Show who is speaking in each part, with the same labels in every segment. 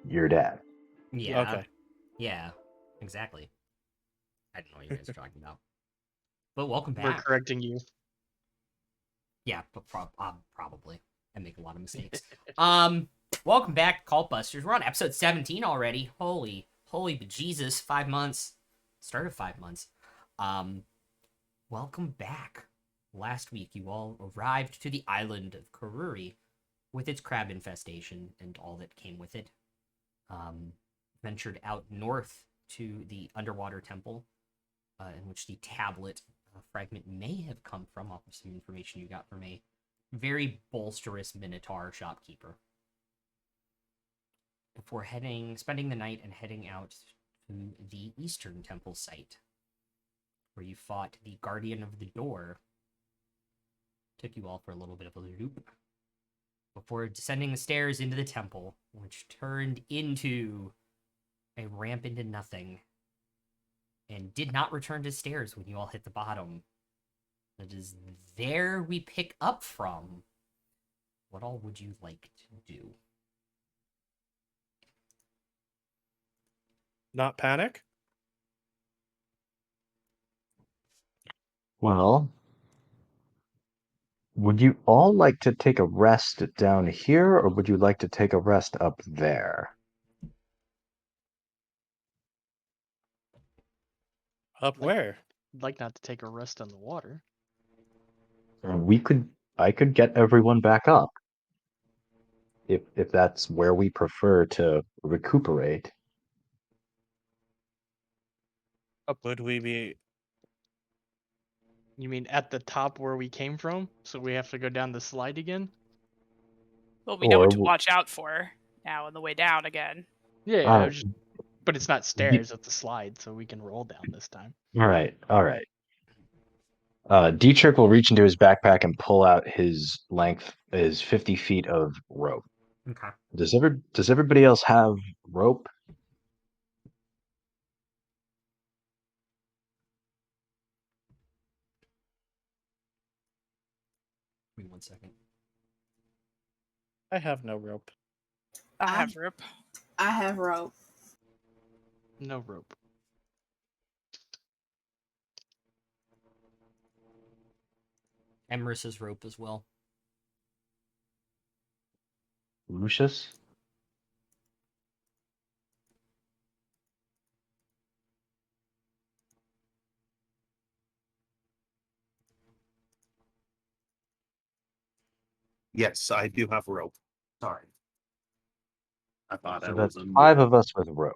Speaker 1: your dad.
Speaker 2: Yeah.
Speaker 3: Okay.
Speaker 2: Yeah. Exactly. I don't know what you guys are talking about. But welcome
Speaker 4: We're
Speaker 2: back.
Speaker 4: correcting you.
Speaker 2: Yeah, but probably. I make a lot of mistakes. Welcome back, Cult Busters. We're on episode 17 already. Holy bejesus, 5 months. Started 5 months. Um, welcome back. Last week, you all arrived to the island of Koruri with its crab infestation and all that came with it. Ventured out north to the underwater temple, in which the tablet fragment may have come from, off of some information you got from a very bolsterous Minotaur shopkeeper. Before spending the night and heading out to the Eastern Temple site, where you fought the Guardian of the Door. Took you all for a little bit of a loop before descending the stairs into the temple, which turned into a ramp into nothing and did not return to stairs when you all hit the bottom. It is there we pick up from. What all would you like to do?
Speaker 3: Not panic?
Speaker 1: Well, would you all like to take a rest down here, or would you like to take a rest up there?
Speaker 3: Up
Speaker 4: Like-
Speaker 3: where?
Speaker 4: I'd like not to take a rest on the water.
Speaker 1: We could, I could get everyone back up if that's where we prefer to recuperate.
Speaker 3: Would we be
Speaker 4: You mean at the top where we came from? So we have to go down the slide again?
Speaker 5: Well, we know what to
Speaker 1: Or
Speaker 5: watch out for now on the way down again.
Speaker 4: Yeah,
Speaker 1: all right,
Speaker 4: but it's not
Speaker 1: Ye-
Speaker 4: stairs, it's a slide, so we can roll down this time.
Speaker 1: all right, all right. Dietrich will reach into his backpack and pull out his 50 feet of rope.
Speaker 2: Okay.
Speaker 1: Does everybody else have rope?
Speaker 2: Give me 1 second.
Speaker 3: I have no rope.
Speaker 5: I have rope.
Speaker 6: I have rope.
Speaker 4: No rope.
Speaker 2: Emrys's rope as well.
Speaker 1: Lucius?
Speaker 7: Yes, I do have rope. Sorry. I thought
Speaker 1: So
Speaker 7: I
Speaker 1: that's
Speaker 7: was a
Speaker 1: 5 of us with rope.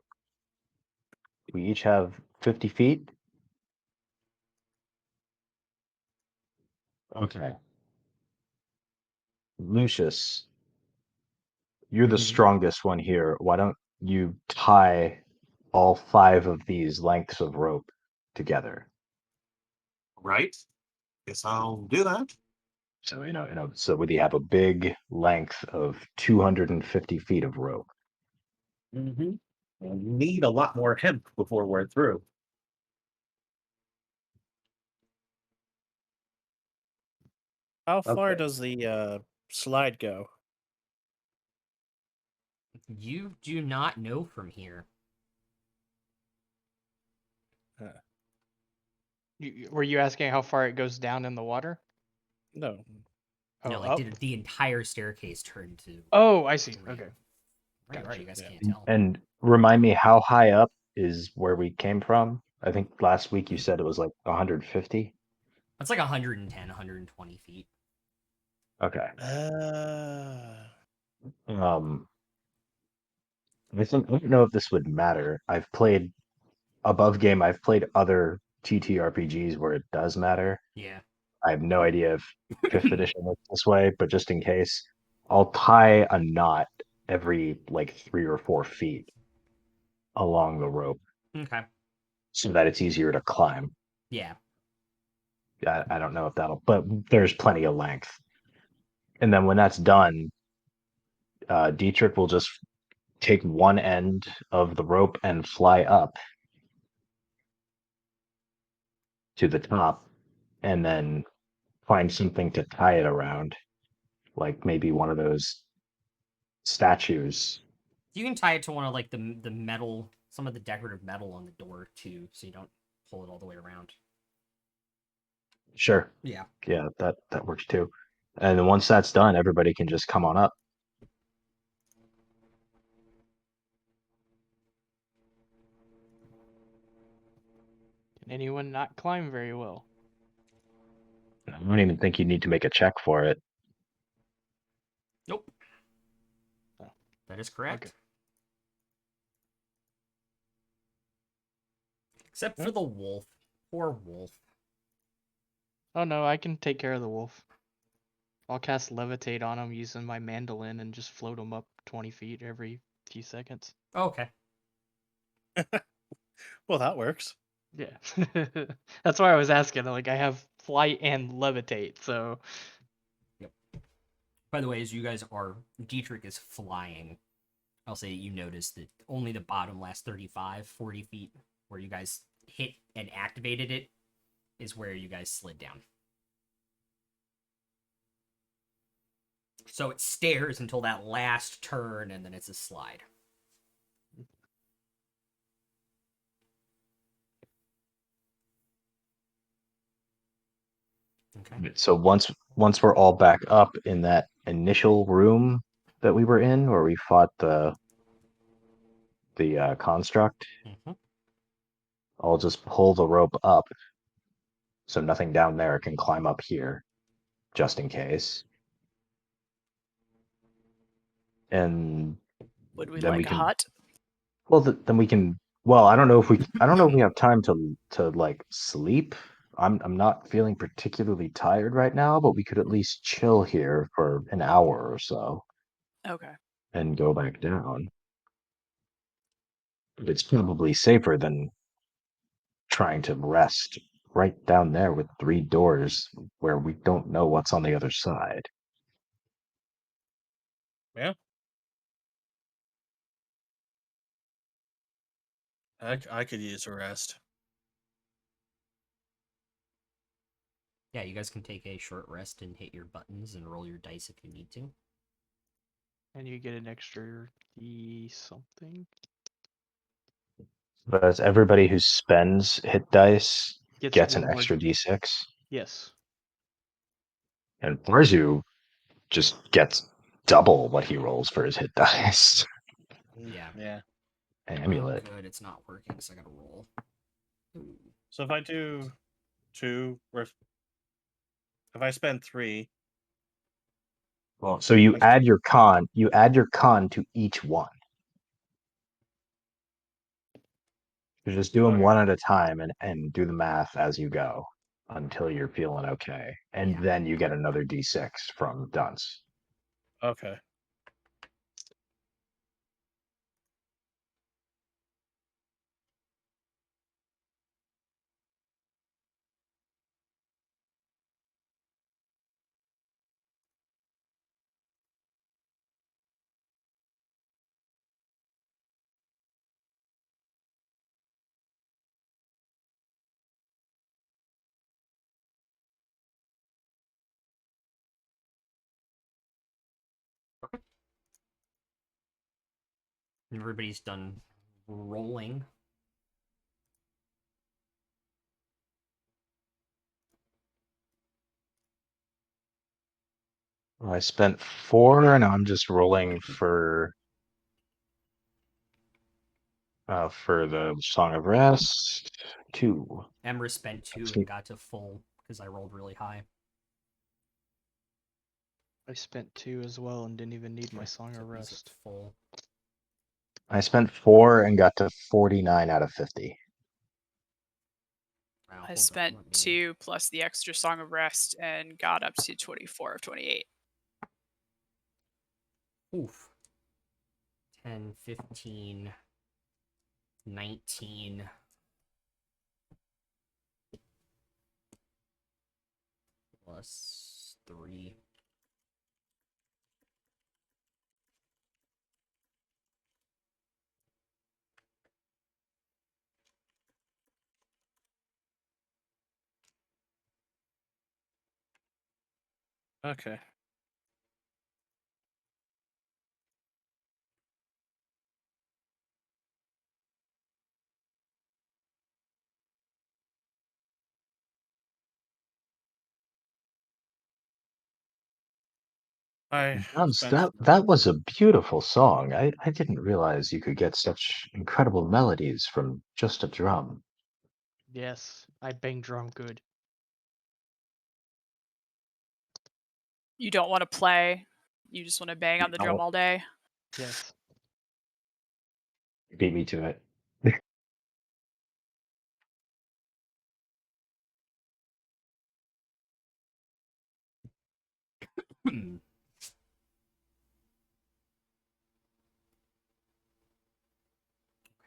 Speaker 1: We each have 50 feet. Okay. Lucius, you're the
Speaker 2: Mhm.
Speaker 1: strongest one here. Why don't you tie all 5 of these lengths of rope together?
Speaker 7: right. Guess I'll do that.
Speaker 1: So so we have a big length of 250 feet of rope.
Speaker 7: Mm-hmm. We'll need a lot more hemp before we're through.
Speaker 3: How far
Speaker 1: Okay.
Speaker 3: does the slide go?
Speaker 2: You do not know from here.
Speaker 4: Were you asking how far it goes down in the water?
Speaker 3: No.
Speaker 4: Oh,
Speaker 2: No, like
Speaker 4: up?
Speaker 2: did the entire staircase turn to?
Speaker 4: Oh, I see.
Speaker 2: Green.
Speaker 4: Okay.
Speaker 2: Right, you are.
Speaker 4: Gotcha.
Speaker 2: You guys
Speaker 3: Yeah.
Speaker 2: can't tell.
Speaker 1: And remind me, how high up is where we came from? I think last week you said it was like 150.
Speaker 2: That's like 110, 120 feet.
Speaker 1: Okay.
Speaker 3: Uh,
Speaker 1: Um, I don't know if this would matter. I've played above game. I've played other TTRPGs where it does matter.
Speaker 2: Yeah.
Speaker 1: I have no idea if fifth edition works this way, but just in case, I'll tie a knot every like 3 or 4 feet along the rope
Speaker 2: Okay.
Speaker 1: so that it's easier to climb.
Speaker 2: Yeah.
Speaker 1: I don't know if but there's plenty of length. And then when that's done, Dietrich will just take one end of the rope and fly up to the top and then find something to tie it around, like maybe one of those statues
Speaker 2: You can tie it to one of like the metal, some of the decorative metal on the door too, so you don't pull it all the way around.
Speaker 1: Sure.
Speaker 2: Yeah.
Speaker 1: Yeah, that works too. And then once that's done, everybody can just come on up.
Speaker 4: Can anyone not climb very well?
Speaker 1: I don't even think you need to make a check for it.
Speaker 2: Nope.
Speaker 4: Oh.
Speaker 2: That is correct.
Speaker 4: Okay.
Speaker 2: Except for the wolf. Poor wolf.
Speaker 4: Oh no, I can take care of the wolf. I'll cast levitate on him using my mandolin and just float him up 20 feet every few seconds.
Speaker 2: Oh, okay.
Speaker 3: Well, that works.
Speaker 4: Yeah. That's why I was asking. Like, I have flight and levitate, so.
Speaker 2: By the way, as you guys are, Dietrich is flying. I'll say you notice that only the bottom last 35, 40 feet where you guys hit and activated it is where you guys slid down. So it stairs until that last turn, and then it's a slide. Okay.
Speaker 1: So once we're all back up in that initial room that we were in, where we fought the construct,
Speaker 2: Mm-hmm.
Speaker 1: I'll just pull the rope up so nothing down there can climb up here, just in case. And
Speaker 5: Would we
Speaker 1: then we
Speaker 5: like a
Speaker 1: can.
Speaker 5: hut?
Speaker 1: Well, then we can. Well, I don't know if we. I don't know if we have time to like sleep. I'm not feeling particularly tired right now, but we could at least chill here for an hour or so
Speaker 5: Okay.
Speaker 1: and go back down. It's probably safer than trying to rest right down there with 3 doors where we don't know what's on the other side.
Speaker 3: Yeah. I could use a rest.
Speaker 2: Yeah, you guys can take a short rest and hit your buttons and roll your dice if you need to.
Speaker 4: And you get an extra D something.
Speaker 1: But as everybody who spends hit dice gets an
Speaker 4: one more.
Speaker 1: extra d6,
Speaker 4: Yes.
Speaker 1: and Barzu just gets double what he rolls for his hit dice.
Speaker 2: Yeah.
Speaker 3: Yeah.
Speaker 1: Amulet.
Speaker 2: Oh, good, it's not working, so I gotta roll. Ooh.
Speaker 3: So if I do 2, or if I spend 3,
Speaker 1: Well, so you
Speaker 3: Like-
Speaker 1: add your con. You add your con to each one. You just do them
Speaker 3: Okay.
Speaker 1: one at a time and do the math as you go until you're feeling okay, and
Speaker 2: Yeah.
Speaker 1: then you get another d6 from Dunce.
Speaker 3: okay.
Speaker 2: Everybody's done rolling.
Speaker 1: I spent 4, and I'm just rolling for the Song of Rest. 2.
Speaker 2: Emra spent 2
Speaker 1: That's
Speaker 2: and
Speaker 1: neat.
Speaker 2: got to full because I rolled really high.
Speaker 4: I spent 2 as well and didn't even need my Song
Speaker 2: So
Speaker 4: of
Speaker 2: he's at
Speaker 4: Rest.
Speaker 2: full.
Speaker 1: I spent 4 and got to 49 out of 50.
Speaker 2: Wow,
Speaker 5: I
Speaker 2: hold on,
Speaker 5: spent
Speaker 2: let me-
Speaker 5: 2 plus the extra Song of Rest and got up to 24 of 28.
Speaker 2: Oof. 10, 15, 19. Plus 3.
Speaker 3: Okay. I
Speaker 1: Sounds-
Speaker 3: spent
Speaker 1: that was a beautiful song. I didn't realize you could get such incredible melodies from just a drum.
Speaker 4: Yes, I bang drum good.
Speaker 5: You don't want to play. You just want to bang on the drum
Speaker 1: No.
Speaker 5: all day.
Speaker 4: Yes.
Speaker 1: Beat me to it.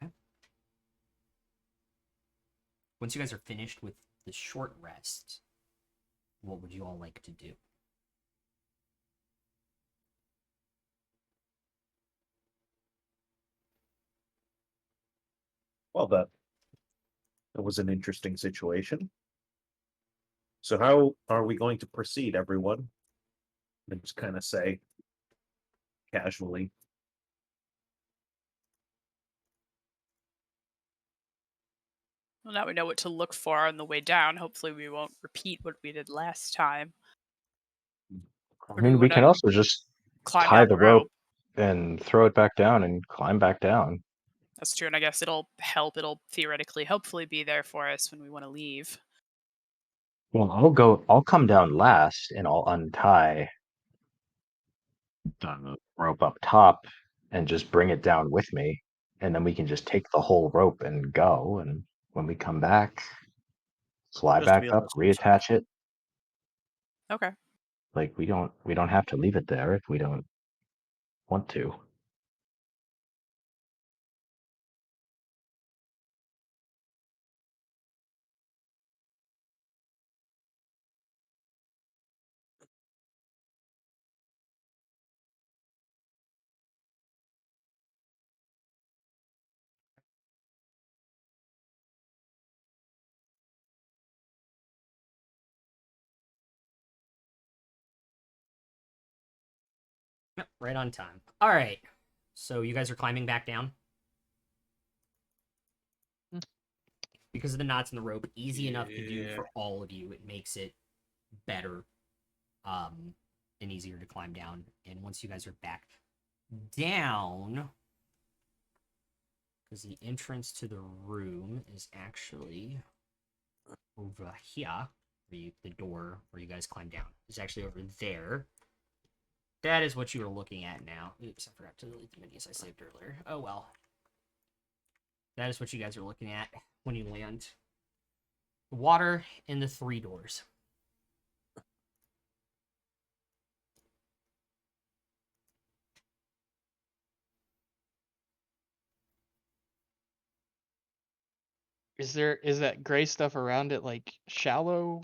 Speaker 2: Okay. Once you guys are finished with the short rest, what would you all like to do?
Speaker 7: Well, that was an interesting situation. So how are we going to proceed, everyone? And just kind of say casually.
Speaker 5: Well, now we know what to look for on the way down. Hopefully, we won't repeat what we did last time.
Speaker 1: I
Speaker 5: Or do we
Speaker 1: mean, we
Speaker 5: want
Speaker 1: can
Speaker 5: to
Speaker 1: also just
Speaker 5: climb
Speaker 1: tie
Speaker 5: down
Speaker 1: the
Speaker 5: the
Speaker 1: rope
Speaker 5: rope?
Speaker 1: and throw it back down and climb back down.
Speaker 5: That's true, and I guess it'll help. It'll theoretically, hopefully, be there for us when we want to leave.
Speaker 1: Well, I'll come down last and I'll untie the rope up top and just bring it down with me. And then we can just take the whole rope and go. And when we come back, fly
Speaker 3: just to
Speaker 1: back
Speaker 3: be on
Speaker 1: up,
Speaker 3: the safe side.
Speaker 1: reattach it.
Speaker 5: Okay.
Speaker 1: Like we don't have to leave it there if we don't want to.
Speaker 2: Yep, right on time. All right. So you guys are climbing back down?
Speaker 4: Hmm.
Speaker 2: Because of the knots in the rope, easy enough to do
Speaker 3: Yeah.
Speaker 2: for all of you. It makes it better and easier to climb down. And once you guys are back down, because the entrance to the room is actually over here, the door where you guys climb down is actually over there. That is what you are looking at now. Oops, I forgot to delete the menus I saved earlier. Oh well. That is what you guys are looking at when you land. The water and the 3 doors.
Speaker 4: Is that gray stuff around it like shallow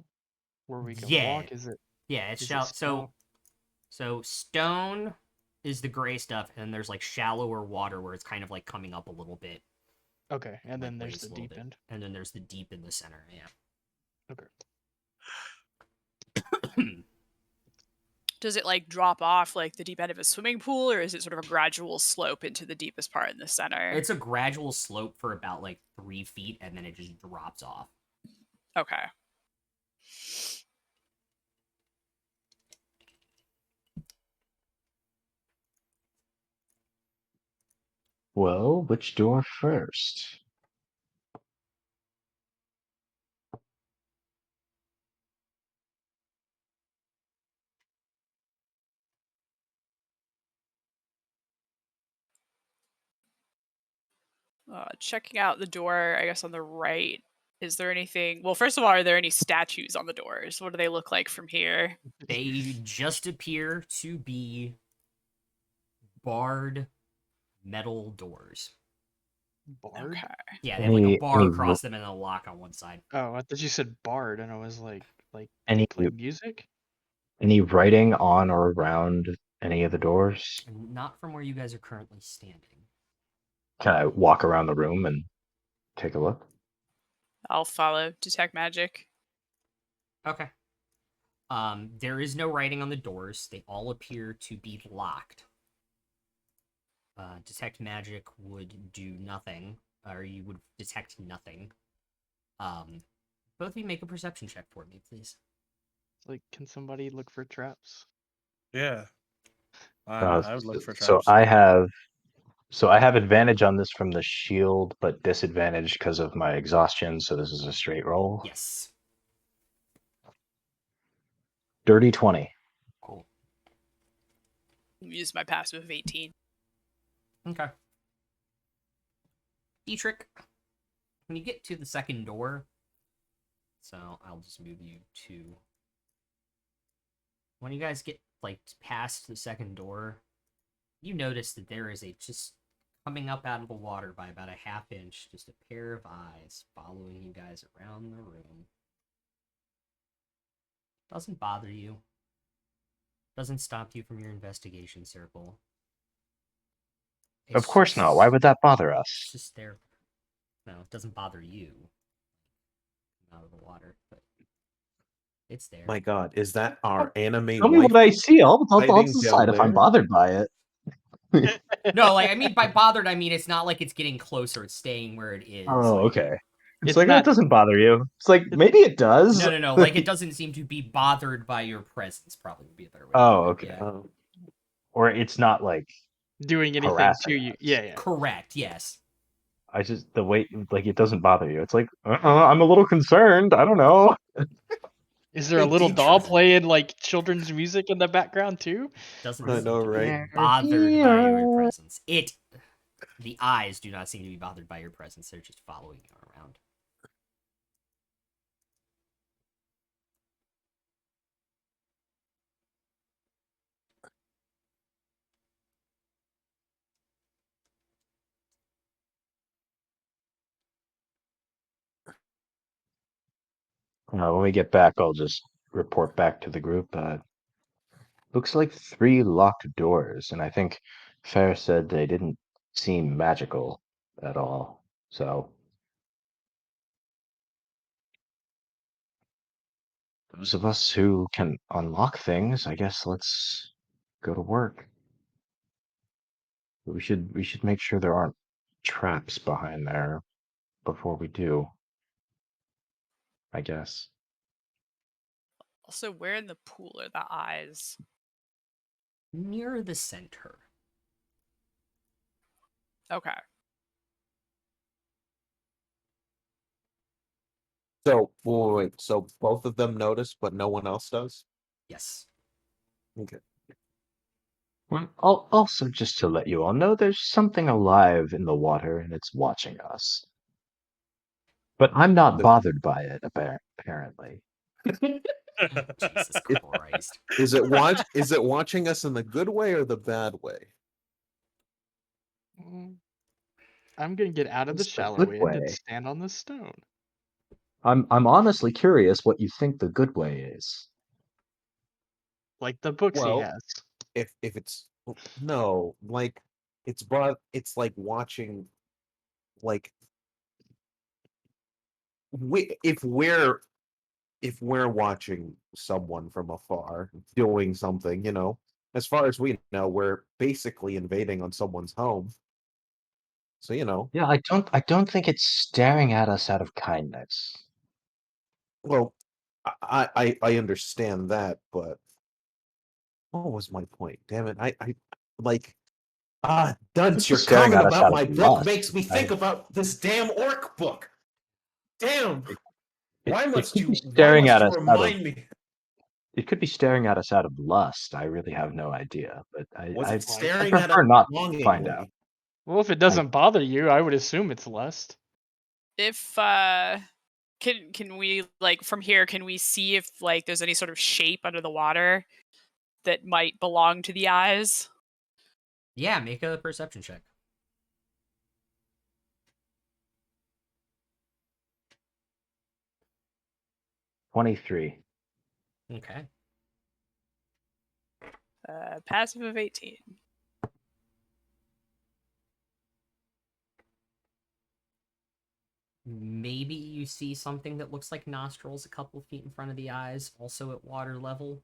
Speaker 4: where we can
Speaker 2: Yeah.
Speaker 4: walk? Is
Speaker 2: Yeah, it's
Speaker 4: it
Speaker 2: shallow.
Speaker 4: stone?
Speaker 2: So stone is the gray stuff, and there's like shallower water where it's kind of like coming up a little bit.
Speaker 4: Okay, and
Speaker 2: like
Speaker 4: then there's
Speaker 2: raised
Speaker 4: the
Speaker 2: a little
Speaker 4: deep
Speaker 2: bit.
Speaker 4: end.
Speaker 2: And then there's the deep in the center.
Speaker 4: Okay.
Speaker 2: Yeah.
Speaker 5: Does it like drop off like the deep end of a swimming pool, or is it sort of a gradual slope into the deepest part in the center?
Speaker 2: It's a gradual slope for about like 3 feet, and then it just drops off.
Speaker 5: Okay.
Speaker 1: Well, which door first?
Speaker 5: Checking out the door, I guess on the right. Is there anything? Well, first of all, are there any statues on the doors? What do they look like from here?
Speaker 2: They just appear to be barred metal doors.
Speaker 4: Bard?
Speaker 5: Okay.
Speaker 2: Yeah, they have like a bar
Speaker 1: Any
Speaker 2: across them and a lock on one side.
Speaker 4: Oh, I thought you said bard, and I was like
Speaker 1: any
Speaker 4: play music?
Speaker 1: any writing on or around any of the doors?
Speaker 2: And not from where you guys are currently standing.
Speaker 1: Can I walk around the room and take a look?
Speaker 5: I'll follow detect magic.
Speaker 2: Okay. There is no writing on the doors. They all appear to be locked. Detect magic would do nothing, or you would detect nothing. Both of you make a perception check for me, please.
Speaker 4: Like, can somebody look for traps?
Speaker 3: Yeah. I would look for
Speaker 1: So
Speaker 3: traps.
Speaker 1: I have advantage on this from the shield, but disadvantage because of my exhaustion. So this is a straight roll.
Speaker 2: Yes.
Speaker 1: Dirty 20.
Speaker 2: Cool.
Speaker 5: Use my passive of 18.
Speaker 2: Okay. Dietrich, when you get to the second door, so I'll just move you to. When you guys get like past the second door, you notice that there is a just coming up out of the water by about a half inch, just a pair of eyes following you guys around the room. Doesn't bother you. Doesn't stop you from your investigation circle.
Speaker 1: Of course not. Why would that bother
Speaker 2: It's
Speaker 1: us?
Speaker 2: just there. No, it doesn't bother you. Out of the water, but it's there.
Speaker 7: My God, is that our anime
Speaker 1: Tell me
Speaker 7: wife?
Speaker 1: what I see. I'll
Speaker 7: hiding
Speaker 1: decide
Speaker 7: down
Speaker 1: if I'm
Speaker 7: there?
Speaker 1: bothered by it.
Speaker 2: No, like I mean by bothered, I mean it's not like it's getting closer; it's staying where it is.
Speaker 1: Oh,
Speaker 2: like,
Speaker 1: okay. It's
Speaker 4: It's
Speaker 1: like, oh,
Speaker 4: not-
Speaker 1: it doesn't bother you. It's like, maybe it does.
Speaker 2: No. Like it doesn't seem to be bothered by your presence. Probably would be a better way.
Speaker 1: Oh,
Speaker 2: to
Speaker 1: okay.
Speaker 2: put it. Yeah.
Speaker 7: Oh.
Speaker 1: Or it's not like
Speaker 4: doing anything
Speaker 1: harassing
Speaker 4: to you.
Speaker 1: us.
Speaker 4: Yeah.
Speaker 2: Correct. Yes.
Speaker 1: I just the way like it doesn't bother you. It's like I'm a little concerned. I don't know.
Speaker 4: Is there a
Speaker 7: Hey,
Speaker 4: little doll
Speaker 7: Dietrich.
Speaker 4: playing like children's music in the background too?
Speaker 2: Doesn't
Speaker 7: I
Speaker 2: seem
Speaker 7: know,
Speaker 2: to be
Speaker 7: right?
Speaker 2: bothered by your presence. The eyes do not seem to be bothered by your presence. They're just following you around.
Speaker 1: When we get back, I'll just report back to the group. Looks like 3 locked doors, and I think Fair said they didn't seem magical at all. So those of us who can unlock things, I guess let's go to work. We should make sure there aren't traps behind there before we do. I guess.
Speaker 5: Also, where in the pool are the eyes?
Speaker 2: Near the center.
Speaker 5: Okay.
Speaker 7: So wait, so both of them notice, but no one else does?
Speaker 2: Yes.
Speaker 7: Okay.
Speaker 1: Well, also just to let you all know, there's something alive in the water and it's watching us. But I'm not
Speaker 7: The-
Speaker 1: bothered by it, apparently.
Speaker 2: Jesus
Speaker 7: It-
Speaker 2: Christ.
Speaker 7: Is it watching us in the good way or the bad way?
Speaker 4: Mm, I'm gonna get out of the
Speaker 1: It's the
Speaker 4: shallow
Speaker 1: good
Speaker 4: end and
Speaker 1: way.
Speaker 4: stand on the stone.
Speaker 1: I'm honestly curious what you think the good way is.
Speaker 4: Like the books he
Speaker 7: Well,
Speaker 4: has.
Speaker 7: if it's no, like it's like watching like if we're watching someone from afar doing something, as far as we know, we're basically invading on someone's home. So,
Speaker 1: Yeah, I don't think it's staring at us out of kindness.
Speaker 7: well, I understand that, but what was my point? Damn it. I like Dunce,
Speaker 1: It's
Speaker 7: your
Speaker 1: staring
Speaker 7: comment
Speaker 1: at us
Speaker 7: about
Speaker 1: out of
Speaker 7: my book
Speaker 1: lust.
Speaker 7: makes me think about this damn orc book. Damn. Why
Speaker 1: It
Speaker 7: must
Speaker 1: could be
Speaker 7: you
Speaker 1: staring at us out of
Speaker 7: remind me?
Speaker 1: it could be staring at us out of lust. I really have no idea, but
Speaker 7: Was
Speaker 1: I
Speaker 7: it
Speaker 4: Like-
Speaker 1: I
Speaker 7: staring at us
Speaker 1: prefer not to
Speaker 7: longingly?
Speaker 1: find out.
Speaker 4: Well, if it doesn't bother you, I would assume it's lust.
Speaker 5: If can we like from here can we see if like there's any sort of shape under the water that might belong to the eyes?
Speaker 2: Yeah, make a perception check.
Speaker 1: $23.
Speaker 2: Okay.
Speaker 5: Passive of 18.
Speaker 2: Maybe you see something that looks like nostrils a couple feet in front of the eyes, also at water level.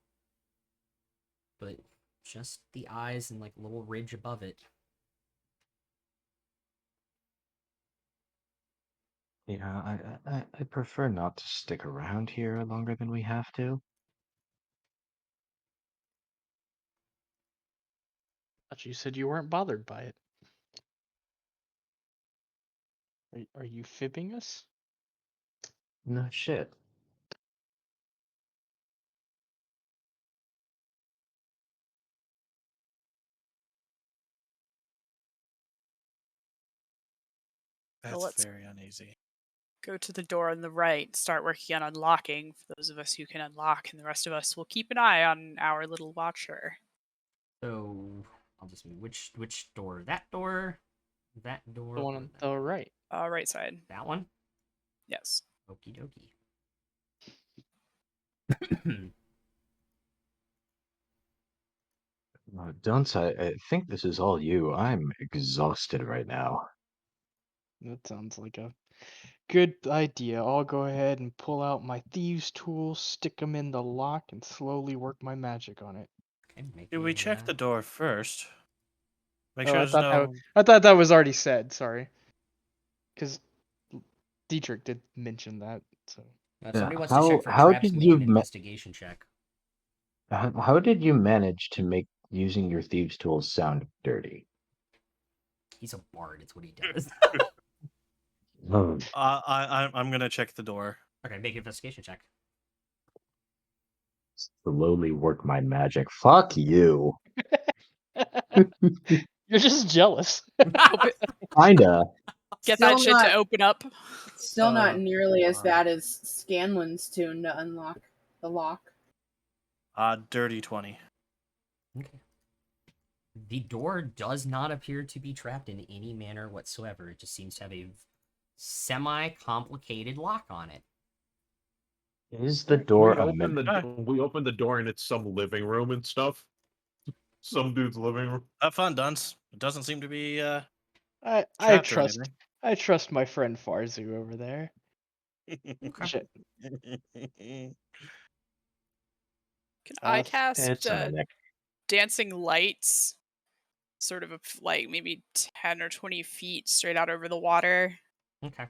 Speaker 2: But just the eyes and like a little ridge above it.
Speaker 1: Yeah, I prefer not to stick around here longer than we have to.
Speaker 4: thought you said you weren't bothered by it. Are you fibbing us?
Speaker 1: No shit.
Speaker 3: That's
Speaker 5: let's-
Speaker 3: very uneasy.
Speaker 5: Go to the door on the right, start working on unlocking for those of us who can unlock, and the rest of us will keep an eye on our little watcher.
Speaker 2: So I'll just move which door? That door? That door?
Speaker 4: The one
Speaker 2: or
Speaker 4: on
Speaker 2: that
Speaker 4: the
Speaker 2: door?
Speaker 4: right.
Speaker 5: Right side.
Speaker 2: That one?
Speaker 5: Yes.
Speaker 2: Okie dokie.
Speaker 1: Dunce, I think this is all you. I'm exhausted right now.
Speaker 4: That sounds like a good idea. I'll go ahead and pull out my thieves' tools, stick them in the lock, and slowly work my magic on it.
Speaker 2: Okay, make
Speaker 3: Did we
Speaker 2: a,
Speaker 3: check the door first? Make
Speaker 4: Oh,
Speaker 3: sure
Speaker 4: I
Speaker 3: there's
Speaker 4: thought
Speaker 3: no.
Speaker 4: I thought that was already said. Sorry, because Dietrich did mention that. So
Speaker 2: If
Speaker 1: Yeah,
Speaker 2: somebody wants to check for
Speaker 1: how
Speaker 2: traps,
Speaker 1: did
Speaker 2: make
Speaker 1: you
Speaker 2: an investigation check.
Speaker 1: how did you manage to make using your thieves' tools sound dirty?
Speaker 2: He's a bard. It's what he does.
Speaker 1: Oh,
Speaker 3: I'm gonna check the door.
Speaker 2: Okay, make an investigation check.
Speaker 1: slowly work my magic. Fuck you.
Speaker 4: you're just jealous.
Speaker 1: Kinda.
Speaker 5: Get
Speaker 6: Still
Speaker 5: that shit
Speaker 6: not,
Speaker 5: to open up.
Speaker 6: Still not
Speaker 3: Uh,
Speaker 6: nearly as
Speaker 2: God.
Speaker 6: bad as Scanlan's tune to unlock the lock.
Speaker 3: Dirty 20.
Speaker 2: Okay. The door does not appear to be trapped in any manner whatsoever. It just seems to have a semi-complicated lock on it.
Speaker 1: Is the door a
Speaker 8: We open the door and it's some living room and stuff. Some dude's living room.
Speaker 3: Have fun, Dunce. It doesn't seem to be
Speaker 4: I
Speaker 3: trapped or
Speaker 4: trust
Speaker 3: anything.
Speaker 4: I trust my friend Farzu over there. Shit.
Speaker 5: Can
Speaker 4: I'll
Speaker 5: I
Speaker 4: s-
Speaker 5: cast
Speaker 1: It's a mimic.
Speaker 5: dancing lights, sort of like maybe 10 or 20 feet straight out over the water,
Speaker 2: Okay.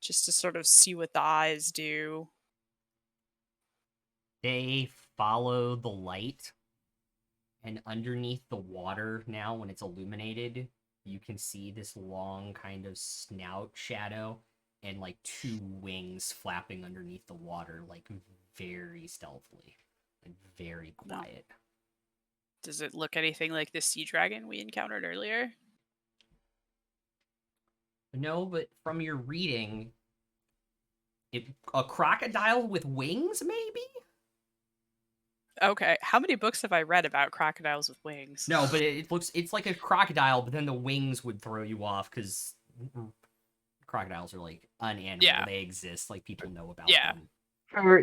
Speaker 5: just to sort of see what the eyes do?
Speaker 2: They follow the light, and underneath the water now, when it's illuminated, you can see this long kind of snout shadow and like two wings flapping underneath the water, like very stealthily, like very
Speaker 5: No.
Speaker 2: quiet.
Speaker 5: Does it look anything like the sea dragon we encountered earlier?
Speaker 2: No, but from your reading, a crocodile with wings, maybe?
Speaker 5: Okay, how many books have I read about crocodiles with wings?
Speaker 2: No, but it's like a crocodile, but then the wings would throw you off because crocodiles are like an animal.
Speaker 5: Yeah.
Speaker 2: They exist. Like people know about
Speaker 5: Yeah.
Speaker 2: them.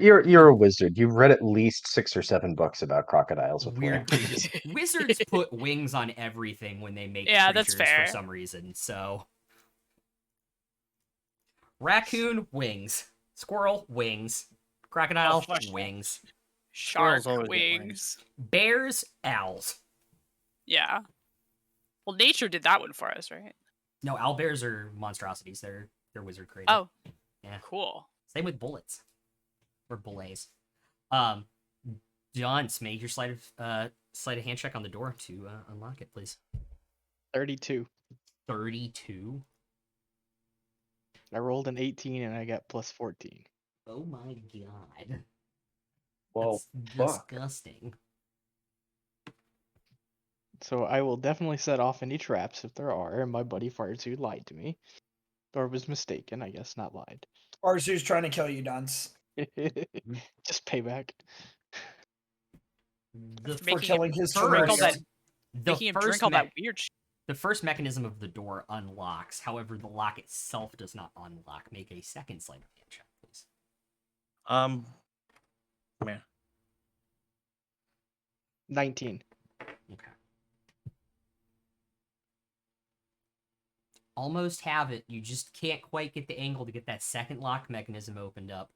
Speaker 1: You're a wizard. You've read at least 6 or 7 books about crocodiles with
Speaker 2: Weird
Speaker 1: wings.
Speaker 2: creatures. Wizards put wings on everything when they make
Speaker 5: Yeah, that's
Speaker 2: creatures
Speaker 5: fair.
Speaker 2: for some reason. So raccoon wings, squirrel wings, crocodile
Speaker 3: flesh.
Speaker 2: wings,
Speaker 5: Shark
Speaker 3: Squirrels always get
Speaker 5: wings.
Speaker 3: wings.
Speaker 2: bears, owls.
Speaker 5: Yeah. Well, nature did that one for us, right?
Speaker 2: No, owlbears are monstrosities. They're wizard created.
Speaker 5: Oh,
Speaker 2: Yeah.
Speaker 5: cool.
Speaker 2: Same with bullets or bullets. Dunce, make your sleight of hand check on the door to unlock it, please.
Speaker 4: 32.
Speaker 2: 32.
Speaker 4: I rolled an 18 and I got plus 14.
Speaker 2: Oh my god.
Speaker 7: Well,
Speaker 2: That's
Speaker 7: fuck.
Speaker 2: disgusting.
Speaker 4: So I will definitely set off any traps if there are, and my buddy Farzu lied to me. Or was mistaken, I guess, not lied.
Speaker 9: Arzu's trying to kill you, Dunce.
Speaker 4: Just payback.
Speaker 2: The
Speaker 5: For
Speaker 9: For
Speaker 5: making him
Speaker 9: killing his
Speaker 5: drink all
Speaker 9: familiar.
Speaker 5: that,
Speaker 2: the
Speaker 5: making him
Speaker 2: first
Speaker 5: drink all that weird shit.
Speaker 2: the first mechanism of the door unlocks. However, the lock itself does not unlock. Make a second sleight of hand check, please.
Speaker 3: Man.
Speaker 4: 19.
Speaker 2: Okay. Almost have it. You just can't quite get the angle to get that second lock mechanism opened up.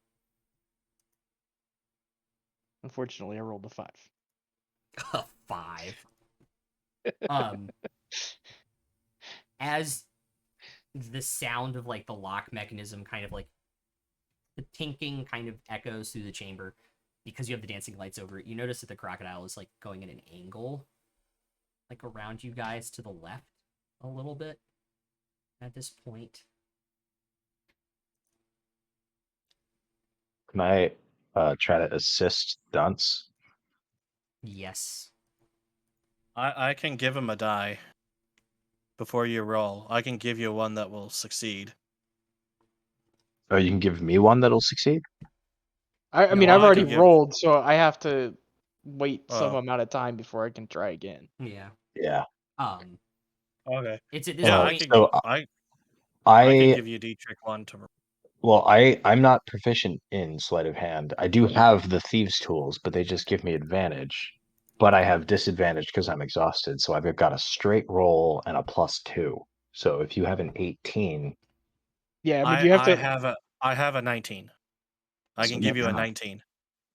Speaker 4: Unfortunately, I rolled a 5.
Speaker 2: A 5. As the sound of like the lock mechanism kind of like the tinking kind of echoes through the chamber, because you have the dancing lights over it, you notice that the crocodile is like going at an angle. like around you guys to the left a little bit at this point.
Speaker 1: Can I try to assist Dunce?
Speaker 2: Yes.
Speaker 3: I can give him a die before you roll. I can give you one that will succeed.
Speaker 1: Oh, you can give me one that'll succeed?
Speaker 4: I
Speaker 2: No,
Speaker 4: mean,
Speaker 2: I
Speaker 4: I've
Speaker 2: can
Speaker 4: already
Speaker 3: give-
Speaker 4: rolled, so I have to wait some
Speaker 3: Oh.
Speaker 4: amount of time before I can try again.
Speaker 2: Yeah.
Speaker 1: Yeah.
Speaker 3: Okay.
Speaker 2: It's at this
Speaker 3: Yeah,
Speaker 2: point.
Speaker 1: So
Speaker 3: I
Speaker 1: I
Speaker 3: can give you Dietrich one to.
Speaker 1: well, I'm not proficient in sleight of hand. I do have the thieves' tools, but they just give me advantage. But I have disadvantage because I'm exhausted, so I've got a straight roll and a +2. So if you have an 18,
Speaker 4: Yeah, but you have to.
Speaker 3: I have a 19. I
Speaker 1: So
Speaker 3: can give you a
Speaker 1: yeah.
Speaker 3: 19.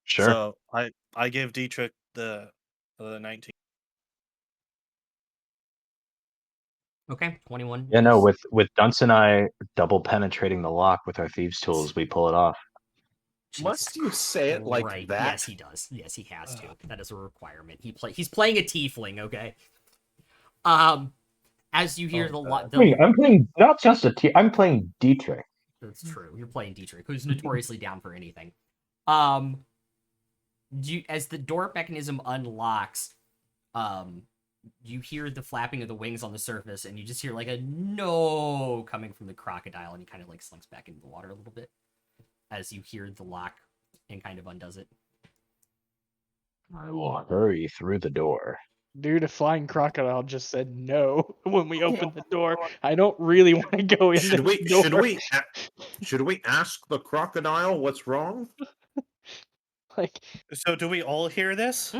Speaker 1: Sure.
Speaker 3: So I give Dietrich the 19.
Speaker 2: Okay, 21.
Speaker 1: Yeah, no,
Speaker 2: is-
Speaker 1: with Dunce and I double penetrating the lock with our thieves' tools, we pull it off.
Speaker 7: Must
Speaker 2: Jesus
Speaker 7: you say it like
Speaker 2: Christ.
Speaker 7: that?
Speaker 2: Yes, he does. Yes, he has to. That is a requirement. He's playing a tiefling, okay? As you hear
Speaker 1: I'm playing not just I'm playing Dietrich.
Speaker 2: That's true. You're playing Dietrich, who's notoriously down for anything. As the door mechanism unlocks, you hear the flapping of the wings on the surface, and you just hear like a no coming from the crocodile, and he kind of like slinks back into the water a little bit as you hear the lock and kind of undoes it.
Speaker 1: I will hurry through the door.
Speaker 4: Dude, a flying crocodile just said no when we opened the door. I don't really want to go in
Speaker 7: Should
Speaker 4: this
Speaker 7: we
Speaker 4: door.
Speaker 7: should we ask the crocodile what's wrong?
Speaker 4: like
Speaker 3: So do we all hear this?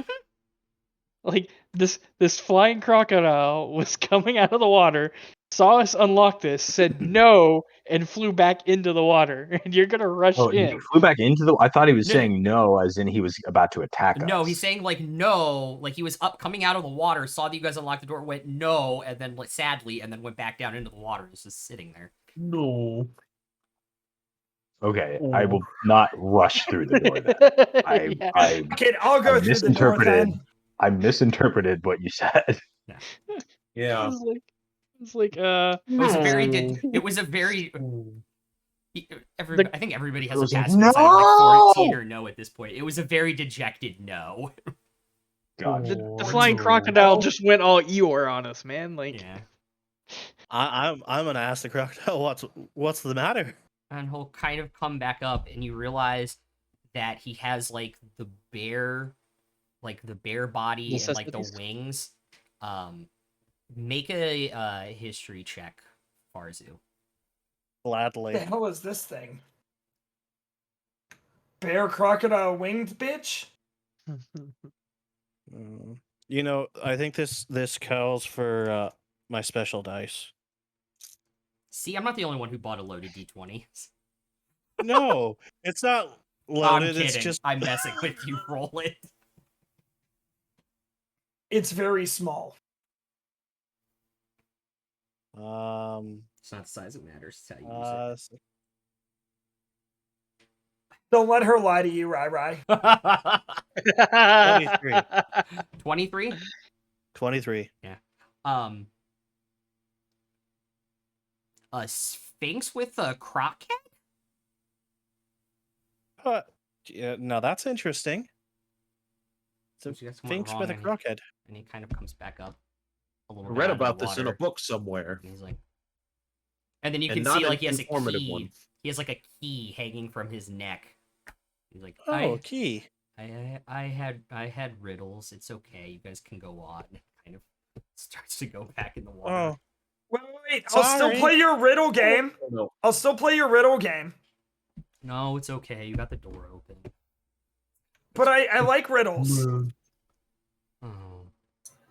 Speaker 4: like this flying crocodile was coming out of the water, saw us unlock this, said no, and flew back into the water. And you're gonna rush
Speaker 1: Oh,
Speaker 4: in.
Speaker 1: he flew back into the. I thought he was
Speaker 2: No,
Speaker 1: saying no, as in he was about to attack us.
Speaker 2: No, he's saying like no, like he was coming out of the water, saw that you guys unlocked the door, went no, and then like sadly, and then went back down into the water. It's just sitting there.
Speaker 8: No.
Speaker 1: Okay, I will not rush through the door then.
Speaker 4: Yeah.
Speaker 9: Okay, I'll go
Speaker 1: I
Speaker 9: through the door
Speaker 1: misinterpreted.
Speaker 9: then.
Speaker 1: I misinterpreted what you said.
Speaker 7: Yeah.
Speaker 4: It's like
Speaker 2: It was a very it was a very I think everybody has a
Speaker 1: was like,
Speaker 2: passive insight of like 14
Speaker 1: "No!"
Speaker 2: or no at this point. It was a very dejected no.
Speaker 1: Gotcha.
Speaker 4: the flying crocodile just went all Eeyore on us, man. Like
Speaker 2: Yeah.
Speaker 3: I'm gonna ask the crocodile what's the matter.
Speaker 2: And he'll kind of come back up, and you realize that he has like the bear body and like the
Speaker 4: Necessities.
Speaker 2: wings. Make a history check, Farzu.
Speaker 3: Gladly.
Speaker 9: What the hell is this thing? Bear crocodile winged bitch?
Speaker 3: You know, I think this calls for my special dice.
Speaker 2: See, I'm not the only one who bought a loaded D20.
Speaker 3: No, it's not
Speaker 2: I'm
Speaker 3: loaded.
Speaker 2: kidding.
Speaker 3: It's just
Speaker 2: I'm messing with you. Roll it.
Speaker 9: It's very small.
Speaker 2: It's not the size that matters. It's how you use it.
Speaker 9: Don't let her lie to you, Rai.
Speaker 3: 23.
Speaker 2: 23?
Speaker 3: 23.
Speaker 2: Yeah. A sphinx with a croc head?
Speaker 3: Yeah, now that's interesting. It's a
Speaker 2: So you guys went
Speaker 3: sphinx
Speaker 2: wrong,
Speaker 3: with a
Speaker 2: and
Speaker 3: croc head.
Speaker 2: And he kind of comes back up a little
Speaker 7: I
Speaker 2: bit.
Speaker 7: read
Speaker 2: out of the
Speaker 7: about this in a
Speaker 2: water,
Speaker 7: book somewhere.
Speaker 2: and he's like, and then you
Speaker 7: And
Speaker 2: can
Speaker 7: not
Speaker 2: see
Speaker 7: an
Speaker 2: like he has a
Speaker 7: informative
Speaker 2: key.
Speaker 7: one.
Speaker 2: He has like a key hanging from his neck. He's like,
Speaker 3: Oh, key.
Speaker 2: I had riddles. It's okay. You guys can go on. Kind of starts to go back in the water.
Speaker 3: Oh,
Speaker 9: Wait, I'll still
Speaker 3: Sorry.
Speaker 9: play your riddle game.
Speaker 7: No.
Speaker 9: I'll still play your riddle game.
Speaker 2: No, it's okay. You got the door open.
Speaker 9: But I like riddles.
Speaker 2: Oh.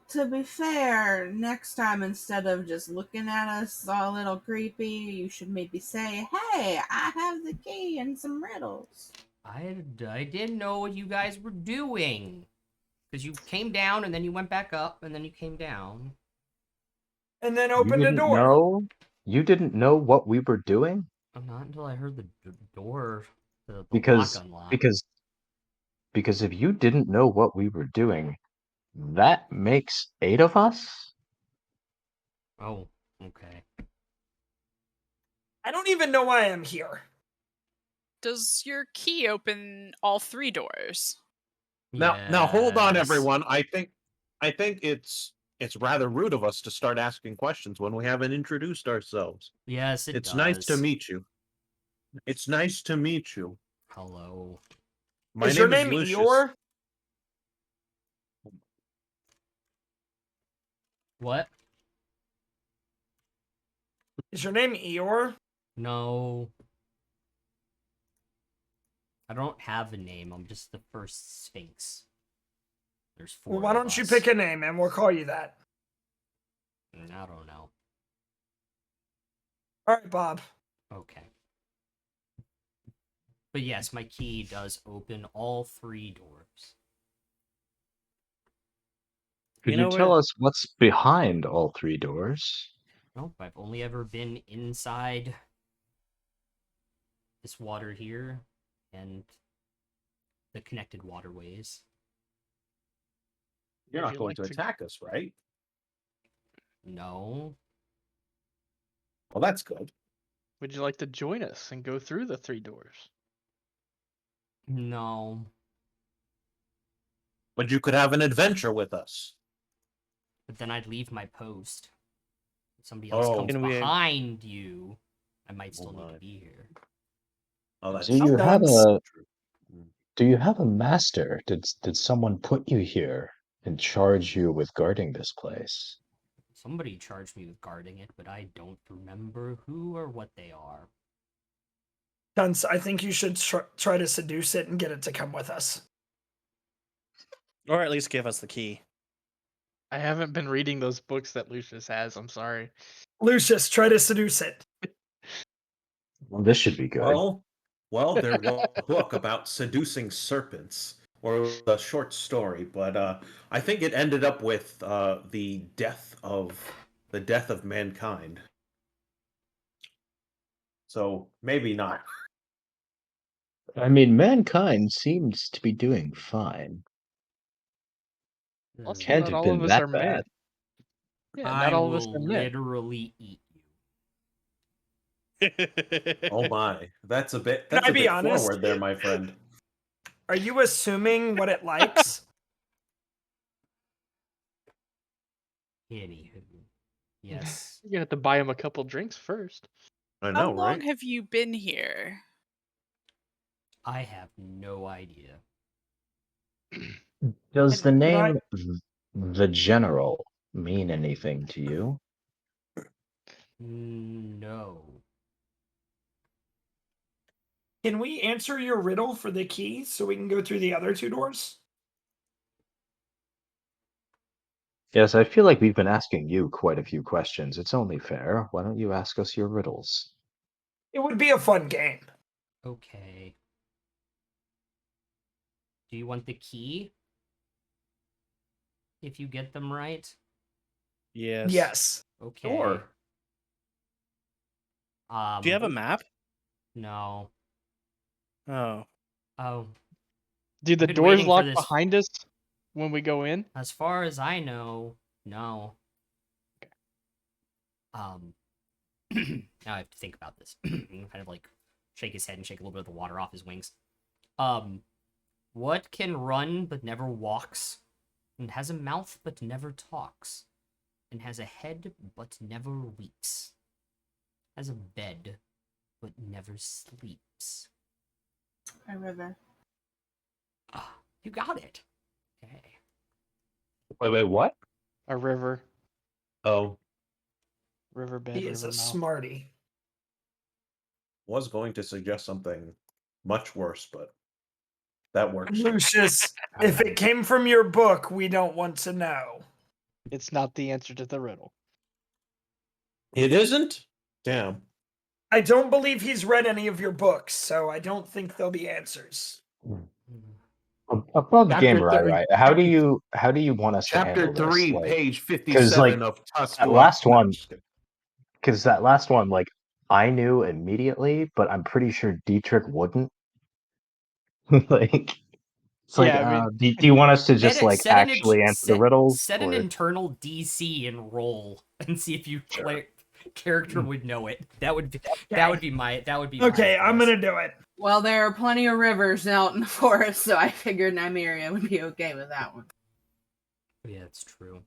Speaker 6: To be fair, next time instead of just looking at us all a little creepy, you should maybe say, "Hey, I have the key and some riddles."
Speaker 2: I didn't know what you guys were doing. Because you came down, and then you went back up, and then you came down.
Speaker 9: And then
Speaker 1: You
Speaker 9: open the
Speaker 1: didn't
Speaker 9: door.
Speaker 1: know? You didn't know what we were doing?
Speaker 2: Not until I heard the door, the
Speaker 1: Because
Speaker 2: lock unlock.
Speaker 1: because if you didn't know what we were doing, That makes 8 of us?
Speaker 2: Oh, okay.
Speaker 9: I don't even know why I'm here.
Speaker 5: Does your key open all 3 doors?
Speaker 8: Now hold on,
Speaker 2: Yes.
Speaker 8: everyone. I think it's rather rude of us to start asking questions when we haven't introduced ourselves.
Speaker 2: Yes, it
Speaker 8: It's
Speaker 2: does.
Speaker 8: nice to meet you. It's nice to meet you.
Speaker 2: Hello.
Speaker 8: My
Speaker 9: Is your
Speaker 8: name is
Speaker 9: name
Speaker 8: Lucius.
Speaker 9: Eeyore?
Speaker 2: What?
Speaker 9: Is your name Eeyore?
Speaker 2: No. I don't have a name. I'm just the first Sphinx. There's 4
Speaker 9: Well, why
Speaker 2: of
Speaker 9: don't you
Speaker 2: us.
Speaker 9: pick a name and we'll call you that?
Speaker 2: I don't know.
Speaker 9: All right, Bob.
Speaker 2: Okay. But yes, my key does open all 3 doors.
Speaker 1: Could
Speaker 3: You
Speaker 1: you
Speaker 3: know
Speaker 1: tell
Speaker 3: what?
Speaker 1: us what's behind all 3 doors?
Speaker 2: Nope, I've only ever been inside this water here and the connected waterways.
Speaker 7: You're
Speaker 4: Would
Speaker 7: not
Speaker 4: you
Speaker 7: going
Speaker 4: like
Speaker 7: to
Speaker 4: to-
Speaker 7: attack us, right?
Speaker 2: No.
Speaker 7: Well, that's good.
Speaker 4: Would you like to join us and go through the 3 doors?
Speaker 2: No.
Speaker 7: But you could have an adventure with us.
Speaker 2: But then I'd leave my post. If somebody else
Speaker 7: Oh.
Speaker 2: comes
Speaker 3: Can we-
Speaker 2: behind you, I might still need
Speaker 7: my.
Speaker 2: to be here.
Speaker 7: Oh, that's
Speaker 1: Do you have
Speaker 9: Sometimes.
Speaker 1: a
Speaker 7: true.
Speaker 1: do you have a master? Did someone put you here and charge you with guarding this place?
Speaker 2: Somebody charged me with guarding it, but I don't remember who or what they are.
Speaker 9: Dunce, I think you should try to seduce it and get it to come with us.
Speaker 3: Or at least give us the key.
Speaker 4: I haven't been reading those books that Lucius has. I'm sorry.
Speaker 9: Lucius, try to seduce it.
Speaker 1: Well, this should be good.
Speaker 7: Well, there was a book about seducing serpents, or a short story, but I think it ended up with the death of mankind. So maybe not.
Speaker 1: I mean, mankind seems to be doing fine.
Speaker 4: Also,
Speaker 1: Can't
Speaker 4: not
Speaker 1: have
Speaker 4: all of
Speaker 1: been
Speaker 4: us
Speaker 1: that
Speaker 4: are men.
Speaker 1: bad.
Speaker 4: Yeah,
Speaker 2: I
Speaker 4: not all of us
Speaker 2: will
Speaker 4: are men.
Speaker 2: literally eat you.
Speaker 7: Oh my, that's a bit.
Speaker 9: Can
Speaker 7: That's
Speaker 9: I
Speaker 7: a
Speaker 9: be
Speaker 7: bit
Speaker 9: honest?
Speaker 7: forward there, my friend.
Speaker 9: Are you assuming what it likes?
Speaker 2: Anywho. Yes.
Speaker 4: You're gonna have to buy him a couple drinks first.
Speaker 7: I
Speaker 5: How
Speaker 7: know,
Speaker 5: long
Speaker 7: right?
Speaker 5: have you been here?
Speaker 2: I have no idea.
Speaker 1: Does the
Speaker 9: Can I-
Speaker 1: name the General mean anything to you?
Speaker 2: No.
Speaker 9: Can we answer your riddle for the key so we can go through the other 2 doors?
Speaker 1: Yes, I feel like we've been asking you quite a few questions. It's only fair. Why don't you ask us your riddles?
Speaker 9: It would be a fun game.
Speaker 2: Okay. Do you want the key? If you get them right?
Speaker 3: Yes.
Speaker 9: Yes.
Speaker 2: Okay.
Speaker 7: Sure.
Speaker 3: Do you have a map?
Speaker 2: No.
Speaker 3: Oh.
Speaker 2: Oh.
Speaker 4: Do the
Speaker 2: been
Speaker 4: doors
Speaker 2: waiting for
Speaker 4: lock
Speaker 2: this-
Speaker 4: behind us when we go in?
Speaker 2: As far as I know, no. Now I have to think about this. Kind of like shake his head and shake a little bit of the water off his wings. What can run but never walks, and has a mouth but never talks, and has a head but never weeps, has a bed but never sleeps?
Speaker 6: A river.
Speaker 2: Ah, you got it. Okay.
Speaker 1: Wait, what?
Speaker 4: A river,
Speaker 7: Oh,
Speaker 4: riverbed,
Speaker 9: He is
Speaker 4: river
Speaker 9: a
Speaker 4: mouth.
Speaker 9: smarty.
Speaker 7: was going to suggest something much worse, but that works.
Speaker 9: Lucius, if it came from your book, we don't want to know.
Speaker 4: It's not the answer to the riddle.
Speaker 7: It isn't? Damn.
Speaker 9: I don't believe he's read any of your books, so I don't think there'll be answers.
Speaker 1: Above
Speaker 4: Chapter
Speaker 1: game right,
Speaker 4: 30.
Speaker 1: right. How do you want us to
Speaker 7: Chapter
Speaker 1: handle this?
Speaker 7: 3,
Speaker 1: Like,
Speaker 7: page
Speaker 1: 'cause,
Speaker 7: 57
Speaker 1: like,
Speaker 7: of Tusk.
Speaker 1: that last one, because that last one, like, I knew immediately, but I'm pretty sure Dietrich wouldn't. Like, It's like,
Speaker 4: Yeah, I mean-
Speaker 1: do you want us to just like
Speaker 2: Set an
Speaker 1: actually answer the riddles?
Speaker 2: Set an
Speaker 1: or-
Speaker 2: internal DC and roll and see if your character would know it. That would be my
Speaker 9: Okay, I'm
Speaker 2: guess.
Speaker 9: gonna do it.
Speaker 6: Well, there are plenty of rivers out in the forest, so I figured Nymeria would be okay with that one.
Speaker 2: Yeah, it's true.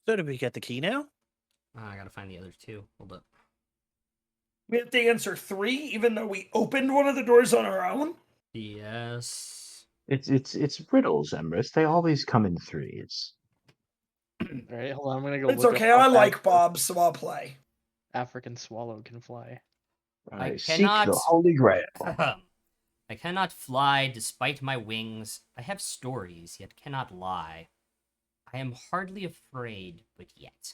Speaker 3: So did we get the key now?
Speaker 2: I gotta find the other two. Hold up.
Speaker 9: We have to answer 3, even though we opened one of the doors on our own.
Speaker 2: Yes.
Speaker 1: It's riddles, Emrys. They always come in threes.
Speaker 4: All right, hold on. I'm gonna go.
Speaker 9: It's
Speaker 4: look
Speaker 9: okay.
Speaker 4: up
Speaker 9: I
Speaker 4: how
Speaker 9: like
Speaker 4: fast
Speaker 9: Bob, so I'll play.
Speaker 4: African swallow can fly.
Speaker 2: I
Speaker 1: Seek
Speaker 2: cannot-
Speaker 1: the Holy Grail.
Speaker 2: I cannot fly despite my wings. I have stories, yet cannot lie. I am hardly afraid, but yet.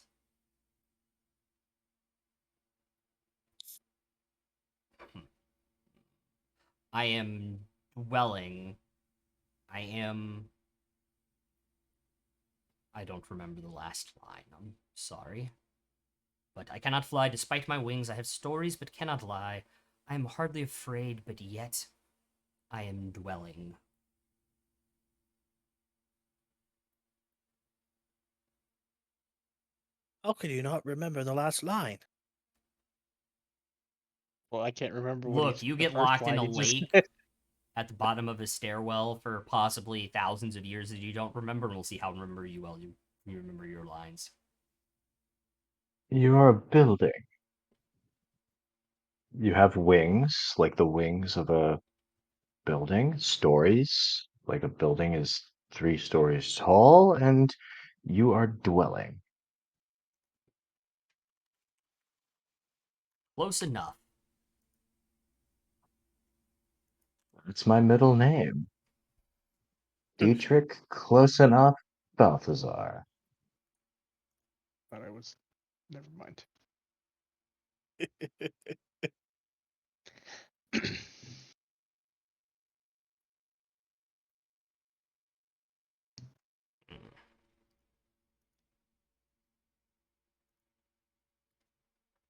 Speaker 2: I am dwelling. I don't remember the last line. I'm sorry. But I cannot fly despite my wings. I have stories, but cannot lie. I am hardly afraid, but yet I am dwelling.
Speaker 3: How could you not remember the last line?
Speaker 4: Well, I can't remember.
Speaker 2: Look, you
Speaker 4: the
Speaker 2: get
Speaker 4: first
Speaker 2: locked in
Speaker 4: line
Speaker 2: a
Speaker 4: he just
Speaker 2: lake
Speaker 4: said.
Speaker 2: at the bottom of a stairwell for possibly thousands of years that you don't remember, and we'll see how remember you well you remember your lines.
Speaker 1: You're a building. You have wings, like the wings of a building, stories, like a building is 3 stories tall, and you are dwelling.
Speaker 2: Close enough.
Speaker 1: It's my middle name. Dietrich, close enough, Balthazar.
Speaker 4: Thought I was. Never mind.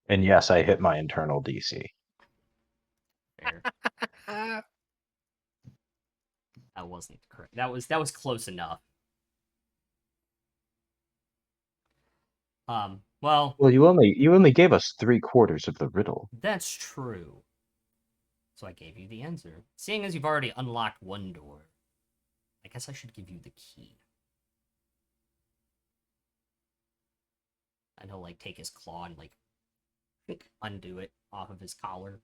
Speaker 1: And yes, I hit my internal DC.
Speaker 2: Fair. That wasn't correct. That was close enough. Well,
Speaker 1: Well, you only gave us 3/4 of the riddle.
Speaker 2: that's true. So I gave you the answer. Seeing as you've already unlocked one door, I guess I should give you the key. And he'll like take his claw and like undo it off of his collar.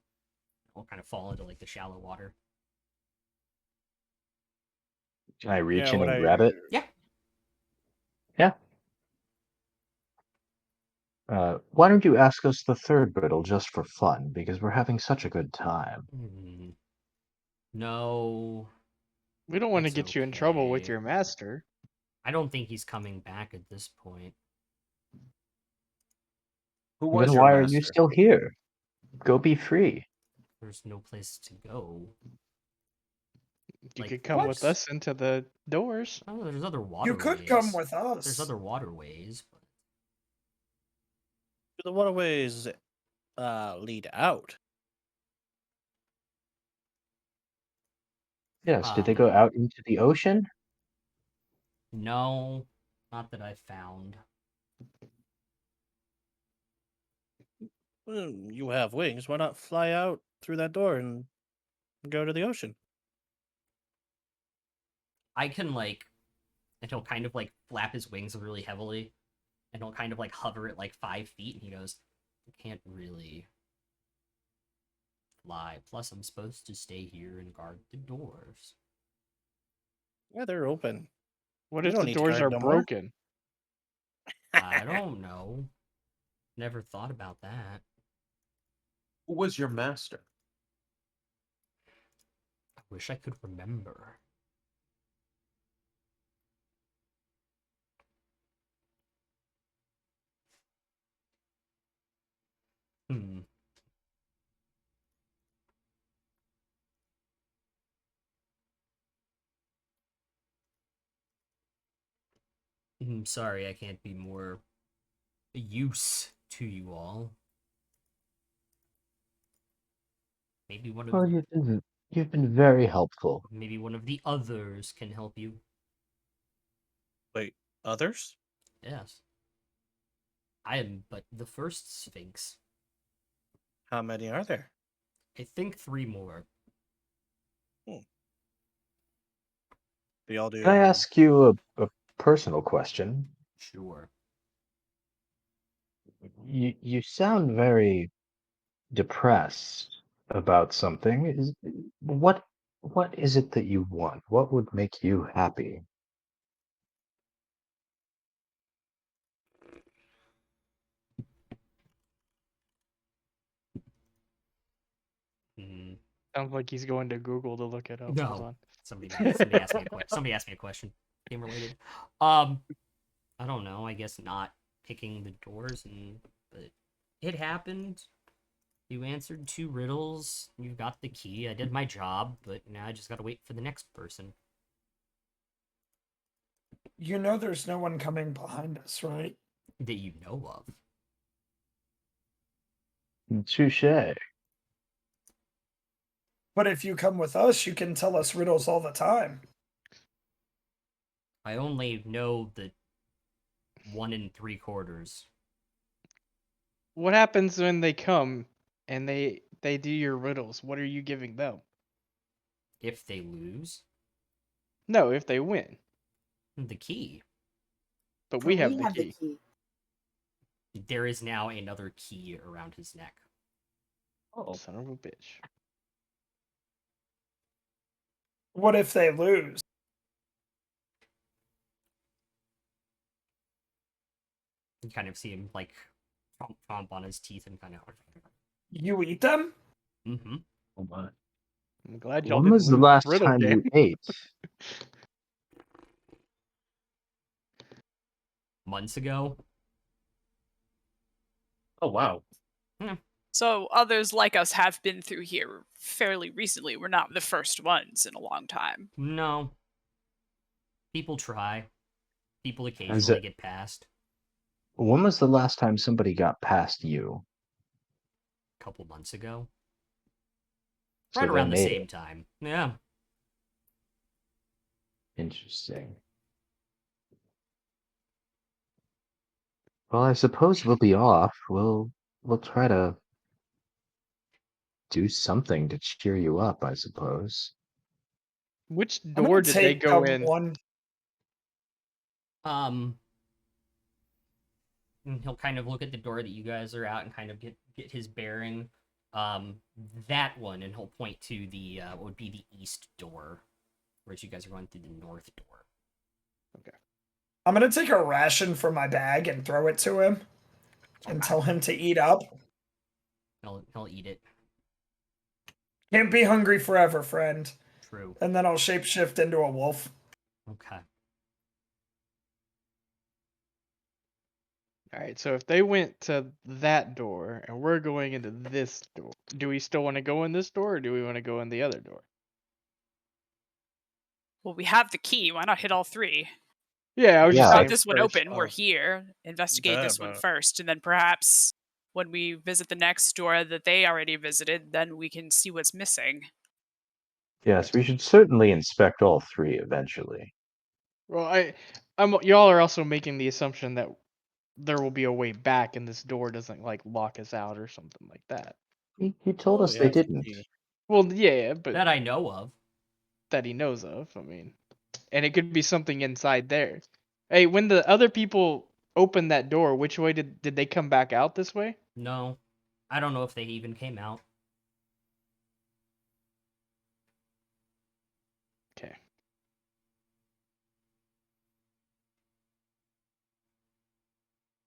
Speaker 2: It'll kind of fall into like the shallow water.
Speaker 1: Can I reach
Speaker 3: Yeah,
Speaker 1: in
Speaker 3: what
Speaker 1: and
Speaker 3: I-
Speaker 1: grab it?
Speaker 2: Yeah.
Speaker 1: Yeah. Why don't you ask us the third riddle just for fun? Because we're having such a good time.
Speaker 2: No,
Speaker 4: We don't want to
Speaker 2: It's
Speaker 4: get you in trouble with
Speaker 2: okay.
Speaker 4: your master.
Speaker 2: I don't think he's coming back at this point.
Speaker 8: Who was
Speaker 1: Then
Speaker 8: your
Speaker 1: why are you
Speaker 8: master?
Speaker 1: still here? Go be free.
Speaker 2: There's no place to go.
Speaker 4: You
Speaker 2: Like,
Speaker 4: could come with
Speaker 2: what?
Speaker 4: us into the doors.
Speaker 2: Oh, there's other
Speaker 9: You
Speaker 2: waterways.
Speaker 9: could come with us.
Speaker 2: There's other waterways. But...
Speaker 3: Do the waterways lead out?
Speaker 1: Yes, did they go out into the ocean?
Speaker 2: No, not that I found.
Speaker 3: Well, you have wings. Why not fly out through that door and go to the ocean?
Speaker 2: I can like, and he'll kind of like flap his wings really heavily, and he'll kind of like hover at like 5 feet, and he goes, "I can't really fly. Plus, I'm supposed to stay here and guard the doors."
Speaker 3: Yeah, they're open.
Speaker 4: What
Speaker 3: You
Speaker 4: if
Speaker 3: don't
Speaker 4: the
Speaker 3: need to
Speaker 4: doors
Speaker 3: guard
Speaker 4: are
Speaker 3: no more.
Speaker 4: broken?
Speaker 2: I don't know. Never thought about that.
Speaker 8: Who was your master?
Speaker 2: I wish I could remember. Hmm. Sorry, I can't be more use to you all. Maybe one of
Speaker 1: Well, you've been very helpful.
Speaker 2: maybe one of the others can help you.
Speaker 3: Wait, others?
Speaker 2: Yes. I am but the first Sphinx.
Speaker 3: How many are there?
Speaker 2: I think 3 more.
Speaker 3: They all do.
Speaker 1: Can I ask you a personal question?
Speaker 2: Sure.
Speaker 1: You sound very depressed about something. What is it that you want? What would make you happy?
Speaker 2: Hmm.
Speaker 4: Sounds like he's going to Google to look it up. Hold
Speaker 2: No.
Speaker 4: on.
Speaker 2: Somebody asked me a question. Somebody asked me a question. Game related. I don't know. I guess not picking the doors, but it happened. You answered 2 riddles. You got the key. I did my job, but now I just gotta wait for the next person
Speaker 9: You know there's no one coming behind us, right?
Speaker 2: that you know of.
Speaker 1: Touche.
Speaker 9: But if you come with us, you can tell us riddles all the time.
Speaker 2: I only know the 1 3/4.
Speaker 4: What happens when they come and they do your riddles? What are you giving them?
Speaker 2: If they lose,
Speaker 4: No, if they win.
Speaker 2: the key.
Speaker 4: But we have the
Speaker 6: the
Speaker 4: key.
Speaker 6: key.
Speaker 2: There is now another key around his neck.
Speaker 7: Oh,
Speaker 4: Son of a bitch.
Speaker 9: What if they lose?
Speaker 2: You kind of see him like chomp on his teeth and kind of.
Speaker 9: You eat them?
Speaker 2: Mm-hmm.
Speaker 7: oh my.
Speaker 4: I'm glad y'all
Speaker 1: When
Speaker 4: didn't
Speaker 1: was the
Speaker 4: lose
Speaker 1: last
Speaker 4: the riddle
Speaker 1: time
Speaker 4: game.
Speaker 1: you ate?
Speaker 2: Months ago.
Speaker 7: Oh wow.
Speaker 5: So others like us have been through here fairly recently. We're not the first ones in a long time.
Speaker 2: No. People try. People
Speaker 1: Is
Speaker 2: occasionally
Speaker 1: it?
Speaker 2: get past.
Speaker 1: When was the last time somebody got past you?
Speaker 2: A couple months ago.
Speaker 1: So
Speaker 2: Right
Speaker 1: they
Speaker 2: around the
Speaker 1: made
Speaker 2: same
Speaker 1: it.
Speaker 2: time. Yeah.
Speaker 1: Interesting. Well, I suppose we'll be off. We'll try to do something to cheer you up, I suppose.
Speaker 4: Which
Speaker 9: I'm
Speaker 4: door
Speaker 9: gonna
Speaker 4: did they
Speaker 9: take
Speaker 4: go in?
Speaker 9: one.
Speaker 2: And he'll kind of look at the door that you guys are out and kind of get his bearing. That one, and he'll point to the what would be the east door, whereas you guys are going through the north door.
Speaker 9: I'm gonna take a ration from my bag and throw it to him and tell him to eat up.
Speaker 2: He'll eat it.
Speaker 9: Can't be hungry forever, friend.
Speaker 2: True.
Speaker 9: And then I'll shapeshift into a wolf.
Speaker 2: Okay.
Speaker 4: All right, so if they went to that door and we're going into this door, do we still want to go in this door or do we want to go in the other door?
Speaker 5: Well, we have the key. Why not hit all 3?
Speaker 4: Yeah, I was
Speaker 1: Yeah.
Speaker 4: just
Speaker 5: Got
Speaker 4: saying
Speaker 5: this one
Speaker 4: first.
Speaker 5: open. We're here. Investigate
Speaker 3: Yeah,
Speaker 5: this one
Speaker 3: but-
Speaker 5: first, and then perhaps when we visit the next door that they already visited, then we can see what's missing.
Speaker 1: Yes, we should certainly inspect all 3 eventually.
Speaker 4: Well, y'all are also making the assumption that there will be a way back and this door doesn't like lock us out or something like that.
Speaker 1: He told
Speaker 3: Oh,
Speaker 1: us
Speaker 3: he
Speaker 1: they
Speaker 3: has the
Speaker 1: didn't.
Speaker 3: key.
Speaker 4: Well, yeah, but
Speaker 2: That I know of.
Speaker 4: that he knows of. I mean, and it could be something inside there. Hey, when the other people opened that door, which way did they come back out this way?
Speaker 2: No. I don't know if they even came out.
Speaker 4: Okay.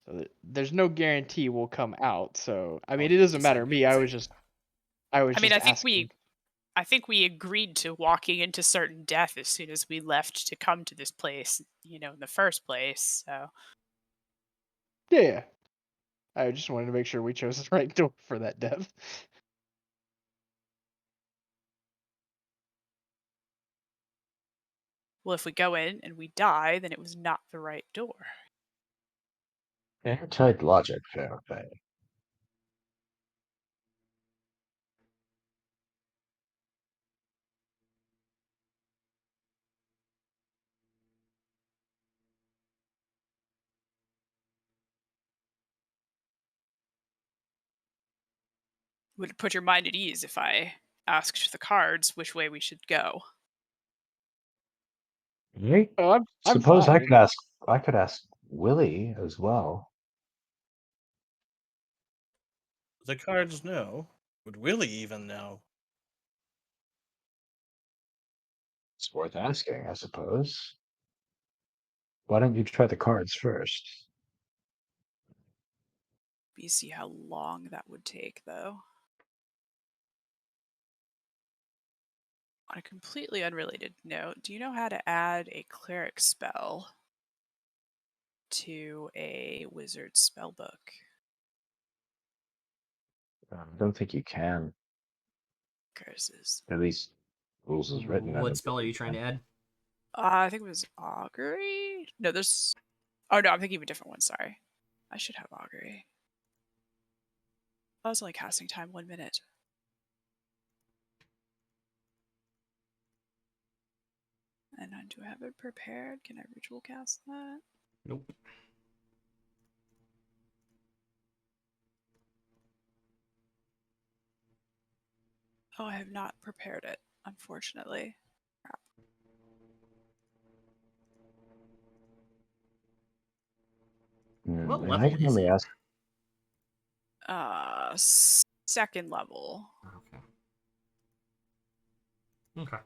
Speaker 4: So there's no guarantee we'll come out. So I mean, it doesn't matter to me. I was just
Speaker 5: I mean, I think
Speaker 4: asking.
Speaker 5: I think we agreed to walking into certain death as soon as we left to come to this place, in the first place. So
Speaker 4: Yeah. I just wanted to make sure we chose the right door for that death.
Speaker 5: well, if we go in and we die, then it was not the right door.
Speaker 1: Airtight logic, Fairfay.
Speaker 5: would it put your mind at ease if I asked the cards which way we should go?
Speaker 1: Right?
Speaker 4: Oh, I'm
Speaker 1: Suppose I
Speaker 4: fine.
Speaker 1: could ask. I could ask Willie as well.
Speaker 3: The cards know. Would Willie even know?
Speaker 1: It's worth asking, I suppose. Why don't you try the cards first?
Speaker 5: We see how long that would take, though. On a completely unrelated note, do you know how to add a cleric spell to a wizard spellbook?
Speaker 1: I don't think you can.
Speaker 5: Curses.
Speaker 1: At least rules is written. I
Speaker 2: What
Speaker 1: don't
Speaker 2: spell
Speaker 1: think
Speaker 2: are
Speaker 1: you
Speaker 2: you trying to
Speaker 1: can.
Speaker 2: add?
Speaker 5: I think it was augury. No, there's. Oh no, I'm thinking of a different one. Sorry, I should have augury. I was only casting time 1 minute. And do I have it prepared? Can I ritual cast that?
Speaker 2: Nope.
Speaker 5: Oh, I have not prepared it, unfortunately.
Speaker 2: What
Speaker 1: And I
Speaker 2: level
Speaker 1: can
Speaker 2: is
Speaker 1: only
Speaker 2: it?
Speaker 1: ask.
Speaker 5: Second level.
Speaker 2: Okay. Okay.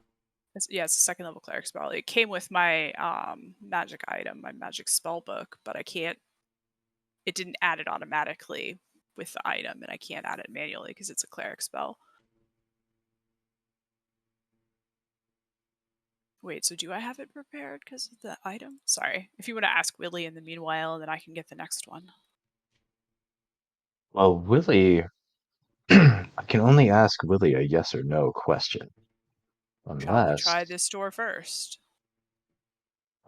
Speaker 5: Yeah, it's a second level cleric spell. It came with my magic item, my magic spell book, but I can't. It didn't add it automatically with the item, and I can't add it manually because it's a cleric spell. Wait, so do I have it prepared because of the item? Sorry. If you want to ask Willie in the meanwhile, then I can get the next one.
Speaker 1: Well, Willie, I can only ask Willie a yes or no question,
Speaker 5: Shall we
Speaker 1: unless
Speaker 5: try this door first?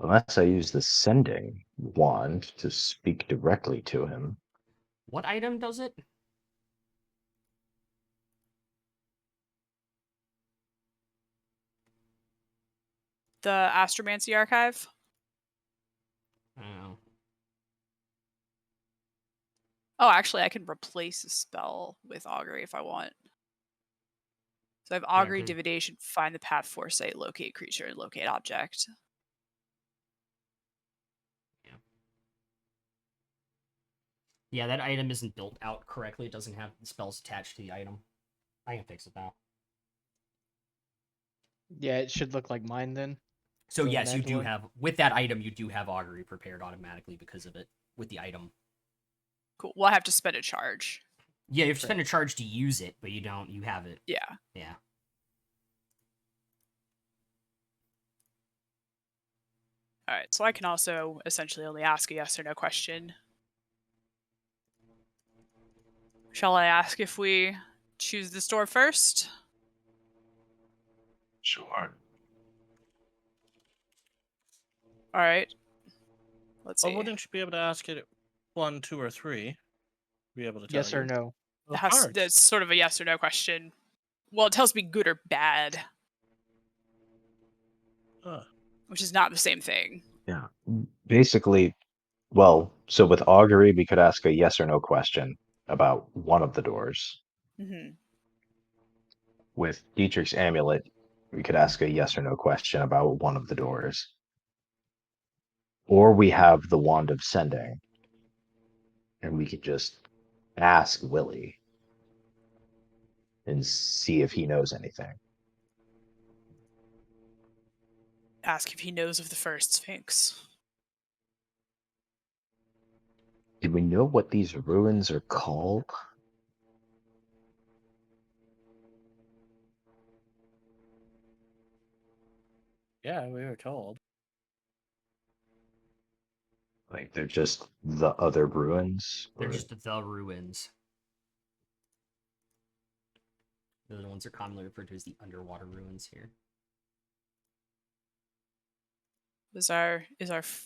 Speaker 1: I use the sending wand to speak directly to him.
Speaker 2: What item does it?
Speaker 5: The Astromancy Archive?
Speaker 2: Oh.
Speaker 5: Oh, actually, I can replace a spell with Augury if I want. So I have Augury,
Speaker 2: 'cause-
Speaker 5: Divination, Find the Path, Foresight, Locate Creature, and Locate Object.
Speaker 2: Yeah, that item isn't built out correctly. It doesn't have the spells attached to the item. I can fix it now.
Speaker 4: Yeah, it should look like mine then.
Speaker 2: So
Speaker 4: Doesn't
Speaker 2: yes, you
Speaker 4: have to
Speaker 2: do
Speaker 4: look-
Speaker 2: have with that item. You do have augury prepared automatically because of it with the item.
Speaker 5: Cool. Well, I have to spend a charge.
Speaker 2: Yeah, you have to spend a charge to use it, but you don't. You have it.
Speaker 5: Yeah.
Speaker 2: Yeah.
Speaker 5: All right. So I can also essentially only ask a yes or no question. Shall I ask if we choose this door first?
Speaker 1: Sure.
Speaker 5: All right. Let's see.
Speaker 3: Well, wouldn't you be able to ask it at 1, 2, or 3? Be able to tell
Speaker 4: Yes or
Speaker 3: you.
Speaker 4: no?
Speaker 3: The
Speaker 5: That's
Speaker 3: cards.
Speaker 5: sort of a yes or no question. Well, it tells me good or bad, which is not the same thing.
Speaker 1: Yeah. Basically, well, so with augury, we could ask a yes or no question about one of the doors.
Speaker 5: Hmm.
Speaker 1: With Dietrich's amulet, we could ask a yes or no question about one of the doors. Or we have the wand of sending, and we could just ask Willie and see if he knows anything.
Speaker 5: Ask if he knows of the first Sphinx.
Speaker 1: Do we know what these ruins are called?
Speaker 3: Yeah, we were told.
Speaker 1: Like they're just the other ruins?
Speaker 2: They're
Speaker 1: Or-
Speaker 2: just the ruins. They're the ones that are commonly referred to as the underwater ruins here.
Speaker 5: Is our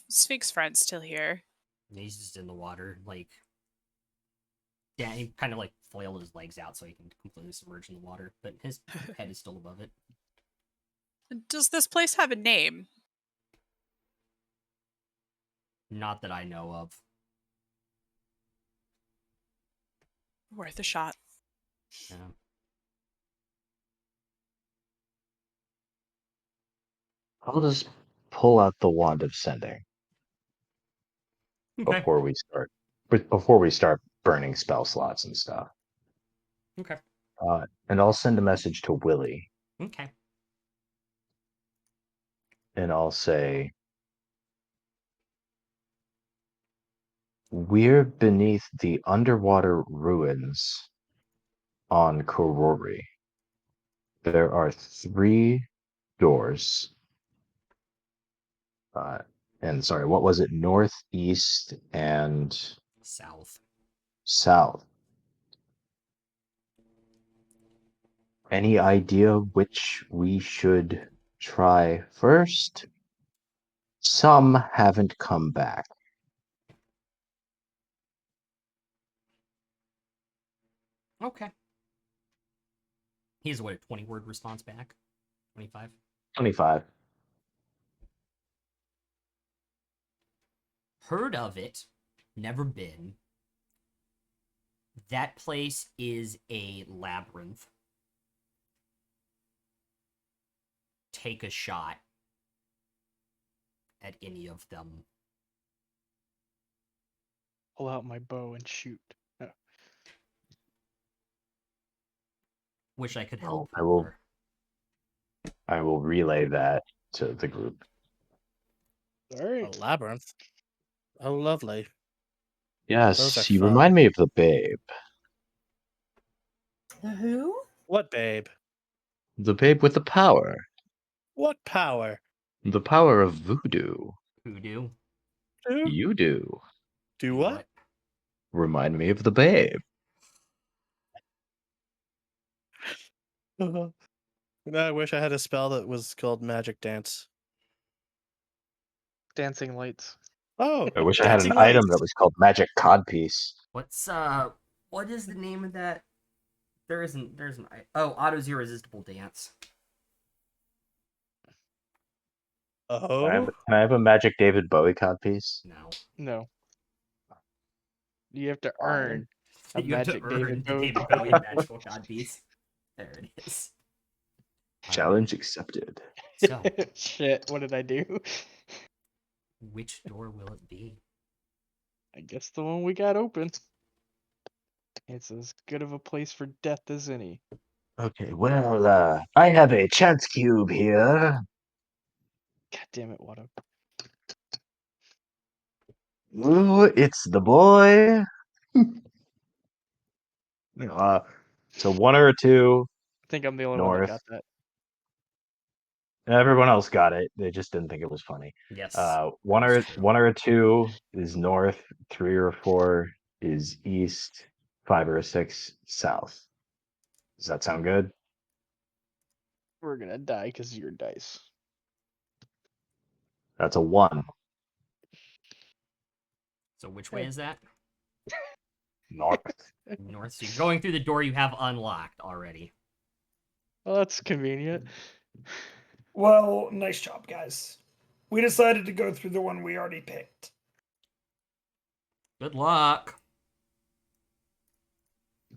Speaker 5: Sphinx friend still here?
Speaker 2: And he's just in the water, like. Yeah, he kind of like flailed his legs out so he can completely submerge in the water, but his head is still above it.
Speaker 5: Does this place have a name?
Speaker 2: Not that I know of.
Speaker 5: Worth a shot.
Speaker 2: Yeah.
Speaker 1: I'll just pull out the wand of sending
Speaker 2: Okay.
Speaker 1: before we start burning spell slots and stuff.
Speaker 2: Okay.
Speaker 1: And I'll send a message to Willie,
Speaker 2: Okay.
Speaker 1: and I'll say, "We're beneath the underwater ruins on Koruri. There are 3 doors. And sorry, what was it? North, east, and
Speaker 2: South.
Speaker 1: south. Any idea which we should try first? Some haven't come back."
Speaker 2: Okay. He's what, a 20-word response back? 25?
Speaker 1: 25.
Speaker 2: Heard of it. Never been. That place is a labyrinth. Take a shot at any of them.
Speaker 4: Pull out my bow and shoot. No.
Speaker 2: Wish I could
Speaker 1: Oh,
Speaker 2: help
Speaker 1: I will-
Speaker 2: more.
Speaker 1: I will relay that to the group.
Speaker 4: All right.
Speaker 3: A labyrinth. Oh, lovely. Those are
Speaker 1: Yes, you
Speaker 3: fun.
Speaker 1: remind me of the babe.
Speaker 6: The who?
Speaker 3: What, babe?
Speaker 1: The babe with the power.
Speaker 3: What power?
Speaker 1: The power of voodoo.
Speaker 2: Hoodoo.
Speaker 3: Do,
Speaker 1: You do.
Speaker 3: do what?
Speaker 1: Remind me of the babe.
Speaker 3: I wish I had a spell that was called Magic Dance.
Speaker 4: Dancing lights.
Speaker 3: Oh,
Speaker 1: I wish I had an
Speaker 3: dancing
Speaker 1: item
Speaker 3: lights.
Speaker 1: that was called Magic Codpiece.
Speaker 2: What is the name of that? There's an Otto's Irresistible Dance.
Speaker 3: Oh,
Speaker 1: Can I have a Magic David Bowie codpiece?
Speaker 2: No.
Speaker 4: No. You have to
Speaker 1: Fine.
Speaker 4: earn a
Speaker 2: You have to
Speaker 4: magic
Speaker 2: earn
Speaker 4: David
Speaker 2: the
Speaker 4: Bowie.
Speaker 2: David Bowie magical god piece. There it is.
Speaker 1: Challenge accepted.
Speaker 2: So,
Speaker 4: Shit, what did I do?
Speaker 2: which door will it be?
Speaker 4: I guess the one we got open. It's as good of a place for death as any.
Speaker 1: Okay, well, I have a chance cube here.
Speaker 4: God damn it, Watto.
Speaker 1: Ooh, it's the boy. So 1 or 2
Speaker 4: I think I'm the only one that
Speaker 1: north.
Speaker 4: got that.
Speaker 1: Everyone else got it. They just didn't think it was funny.
Speaker 2: Yes.
Speaker 1: One
Speaker 2: that's
Speaker 1: or
Speaker 2: true.
Speaker 1: 1 or 2 is north. 3 or 4 is east. 5 or 6 south. Does that sound good?
Speaker 4: We're gonna die because of your dice.
Speaker 1: That's a 1.
Speaker 2: So which way is that?
Speaker 1: North.
Speaker 2: North. So you're going through the door you have unlocked already.
Speaker 4: Well, that's convenient.
Speaker 9: Well, nice job, guys. We decided to go through the one we already picked.
Speaker 2: Good luck.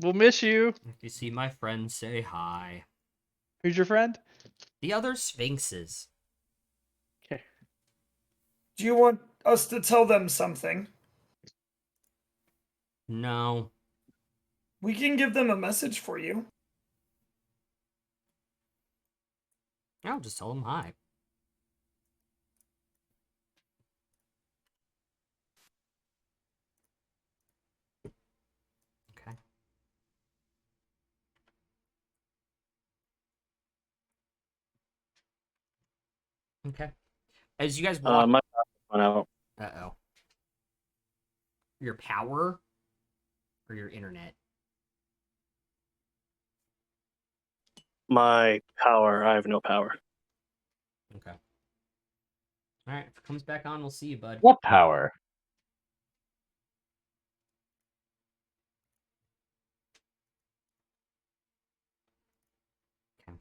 Speaker 4: We'll miss you.
Speaker 2: If you see my friends, say hi.
Speaker 4: Who's your friend?
Speaker 2: The other sphinxes.
Speaker 4: Okay.
Speaker 9: Do you want us to tell them something?
Speaker 2: No.
Speaker 9: We can give them a message for you.
Speaker 2: I'll just tell them hi. Okay. Okay. As you guys walk.
Speaker 3: my went out.
Speaker 2: Uh-oh. Your power or your internet?
Speaker 3: My power. I have no power.
Speaker 2: Okay. All right. If it comes back on, we'll see you, bud.
Speaker 1: What power?
Speaker 2: Okay.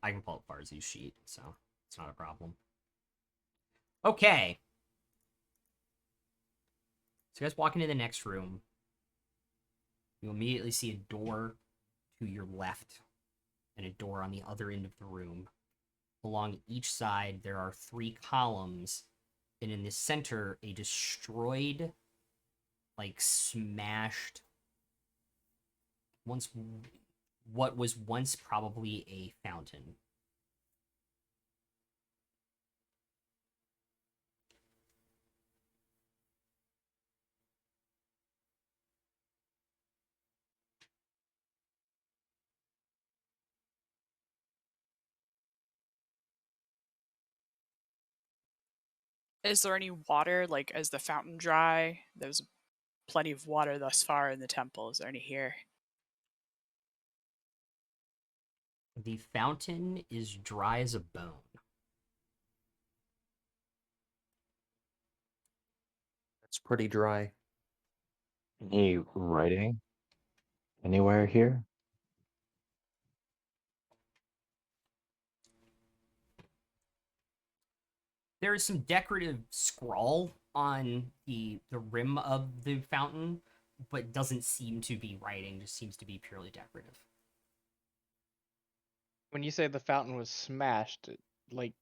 Speaker 2: I can pull up Farzi's sheet, so it's not a problem. Okay. So you guys walk into the next room. You immediately see a door to your left and a door on the other end of the room. Along each side, there are 3 columns, and in the center, a destroyed, like smashed, what was once probably a fountain.
Speaker 5: Is there any water? Like, is the fountain dry? There's plenty of water thus far in the temple. Is there any here?
Speaker 2: The fountain is dry as a bone.
Speaker 7: It's pretty dry.
Speaker 1: Any writing anywhere here?
Speaker 2: There is some decorative scrawl on the rim of the fountain, but doesn't seem to be writing, just seems to be purely decorative.
Speaker 4: When you say the fountain was smashed, like,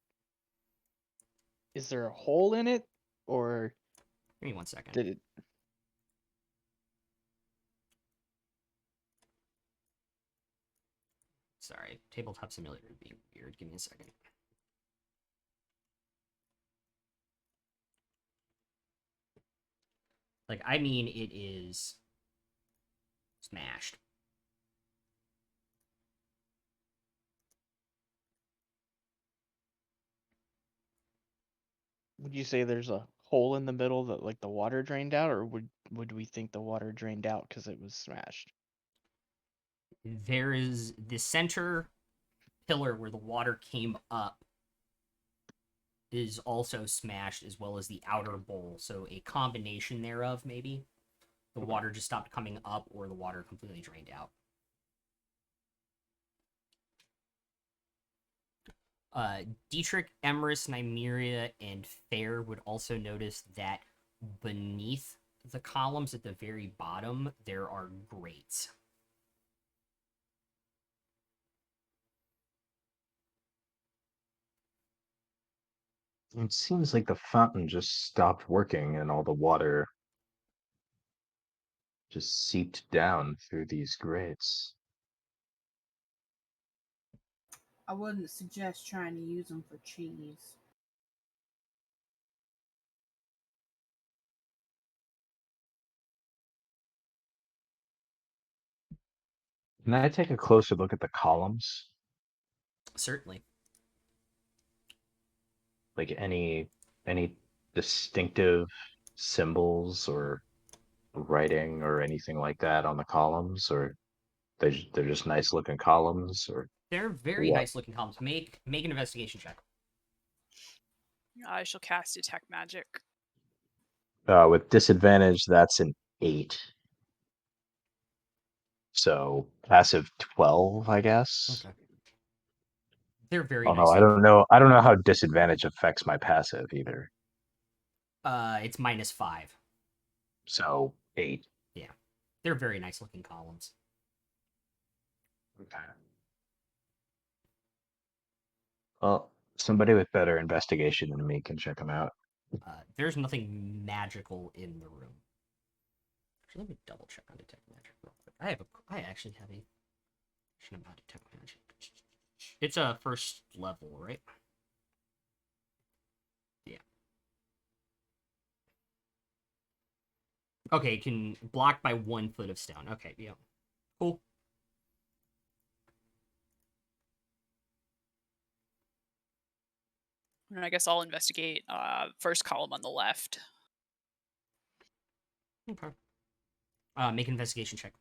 Speaker 4: is there a hole in it, or
Speaker 2: Give me 1 second.
Speaker 4: did it?
Speaker 2: Sorry, tabletop simulator is being weird. Give me a second. Like, I mean, it is smashed.
Speaker 4: Would you say there's a hole in the middle that like the water drained out, or would we think the water drained out because it was smashed?
Speaker 2: There is the center pillar where the water came up is also smashed, as well as the outer bowl. So a combination thereof, maybe. The water just stopped coming up, or the water completely drained out. Dietrich, Emrys, Nymeria, and Fair would also notice that beneath the columns at the very bottom, there are grates.
Speaker 1: It seems like the fountain just stopped working and all the water just seeped down through these grates.
Speaker 6: I wouldn't suggest trying to use them for cheese.
Speaker 1: Can I take a closer look at the columns?
Speaker 2: Certainly.
Speaker 1: Like any distinctive symbols or writing or anything like that on the columns, or they're just nice looking columns, or
Speaker 2: They're very
Speaker 1: what?
Speaker 2: nice looking columns. Make an investigation check.
Speaker 5: I shall cast Detect Magic.
Speaker 1: With disadvantage, that's an 8. So passive 12, I guess.
Speaker 2: Okay. They're very
Speaker 1: Although
Speaker 2: nice.
Speaker 1: I don't know how disadvantage affects my passive either.
Speaker 2: It's -5.
Speaker 1: So 8.
Speaker 2: Yeah. They're very nice looking columns.
Speaker 1: Okay. Well, somebody with better investigation than me can check them out.
Speaker 2: There's nothing magical in the room. Actually, let me double check on detect magic real quick. I actually have a question about detect magic. It's a first level, right? Yeah. Okay, can block by 1 foot of stone. Okay, yeah. Cool.
Speaker 5: And I guess I'll investigate first column on the left.
Speaker 2: Okay. Make an investigation check.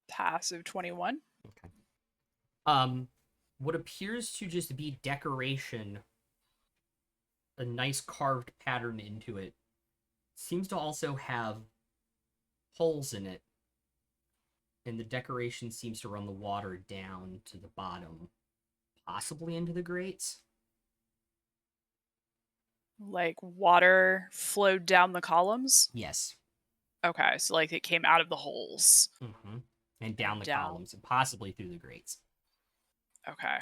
Speaker 5: Passive 21.
Speaker 2: Okay. What appears to just be decoration, a nice carved pattern into it, seems to also have holes in it, and the decoration seems to run the water down to the bottom, possibly into the grates.
Speaker 5: Like water flowed down the columns?
Speaker 2: Yes.
Speaker 5: Okay, so like it came out of the holes.
Speaker 2: Mm-hmm. And down the
Speaker 5: down.
Speaker 2: columns, and possibly through the grates.
Speaker 5: Okay.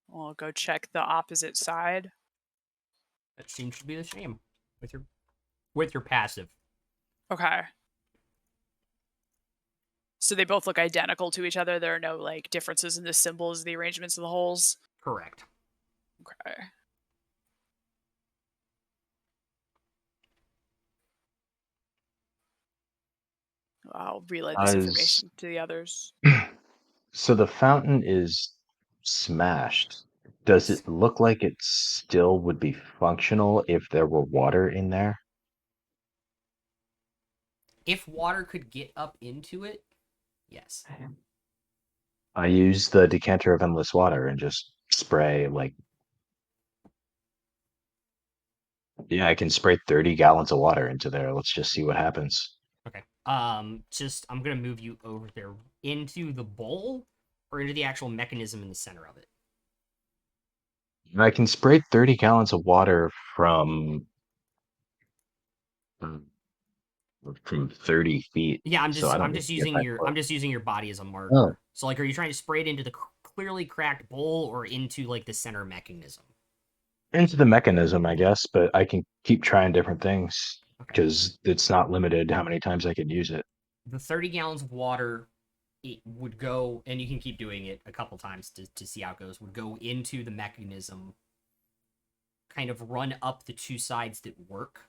Speaker 5: Well, I'll go check the opposite side.
Speaker 2: That seems to be the same with your passive.
Speaker 5: Okay. So they both look identical to each other. There are no like differences in the symbols, the arrangements of the holes.
Speaker 2: Correct.
Speaker 5: Okay. I'll relay this information to the others.
Speaker 1: So the fountain is smashed. Does
Speaker 2: Yes.
Speaker 1: it look like it still would be functional if there were water in there?
Speaker 2: If water could get up into it, yes.
Speaker 1: I use the decanter of endless water and just spray like, yeah, I can spray 30 gallons of water into there. Let's just see what happens.
Speaker 2: Okay. Just I'm gonna move you over there into the bowl or into the actual mechanism in the center of it.
Speaker 1: And I can spray 30 gallons of water um, from 30 feet.
Speaker 2: Yeah,
Speaker 1: So I don't
Speaker 2: I'm
Speaker 1: need
Speaker 2: just
Speaker 1: to get
Speaker 2: using
Speaker 1: that
Speaker 2: your
Speaker 1: close.
Speaker 2: I'm just using your body as a marker.
Speaker 1: Oh.
Speaker 2: So like, are you trying to spray it into the clearly cracked bowl or into like the center mechanism?
Speaker 1: Into the mechanism, I guess, but I can keep trying different things
Speaker 2: Okay.
Speaker 1: because it's not limited how many times I can use it.
Speaker 2: The 30 gallons of water, it would go, and you can keep doing it a couple times to see how it goes, would go into the mechanism, kind of run up the two sides that work,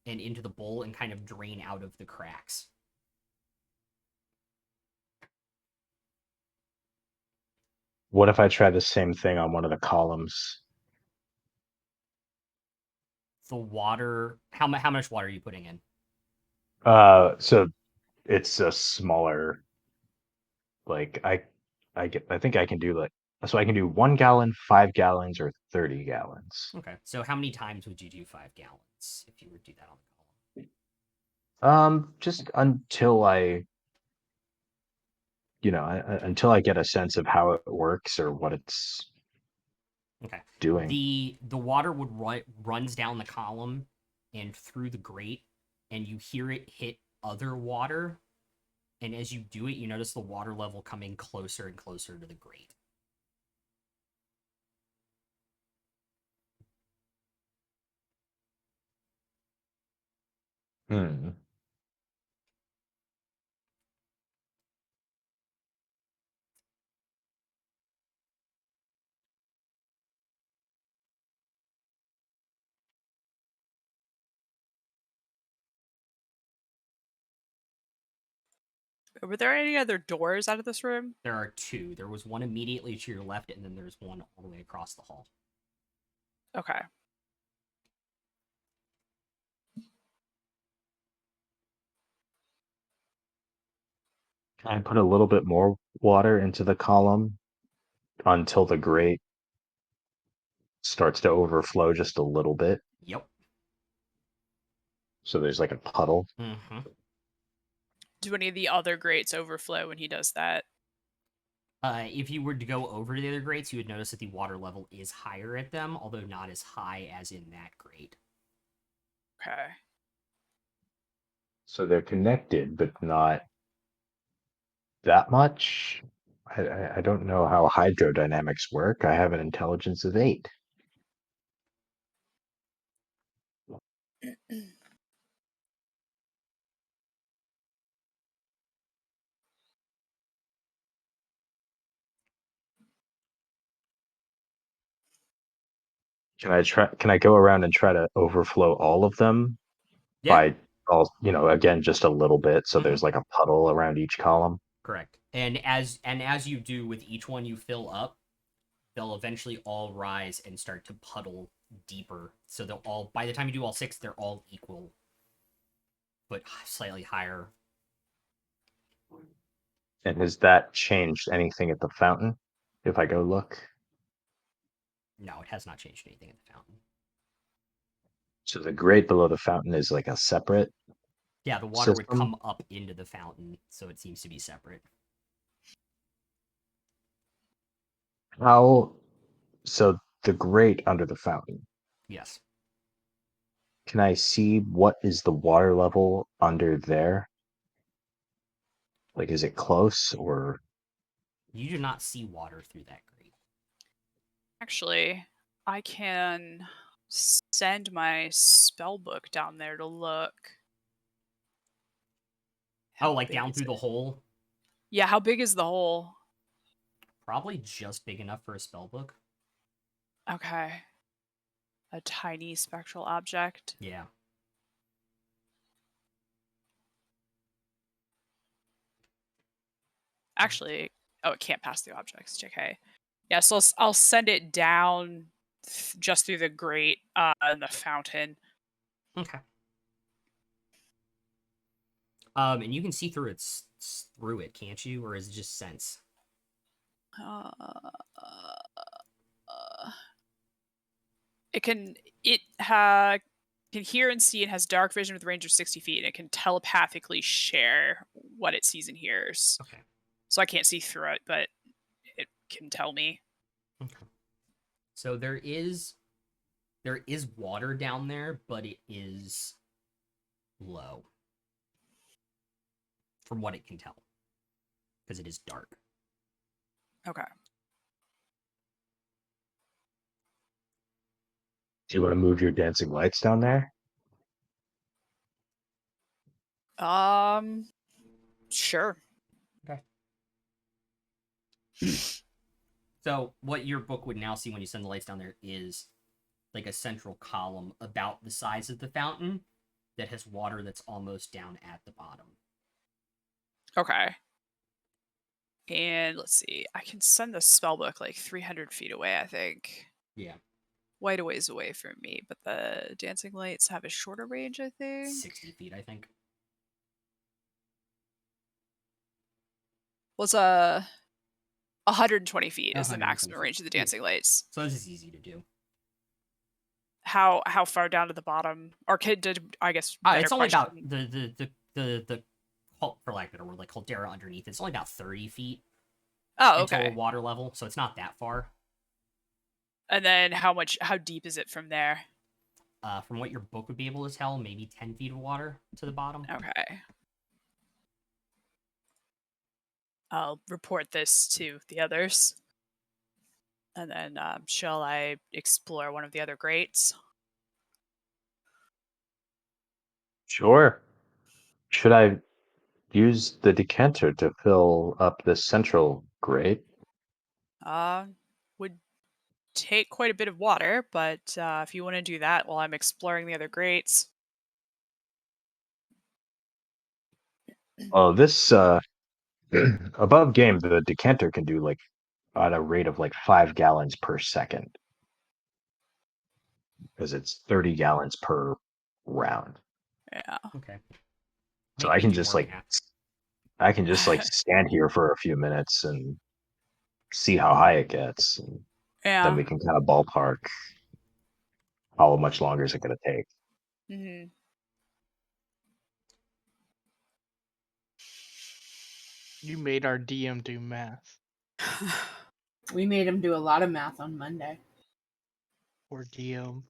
Speaker 2: and into the bowl and kind of drain out of the cracks.
Speaker 1: What if I try the same thing on one of the columns?
Speaker 2: The water, how much water are you putting in?
Speaker 1: So it's a smaller, like I think I can do like, so I can do 1 gallon, 5 gallons, or 30 gallons.
Speaker 2: Okay, so how many times would you do 5 gallons if you were to do that on the column?
Speaker 1: Just until until I get a sense of how it works or what it's
Speaker 2: Okay.
Speaker 1: doing.
Speaker 2: The water would runs down the column and through the grate, and you hear it hit other water. And as you do it, you notice the water level coming closer and closer to the grate.
Speaker 1: Hmm.
Speaker 5: Were there any other doors out of this room?
Speaker 2: There are two. There was one immediately to your left, and then there's one all the way across the hall.
Speaker 5: Okay.
Speaker 1: Can I put a little bit more water into the column until the grate starts to overflow just a little bit?
Speaker 2: Yep.
Speaker 1: So there's like a puddle.
Speaker 2: Mm-hmm.
Speaker 5: Do any of the other grates overflow when he does that?
Speaker 2: If you were to go over to the other grates, you would notice that the water level is higher at them, although not as high as in that grate.
Speaker 5: Okay.
Speaker 1: So they're connected, but not that much. I don't know how hydrodynamics work. I have an intelligence of 8. Can I go around and try to overflow all of them
Speaker 2: Yeah.
Speaker 1: by all, again, just a little bit, so
Speaker 2: Mhm.
Speaker 1: there's like a puddle around each column?
Speaker 2: Correct. And as you do with each one you fill up, they'll eventually all rise and start to puddle deeper. So they'll all, by the time you do all 6, they're all equal, but slightly higher.
Speaker 1: And has that changed anything at the fountain if I go look?
Speaker 2: No, it has not changed anything at the fountain.
Speaker 1: So the grate below the fountain is like a separate.
Speaker 2: Yeah, the water would
Speaker 1: system?
Speaker 2: come up into the fountain, so it seems to be separate.
Speaker 1: How? So the grate under the fountain.
Speaker 2: Yes.
Speaker 1: Can I see what is the water level under there? Like, is it close or?
Speaker 2: You do not see water through that grate.
Speaker 5: Actually, I can send my spell book down there to look.
Speaker 2: Oh,
Speaker 5: How
Speaker 2: like
Speaker 5: big
Speaker 2: down
Speaker 5: is
Speaker 2: through the
Speaker 5: it?
Speaker 2: hole?
Speaker 5: Yeah, how big is the hole?
Speaker 2: Probably just big enough for a spell book.
Speaker 5: Okay. A tiny spectral object.
Speaker 2: Yeah.
Speaker 5: Actually, oh, it can't pass through objects. JK. Yeah, so I'll send it down just through the grate in the fountain.
Speaker 2: Okay. And you can see through it, can't you? Or is it just sense?
Speaker 5: Uh, it can can hear and see and has dark vision with a range of 60 feet, and it can telepathically share what it sees and hears.
Speaker 2: Okay.
Speaker 5: So I can't see through it, but it can tell me.
Speaker 2: Okay. So there is water down there, but it is low. From what it can tell. Because it is dark.
Speaker 5: Okay.
Speaker 1: Do you want to move your dancing lights down there?
Speaker 5: Sure.
Speaker 2: Okay. So what your book would now see when you send the lights down there is like a central column about the size of the fountain that has water that's almost down at the bottom.
Speaker 5: Okay. And let's see. I can send the spellbook like 300 feet away, I think.
Speaker 2: Yeah.
Speaker 5: Quite a ways away from me, but the dancing lights have a shorter range, I think.
Speaker 2: 60 feet, I think.
Speaker 5: Was 120 feet is the
Speaker 2: 120
Speaker 5: maximum
Speaker 2: feet.
Speaker 5: range of the
Speaker 2: Yeah.
Speaker 5: dancing lights.
Speaker 2: So this is easy to do.
Speaker 5: How far down to the bottom? Or I guess better
Speaker 2: It's only about
Speaker 5: question.
Speaker 2: the for lack of a better word, like caldera underneath. It's only about 30 feet
Speaker 5: Oh,
Speaker 2: until
Speaker 5: okay.
Speaker 2: water level, so it's not that far.
Speaker 5: And then how deep is it from there?
Speaker 2: From what your book would be able to tell, maybe 10 feet of water to the bottom.
Speaker 5: Okay. I'll report this to the others. And then shall I explore one of the other grates?
Speaker 1: Sure. Should I use the decanter to fill up the central grate?
Speaker 5: Would take quite a bit of water, but if you want to do that while I'm exploring the other grates.
Speaker 1: Oh, this above game, the decanter can do like at a rate of like 5 gallons per second. Because it's 30 gallons per round.
Speaker 5: Yeah.
Speaker 2: Okay.
Speaker 1: So
Speaker 2: Make
Speaker 1: I
Speaker 2: me
Speaker 1: can
Speaker 2: do
Speaker 1: just
Speaker 2: more
Speaker 1: like
Speaker 2: math.
Speaker 1: stand here for a few minutes and see how high it gets. And then
Speaker 5: Yeah.
Speaker 1: we can kind of ballpark how much longer is it going to take.
Speaker 5: Mm-hmm.
Speaker 4: You made our DM do math.
Speaker 6: We made him do a lot of math on Monday.
Speaker 4: Or DM.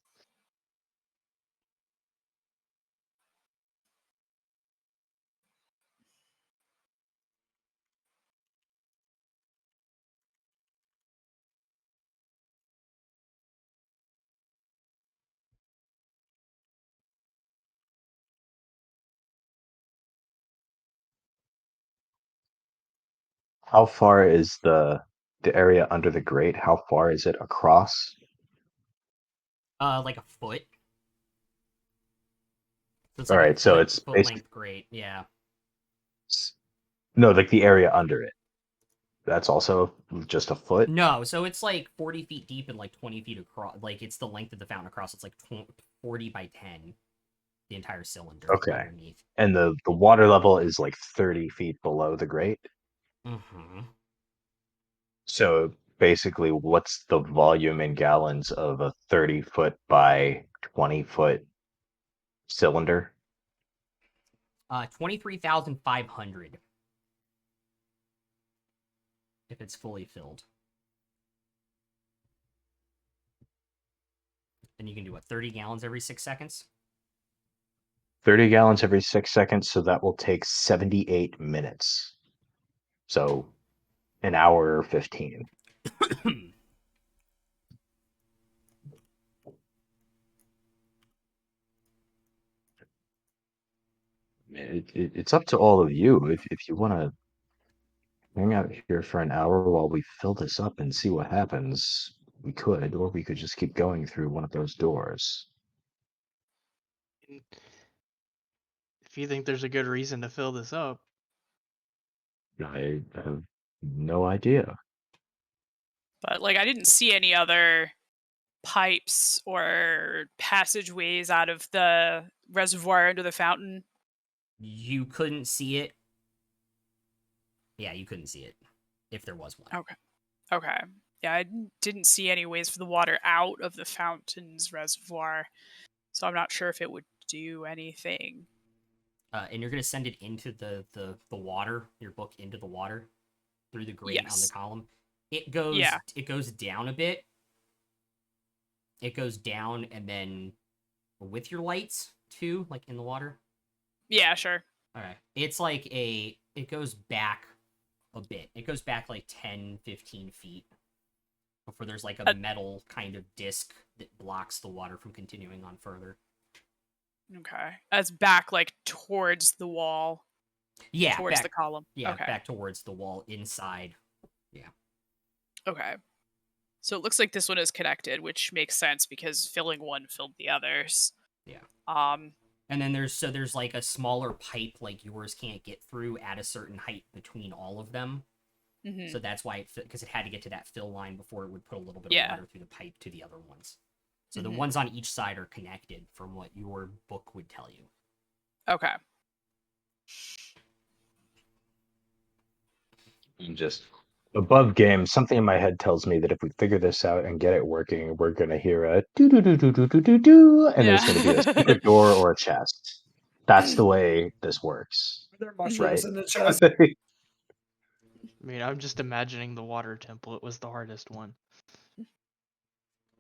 Speaker 1: How far is the area under the grate? How far is it across?
Speaker 2: Like a foot. So it's
Speaker 1: All
Speaker 2: like
Speaker 1: right,
Speaker 2: a
Speaker 1: so
Speaker 2: foot,
Speaker 1: it's
Speaker 2: foot
Speaker 1: basically
Speaker 2: length grate, yeah.
Speaker 1: no, like the area under it. That's also just a foot.
Speaker 2: No, so it's like 40 feet deep and like 20 feet across. Like it's the length of the fountain across. It's like 40 by 10, the entire cylinder
Speaker 1: Okay.
Speaker 2: underneath.
Speaker 1: And the water level is like 30 feet below the grate.
Speaker 2: Mm-hmm.
Speaker 1: So basically, what's the volume in gallons of a 30-foot by 20-foot cylinder?
Speaker 2: 23,500. If it's fully filled. And you can do what, 30 gallons every 6 seconds?
Speaker 1: 30 gallons every 6 seconds, so that will take 78 minutes. So an hour or 15. It's up to all of you. If you want to hang out here for an hour while we fill this up and see what happens, we could, or we could just keep going through one of those doors.
Speaker 4: If you think there's a good reason to fill this up,
Speaker 1: I have no idea.
Speaker 5: But like I didn't see any other pipes or passageways out of the reservoir under the fountain.
Speaker 2: You couldn't see it. Yeah, you couldn't see it. If there was one.
Speaker 5: Okay. Yeah, I didn't see any ways for the water out of the fountain's reservoir. So I'm not sure if it would do anything.
Speaker 2: And you're going to send it into the water, your book into the water through the grate on the
Speaker 5: Yes.
Speaker 2: column. It goes
Speaker 5: Yeah.
Speaker 2: it goes down a bit. It goes down and then with your lights too, like in the water.
Speaker 5: Yeah, sure.
Speaker 2: All right. It's like it goes back a bit. It goes back like 10, 15 feet before there's like a metal kind of disc that blocks the water from continuing on further.
Speaker 5: Okay. As back like towards the wall.
Speaker 2: Yeah,
Speaker 5: Towards
Speaker 2: back,
Speaker 5: the column.
Speaker 2: Yeah,
Speaker 5: Okay.
Speaker 2: back towards the wall inside.
Speaker 5: Okay. So it looks like this one is connected, which makes sense because filling one filled the others.
Speaker 2: Yeah.
Speaker 5: And
Speaker 2: then there's like a smaller pipe like yours can't get through at a certain height between all of them.
Speaker 5: Mhm.
Speaker 2: So that's why because it had to get to that fill line before it would put a little bit
Speaker 5: Yeah.
Speaker 2: of water through the pipe to the other ones. So
Speaker 5: Mhm.
Speaker 2: the ones on each side are connected from what your book would tell you.
Speaker 5: Okay.
Speaker 1: And just above game, something in my head tells me that if we figure this out and get it working, we're gonna hear a do do do do do do do do, and there's gonna be a secret door or a chest. That's the way this works,
Speaker 9: Are there mushrooms
Speaker 1: right?
Speaker 9: in the chest?
Speaker 4: I mean, I'm just imagining the water temple. It was the hardest one.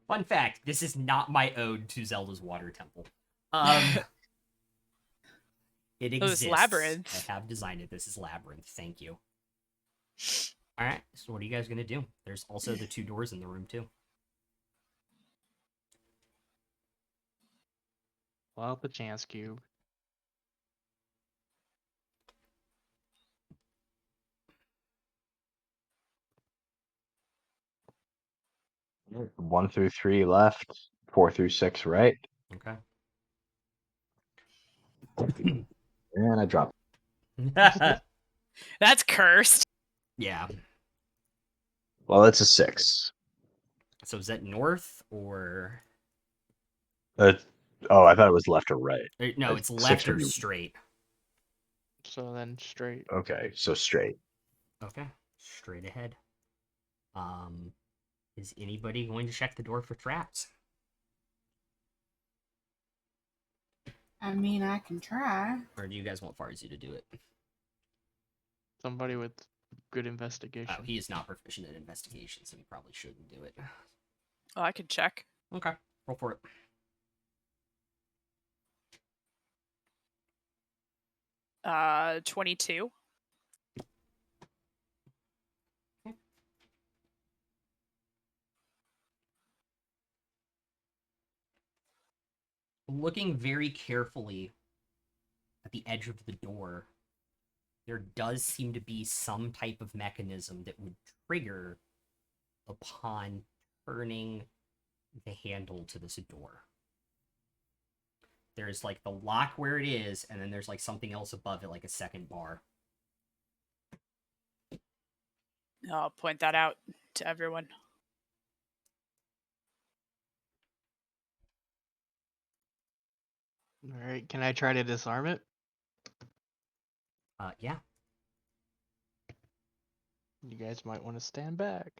Speaker 2: Fun fact, this is not my ode to Zelda's Water Temple. It
Speaker 5: Oh,
Speaker 2: exists.
Speaker 5: it's Labyrinth.
Speaker 2: I have designed it. This is Labyrinth. Thank you. All right. So what are you guys going to do? There's also the 2 doors in the room, too.
Speaker 4: Pull out the chance cube.
Speaker 1: One through 3 left, 4 through 6 right,
Speaker 2: Okay.
Speaker 1: and I dropped.
Speaker 5: That's cursed.
Speaker 2: Yeah.
Speaker 1: Well, it's a 6.
Speaker 2: So is that north or...
Speaker 1: Oh, I thought it was left or right.
Speaker 2: No,
Speaker 1: It's
Speaker 2: it's
Speaker 1: 6
Speaker 2: left
Speaker 1: would
Speaker 2: or
Speaker 1: be-
Speaker 2: straight.
Speaker 4: So then straight.
Speaker 1: Okay, so straight.
Speaker 2: Okay. Straight ahead. Is anybody going to check the door for traps?
Speaker 6: I mean, I can try.
Speaker 2: Or do you guys want Farzi to do it?
Speaker 4: Somebody with good investigation.
Speaker 2: Oh, he is not proficient in investigation, so he probably shouldn't do it.
Speaker 5: Oh, I can check.
Speaker 2: Okay. Roll for it.
Speaker 5: Uh, 22.
Speaker 2: Looking very carefully at the edge of the door, there does seem to be some type of mechanism that would trigger upon turning the handle to this door. There's like the lock where it is, and then there's like something else above it, like a second bar.
Speaker 5: I'll point that out to everyone.
Speaker 4: All right, can I try to disarm it?
Speaker 2: Yeah.
Speaker 4: You guys might want to stand back.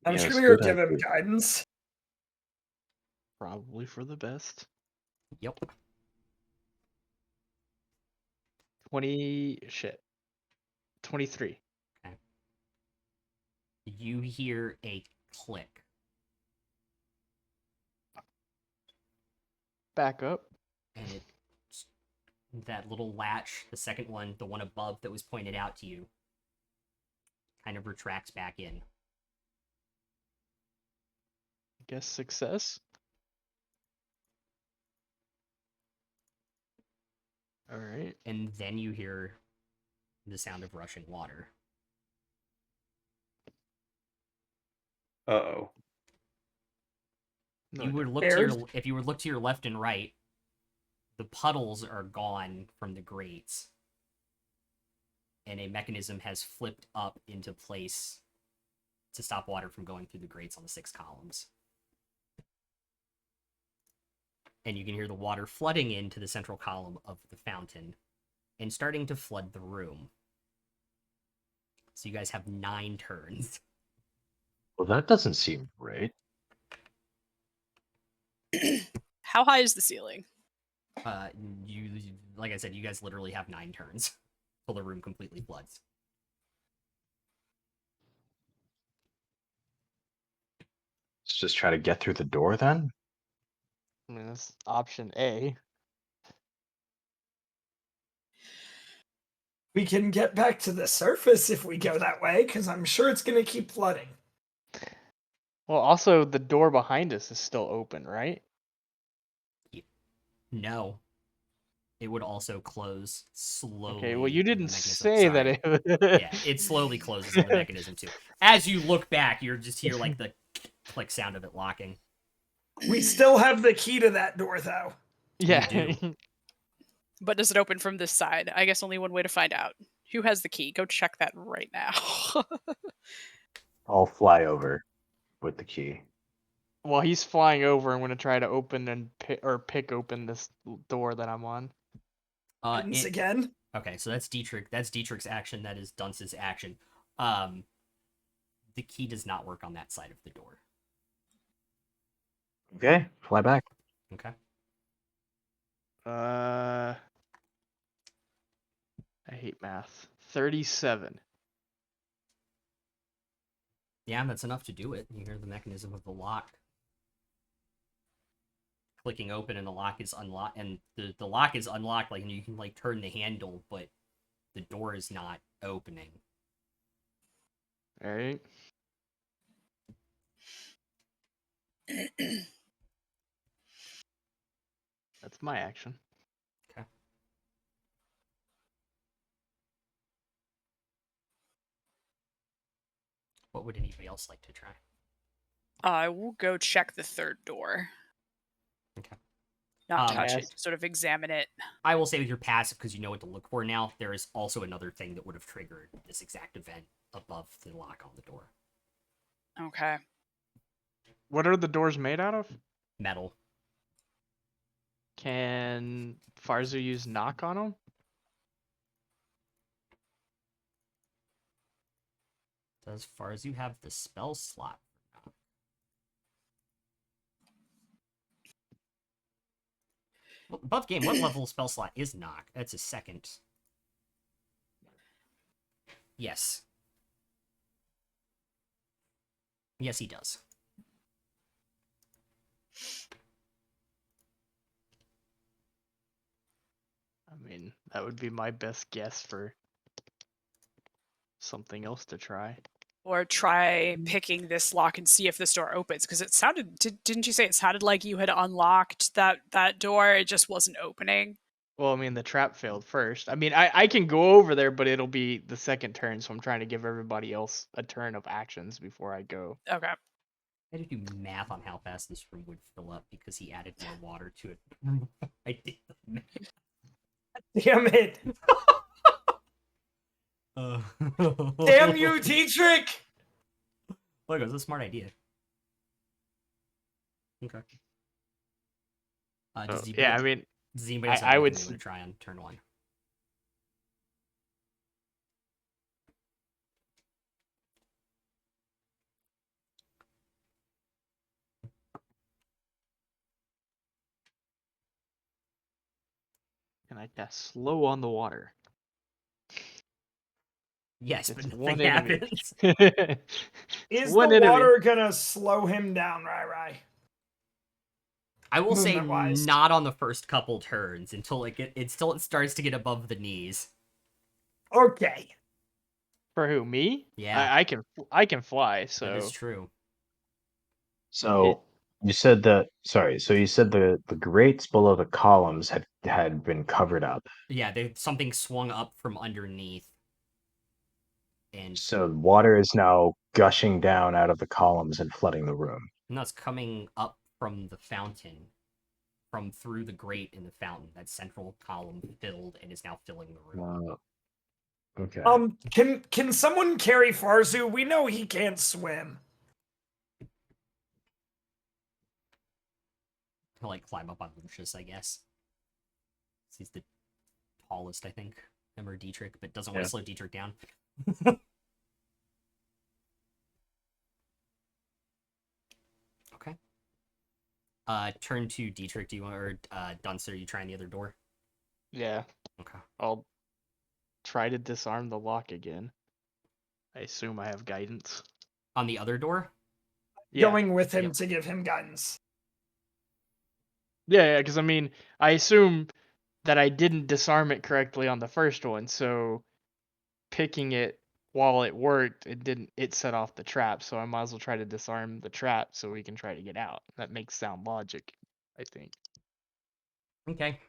Speaker 9: I'm
Speaker 1: Yes,
Speaker 9: sure you'll
Speaker 1: good
Speaker 9: give him
Speaker 1: idea.
Speaker 9: guidance.
Speaker 4: Probably for the best.
Speaker 2: Yep.
Speaker 4: 23.
Speaker 2: You hear a click.
Speaker 4: Back up.
Speaker 2: And it's that little latch, the second one, the one above that was pointed out to you, kind of retracts back in.
Speaker 4: Guess success. All right.
Speaker 2: And then you hear the sound of rushing water.
Speaker 7: Uh-oh.
Speaker 4: No,
Speaker 2: You
Speaker 4: I
Speaker 2: would
Speaker 4: don't.
Speaker 2: look to your if you would look to your left and right, the puddles are gone from the grates, and a mechanism has flipped up into place to stop water from going through the grates on the 6 columns. And you can hear the water flooding into the central column of the fountain and starting to flood the room. So you guys have 9 turns.
Speaker 1: Well, that doesn't seem right.
Speaker 5: How high is the ceiling?
Speaker 2: You, like I said, you guys literally have 9 turns till the room completely floods.
Speaker 1: Let's just try to get through the door then.
Speaker 4: I mean, that's option A.
Speaker 9: We can get back to the surface if we go that way, because I'm sure it's going to keep flooding.
Speaker 4: Well, also the door behind us is still open, right?
Speaker 2: No. It would also close slowly.
Speaker 4: Okay. Well, you
Speaker 2: on the
Speaker 4: didn't
Speaker 2: mechanism.
Speaker 4: say that
Speaker 2: Sorry.
Speaker 4: it.
Speaker 2: Yeah, it slowly closes on the mechanism too. As you look back, you're just hear like the click sound of it locking.
Speaker 9: We still have the key to that door, though.
Speaker 4: Yeah.
Speaker 2: do.
Speaker 5: But does it open from this side? I guess only one way to find out. Who has the key? Go check that right now.
Speaker 1: I'll fly over with the key.
Speaker 4: While he's flying over, I'm gonna try to open and pick open this door that I'm on.
Speaker 9: Once again.
Speaker 2: Okay, so that's Dietrich. That's Dietrich's action. That is Dunce's action. The key does not work on that side of the door.
Speaker 1: Okay, fly back.
Speaker 2: Okay.
Speaker 4: I hate math. 37.
Speaker 2: Yeah, that's enough to do it. You hear the mechanism of the lock clicking open, and the lock is unlocked, and the lock is unlocked. Like, and you can like turn the handle, but the door is not opening.
Speaker 4: All right. That's my action.
Speaker 2: Okay. What would anybody else like to try?
Speaker 5: I will go check the third door.
Speaker 2: Okay.
Speaker 5: Not touch
Speaker 4: Yes.
Speaker 5: it, sort of examine it.
Speaker 2: I will say with your passive, because you know what to look for now, there is also another thing that would have triggered this exact event above the lock on the door.
Speaker 5: Okay.
Speaker 4: What are the doors made out of?
Speaker 2: Metal.
Speaker 4: Can Farzu use knock on them?
Speaker 2: As far as you have the spell slot. Well, above game, what level spell slot is knock? That's a second. Yes. Yes, he does.
Speaker 4: I mean, that would be my best guess for something else to try.
Speaker 5: Or try picking this lock and see if this door opens. Because it sounded, didn't you say it sounded like you had unlocked that door? It just wasn't opening.
Speaker 4: Well, I mean, the trap failed first. I mean, I can go over there, but it'll be the second turn, so I'm trying to give everybody else a turn of actions before I go.
Speaker 5: Okay.
Speaker 2: I had to do math on how fast this room would fill up because he added more water to it. I did the math.
Speaker 9: Damn it. Damn you, Dietrich!
Speaker 2: Look, it was a smart idea. Okay.
Speaker 4: Oh,
Speaker 2: Does
Speaker 4: yeah, I mean,
Speaker 2: anybody else have
Speaker 4: I
Speaker 2: anything
Speaker 4: would
Speaker 2: they want to try on turn 1?
Speaker 4: And I cast slow on the water.
Speaker 2: Yes,
Speaker 4: It's
Speaker 2: but
Speaker 4: one
Speaker 2: nothing
Speaker 4: enemy.
Speaker 2: happens.
Speaker 9: Is
Speaker 4: One
Speaker 9: the
Speaker 4: enemy.
Speaker 9: water gonna slow him down, Rai?
Speaker 2: I will say
Speaker 9: Movement-wise.
Speaker 2: not on the first couple turns until it starts to get above the knees.
Speaker 9: Okay.
Speaker 4: For who? Me?
Speaker 2: Yeah.
Speaker 4: I can fly.
Speaker 2: That is
Speaker 4: So
Speaker 2: true.
Speaker 1: So you said that. Sorry. So you said the grates below the columns had been covered up.
Speaker 2: Yeah, something swung up from underneath. And
Speaker 1: So water is now gushing down out of the columns and flooding the room.
Speaker 2: that's coming up from the fountain. From through the grate in the fountain. That central column filled and is now filling the room.
Speaker 1: Wow. Okay.
Speaker 9: Can someone carry Farzu? We know he can't swim.
Speaker 2: He'll like climb up on Lucius, I guess. He's the tallest, I think. Him or Dietrich, but doesn't want
Speaker 7: Yeah.
Speaker 2: to slow Dietrich down. Okay. Turn to Dietrich. Do you want, or Dunster? Are you trying the other door?
Speaker 4: yeah,
Speaker 2: Okay.
Speaker 4: I'll try to disarm the lock again. I assume I have guidance.
Speaker 2: On the other door?
Speaker 4: Yeah,
Speaker 9: Going with him
Speaker 2: Yep.
Speaker 9: to give him guidance.
Speaker 4: yeah, because I mean, I assume that I didn't disarm it correctly on the first one, so picking it while it worked, it set off the trap, so I might as well try to disarm the trap so we can try to get out. That makes sound logic, I think.
Speaker 2: Okay.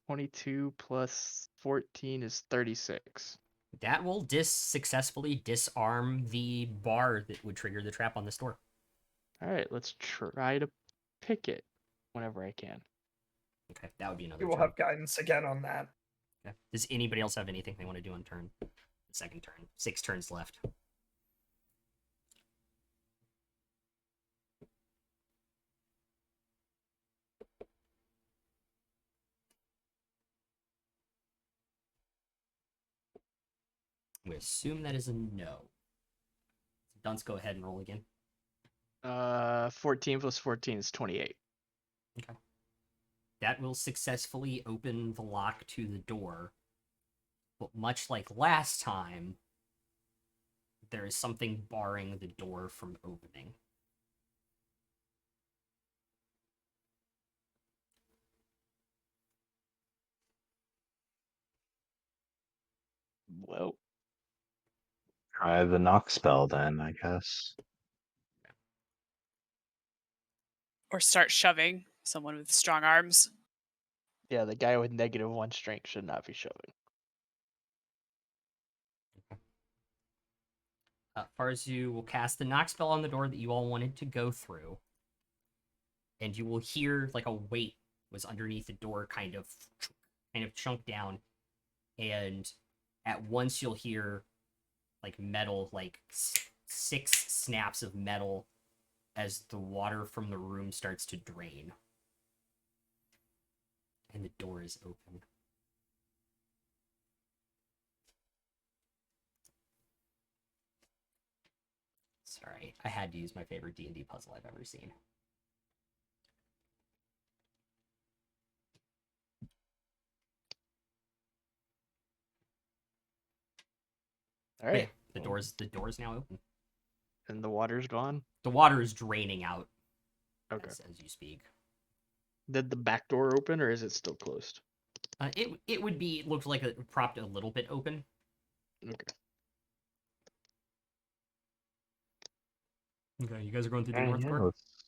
Speaker 4: 22 plus 14 is 36.
Speaker 2: That will successfully disarm the bar that would trigger the trap on this door.
Speaker 4: Alright, let's try to pick it whenever I can.
Speaker 2: Okay, that would be another
Speaker 9: We will
Speaker 2: turn.
Speaker 9: have guidance again on that.
Speaker 2: Okay. Does anybody else have anything they want to do on turn? The second turn. 6 turns left. We assume that is a no. Dunce, go ahead and roll again.
Speaker 4: 14 plus 14 is 28.
Speaker 2: Okay. That will successfully open the lock to the door. But much like last time, there is something barring the door from opening.
Speaker 4: Well,
Speaker 1: Try the knock spell then, I guess.
Speaker 5: Or start shoving someone with strong arms.
Speaker 4: yeah, the guy with -1 strength should not be shoving.
Speaker 2: Farzu will cast the knock spell on the door that you all wanted to go through. And you will hear like a weight was underneath the door kind of chunk down. And at once you'll hear like metal, like 6 snaps of metal as the water from the room starts to drain. And the door is open. Sorry, I had to use my favorite D&D puzzle I've ever seen.
Speaker 4: All right.
Speaker 2: Yeah, the door's now open.
Speaker 4: And the water's gone.
Speaker 2: The water is draining out
Speaker 4: Okay.
Speaker 2: as you speak.
Speaker 4: Did the back door open or is it still closed?
Speaker 2: It would be looked like it propped a little bit open.
Speaker 4: Okay.
Speaker 2: Okay, you guys are going through the
Speaker 1: Yeah,
Speaker 2: north
Speaker 1: yeah,
Speaker 2: court.
Speaker 1: let's-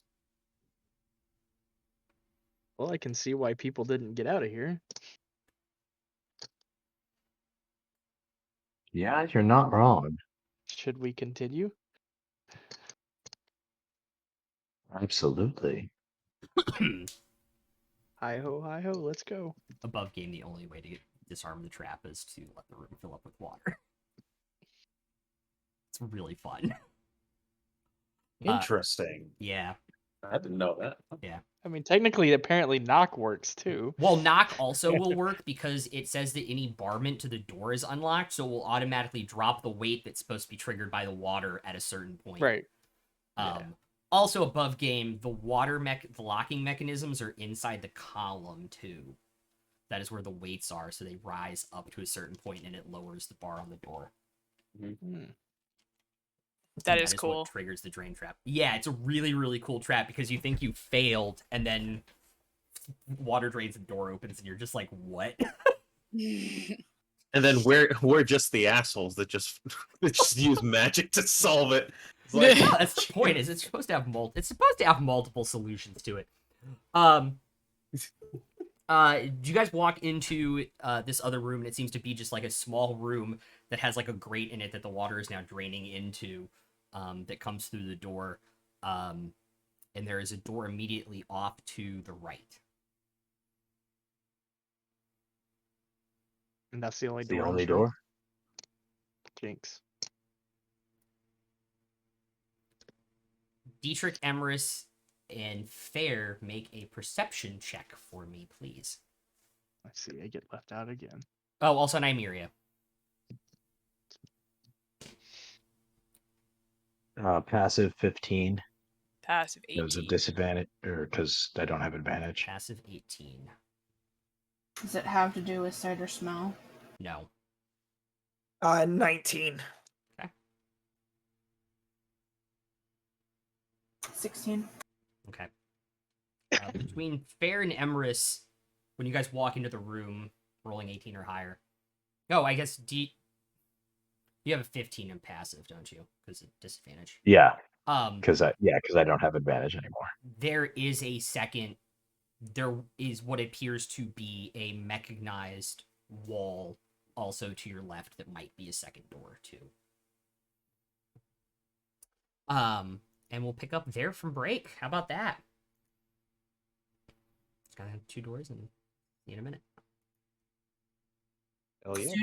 Speaker 4: Well, I can see why people didn't get out of here.
Speaker 1: yeah, you're not wrong.
Speaker 4: Should we continue?
Speaker 1: Absolutely.
Speaker 4: Hi ho, let's go.
Speaker 2: Above game, the only way to disarm the trap is to let the room fill up with water. It's really fun.
Speaker 7: Interesting.
Speaker 2: Yeah.
Speaker 7: I didn't know that.
Speaker 4: I mean, technically, apparently, knock works too.
Speaker 2: Well, knock also will work because it says that any barment to the door is unlocked, so it will automatically drop the weight that's supposed to be triggered by the water at a certain point.
Speaker 4: Right.
Speaker 2: Um, Also above game, the the locking mechanisms are inside the column too. That is where the weights are, so they rise up to a certain point and it lowers the bar on the door.
Speaker 5: That
Speaker 2: And
Speaker 5: is
Speaker 2: what
Speaker 5: cool.
Speaker 2: triggers the drain trap. Yeah, it's a really, really cool trap because you think you failed, and then water drains and door opens, and you're just like, what?
Speaker 8: And then we're just the assholes that just that just use magic to solve it. It's like,
Speaker 2: No, that's the point. Is it's supposed to have multiple solutions to it. Do you guys walk into this other room, and it seems to be just like a small room that has like a grate in it that the water is now draining into, that comes through the door, and there is a door immediately off to the right.
Speaker 4: And that's the only
Speaker 1: The
Speaker 4: door. in
Speaker 1: only
Speaker 4: this room?
Speaker 1: door.
Speaker 4: Jinx.
Speaker 2: Dietrich, Emerus, and Fair, make a perception check for me, please.
Speaker 4: Let's see. I get left out again.
Speaker 2: Oh, also Nymeria.
Speaker 1: Passive 15.
Speaker 5: Passive
Speaker 1: There's a
Speaker 5: 18.
Speaker 1: disadvantage, or because I don't have advantage.
Speaker 2: Passive 18.
Speaker 6: Does it have to do with sight or smell?
Speaker 2: No.
Speaker 9: 19.
Speaker 6: 16.
Speaker 2: Okay. Between Fair and Emerus, when you guys walk into the room, rolling 18 or higher. Oh, I guess you have a 15 in passive, don't you? Because of disadvantage.
Speaker 1: Yeah,
Speaker 2: Um,
Speaker 1: because I don't have advantage anymore.
Speaker 2: there is a second. There is what appears to be a mechanized wall, also to your left, that might be a second door too. And we'll pick up there from break. How about that? It's gonna have 2 doors and see you in a minute.
Speaker 8: oh yeah.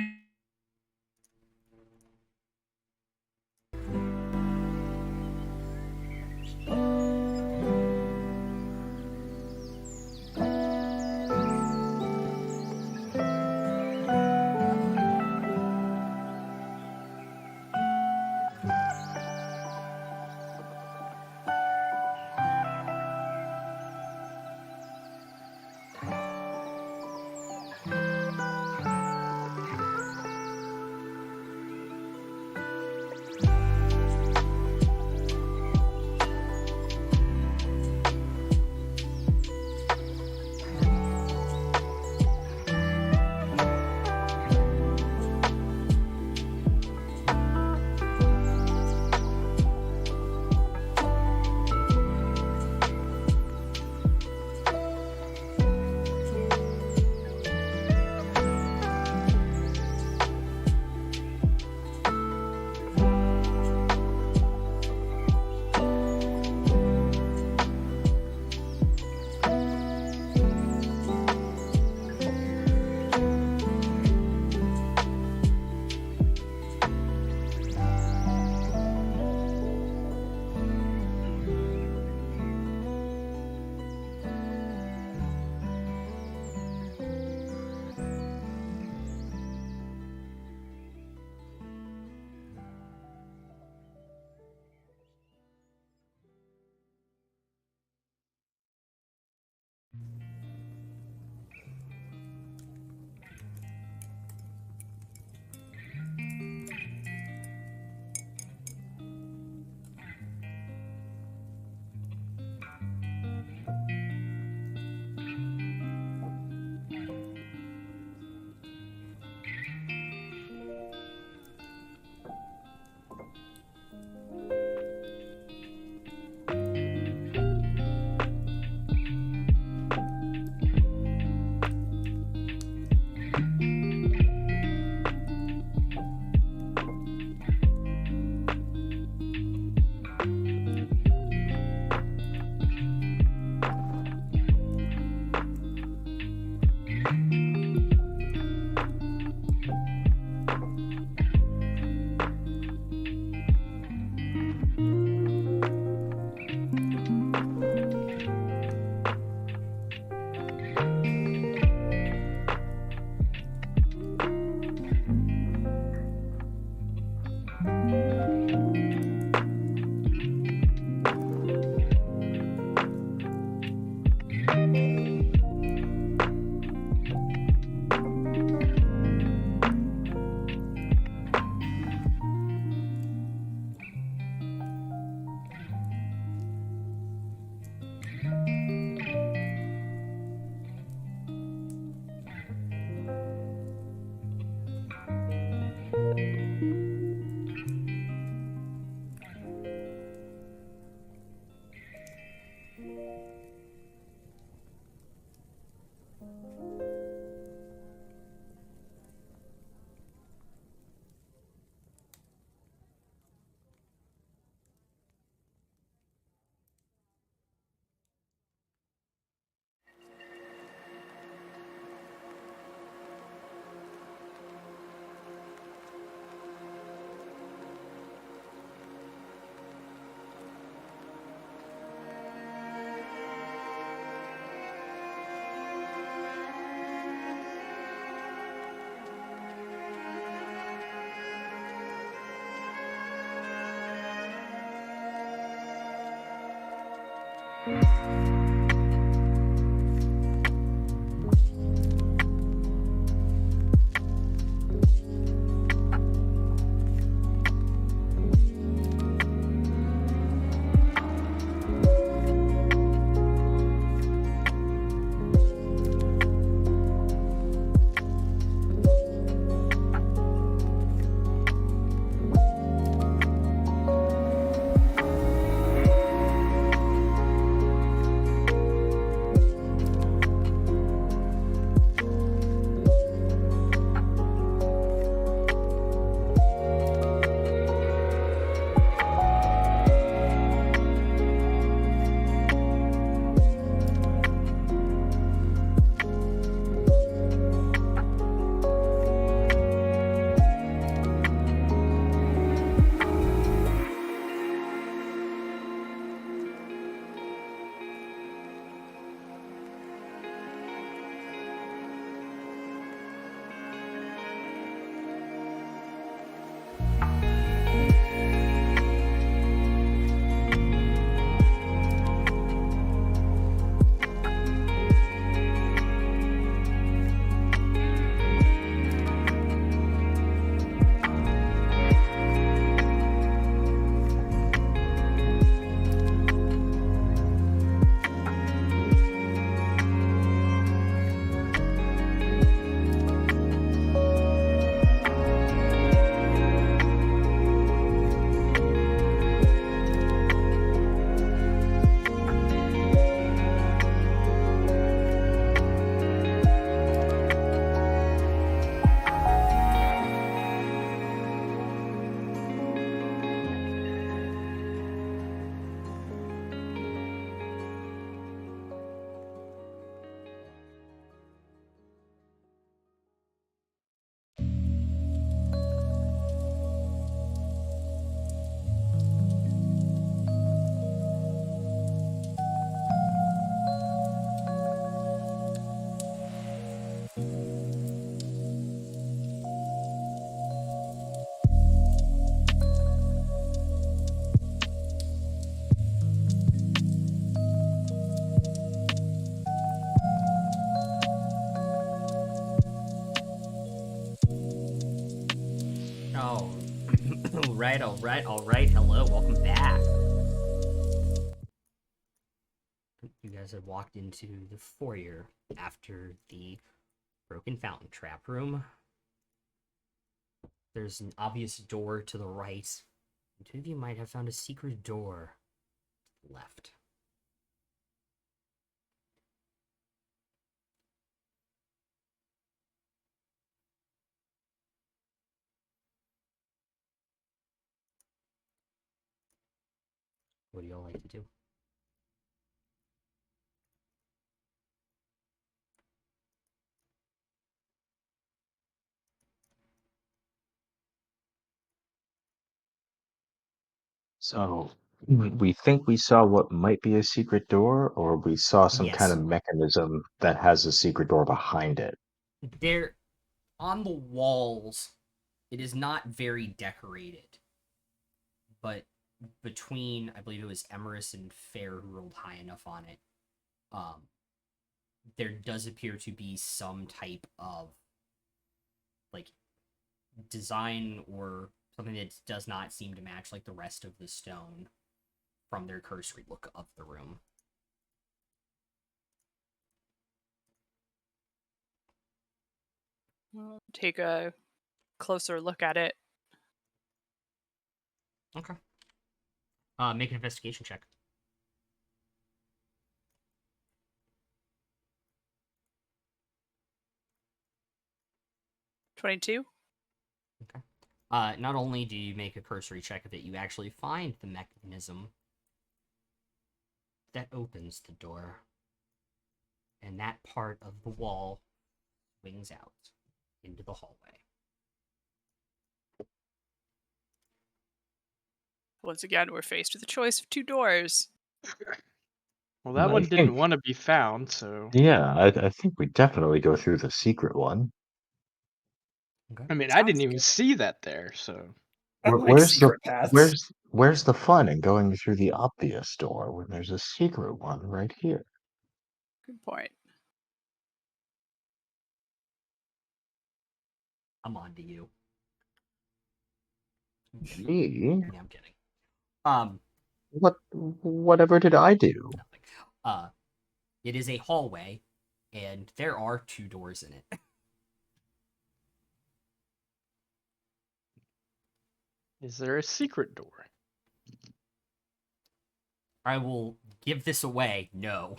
Speaker 2: Oh, all right. Hello, welcome back. You guys had walked into the foyer after the broken fountain trap room. There's an obvious door to the right. Two of you might have found a secret door to the left. What do y'all like to do?
Speaker 1: So we think we saw what might be a secret door, or we saw some kind
Speaker 2: Yes.
Speaker 1: of mechanism that has a secret door behind it.
Speaker 2: There, on the walls, it is not very decorated, but between, I believe it was Emerus and Fair who rolled high enough on it, there does appear to be some type of like design or something that does not seem to match like the rest of the stone from their cursory look of the room.
Speaker 5: We'll take a closer look at it.
Speaker 2: Okay. Make an investigation check.
Speaker 5: $22.
Speaker 2: Okay. Not only do you make a cursory check of it, you actually find the mechanism that opens the door. And that part of the wall swings out into the hallway.
Speaker 5: Once again, we're faced with a choice of 2 doors.
Speaker 4: Well, that
Speaker 1: I
Speaker 4: one didn't
Speaker 1: think-
Speaker 4: want to be found, so
Speaker 1: Yeah, I think we definitely go through the secret one.
Speaker 2: Okay.
Speaker 4: I mean, I didn't
Speaker 5: Sounds
Speaker 4: even see that there, so
Speaker 9: I like
Speaker 1: Where's the
Speaker 9: secret paths.
Speaker 1: where's the fun in going through the obvious door when there's a secret one right here?
Speaker 5: good point.
Speaker 2: I'm on to you.
Speaker 1: Me?
Speaker 2: Yeah, I'm kidding.
Speaker 1: Whatever did I do?
Speaker 2: Nothing. It is a hallway, and there are 2 doors in it.
Speaker 4: is there a secret door?
Speaker 2: I will give this away. No.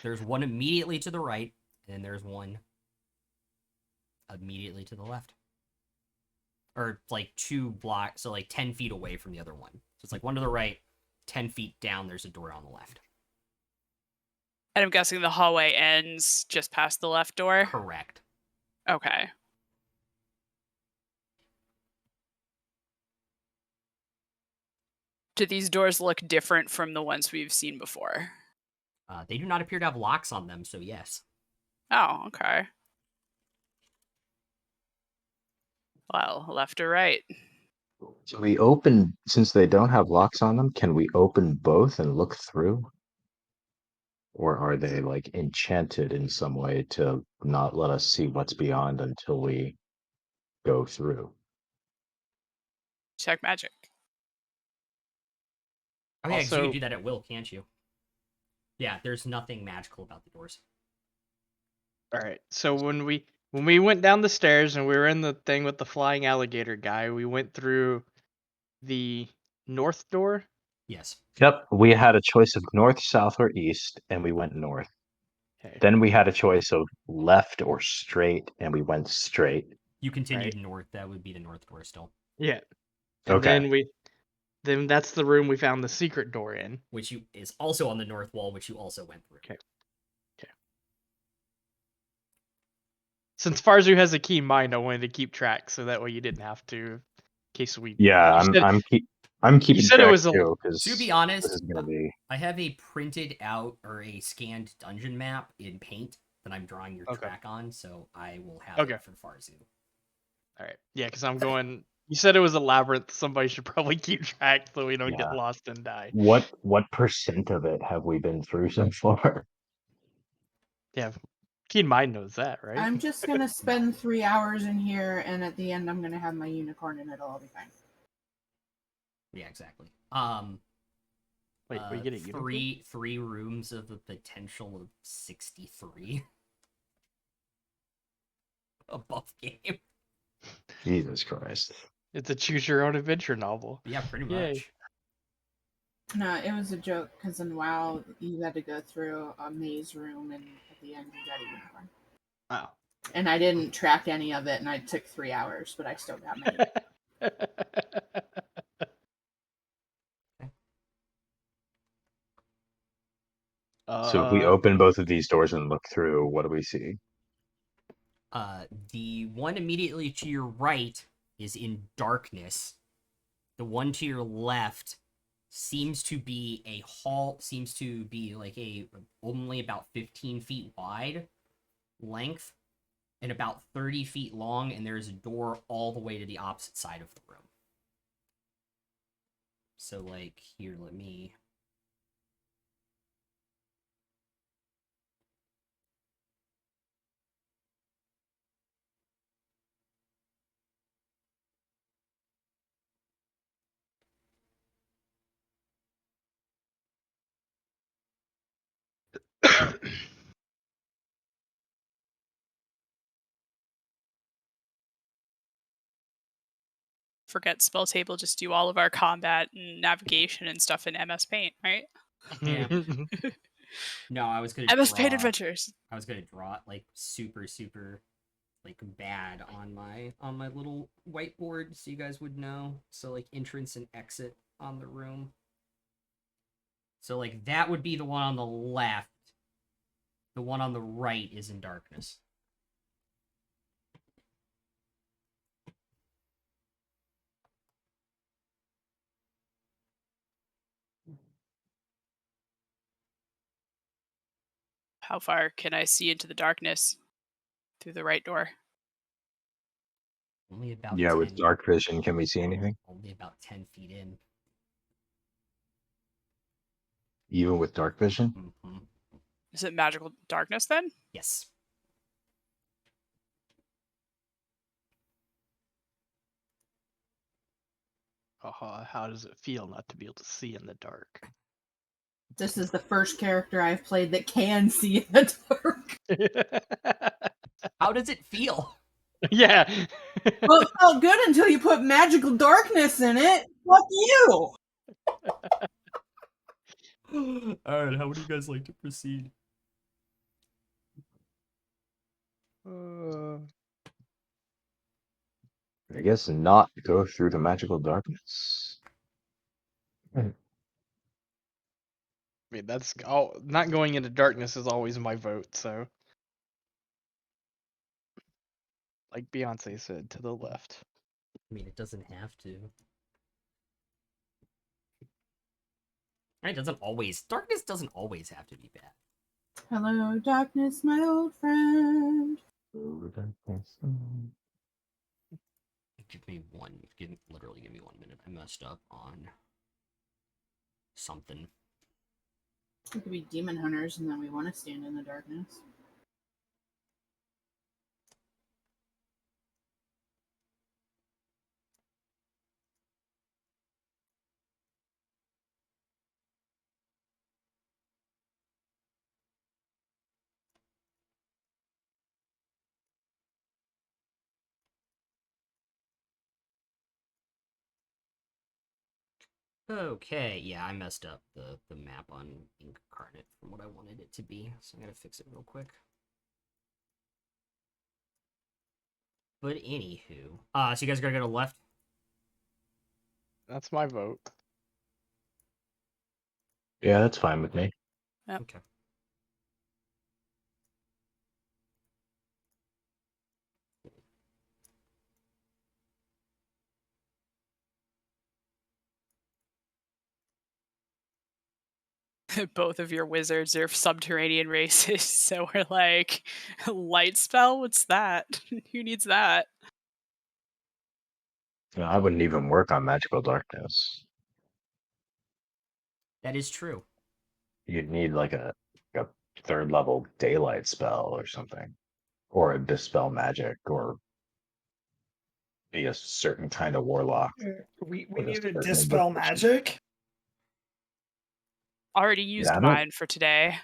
Speaker 2: There's one immediately to the right, and there's one immediately to the left. Or like 2 blocks, so like 10 feet away from the other one. So it's like one to the right, 10 feet down, there's a door on the left.
Speaker 5: And I'm guessing the hallway ends just past the left door?
Speaker 2: Correct.
Speaker 5: Okay. Do these doors look different from the ones we've seen before?
Speaker 2: They do not appear to have locks on them, so yes.
Speaker 5: Oh, okay. Well, left or right?
Speaker 1: So we open, since they don't have locks on them, can we open both and look through? Or are they like enchanted in some way to not let us see what's beyond until we go through?
Speaker 5: Check magic.
Speaker 2: Oh yeah, 'cause you
Speaker 4: Also-
Speaker 2: can do that at will, can't you? Yeah, there's nothing magical about the doors.
Speaker 4: All right. So when we went down the stairs and we were in the thing with the flying alligator guy, we went through the north door.
Speaker 2: Yes.
Speaker 1: Yep, we had a choice of north, south, or east, and we went north.
Speaker 4: Okay.
Speaker 1: Then we had a choice of left or straight, and we went straight.
Speaker 2: You continued
Speaker 4: Right.
Speaker 2: north, that would be the north door still.
Speaker 4: Yeah. And
Speaker 1: Okay.
Speaker 4: then that's the room we found the secret door in.
Speaker 2: Which is also on the north wall, which you also went through.
Speaker 4: Okay. Since Farzu has a keen mind, I wanted to keep track so that way you didn't have to, in case we.
Speaker 1: Yeah,
Speaker 4: you said,
Speaker 1: I'm keeping
Speaker 4: said it
Speaker 1: track
Speaker 4: was a-
Speaker 1: too, because
Speaker 2: To be
Speaker 1: this
Speaker 2: honest,
Speaker 1: is gonna be
Speaker 2: I have a printed out or a scanned dungeon map in Paint that I'm drawing your
Speaker 4: Okay.
Speaker 2: track on, so I will have
Speaker 4: Okay.
Speaker 2: it for Farzu.
Speaker 4: All right. Yeah, because I'm going. You said it was a labyrinth. Somebody should probably keep track so we don't get
Speaker 1: Yeah.
Speaker 4: lost and die.
Speaker 1: what percent of it have we been through so far?
Speaker 4: Yeah, keen mind knows that, right?
Speaker 6: I'm just gonna spend 3 hours in here, and at the end, I'm gonna have my unicorn, and it'll all be fine.
Speaker 2: Yeah, exactly.
Speaker 4: Wait, we get it.
Speaker 2: Three rooms of a potential of 63 above game.
Speaker 1: Jesus Christ.
Speaker 4: It's a choose your own adventure novel.
Speaker 2: Yeah, pretty
Speaker 4: Yay.
Speaker 2: much.
Speaker 6: No, it was a joke because in WoW you had to go through a maze room, and at the end you got a unicorn.
Speaker 4: Wow.
Speaker 6: And I didn't track any of it, and I took 3 hours, but I still got my.
Speaker 1: So if we open both of these doors and look through, what do we see?
Speaker 2: The one immediately to your right is in darkness. The one to your left seems to be a hall, seems to be like a only about 15 feet wide length and about 30 feet long, and there's a door all the way to the opposite side of the room. So like here, let me
Speaker 5: Forget spell table, just do all of our combat and navigation and stuff in MS Paint, right?
Speaker 2: Yeah. No, I was gonna
Speaker 5: MS Paint
Speaker 2: draw.
Speaker 5: Adventures.
Speaker 2: I was gonna draw it like super like bad on my little whiteboard so you guys would know. So like entrance and exit on the room. So like that would be the one on the left. The one on the right is in darkness.
Speaker 5: How far can I see into the darkness through the right door?
Speaker 2: Only about
Speaker 1: Yeah,
Speaker 2: 10,
Speaker 1: with dark vision, can we see anything?
Speaker 2: only about 10 feet in.
Speaker 1: Even with dark vision?
Speaker 2: Mm-hmm.
Speaker 5: Is it magical darkness then?
Speaker 2: Yes.
Speaker 4: How does it feel not to be able to see in the dark?
Speaker 6: This is the first character I've played that can see in the dark.
Speaker 2: How does it feel?
Speaker 4: Yeah.
Speaker 6: Well, it felt good until you put magical darkness in it. Fuck you!
Speaker 2: Alright, how would you guys like to proceed?
Speaker 1: I guess not go through the magical darkness.
Speaker 4: I mean, that's not going into darkness is always my vote. So, like Beyonce said, to the left.
Speaker 2: I mean, it doesn't have to. It doesn't always. Darkness doesn't always have to be bad.
Speaker 6: Hello, darkness, my old friend.
Speaker 2: Give me one. Literally give me 1 minute. I messed up on something.
Speaker 6: We could be demon hunters and then we want to stand in the darkness.
Speaker 2: Okay, yeah, I messed up the map on Incarnate from what I wanted it to be, so I'm gonna fix it real quick. But anywho, so you guys are gonna go to the left?
Speaker 4: That's my vote.
Speaker 1: Yeah, that's fine with me.
Speaker 5: Yep.
Speaker 2: Okay.
Speaker 5: Both of your wizards are subterranean races, so we're like, light spell? What's that? Who needs that?
Speaker 1: No, I wouldn't even work on magical darkness.
Speaker 2: That is true.
Speaker 1: You'd need like a third level daylight spell or something, or a dispel magic, or be a certain kind of warlock.
Speaker 9: We
Speaker 1: with a
Speaker 9: need to
Speaker 1: certain
Speaker 9: dispel
Speaker 1: invocation.
Speaker 9: magic.
Speaker 5: Already used
Speaker 1: I don't-
Speaker 5: mine for today.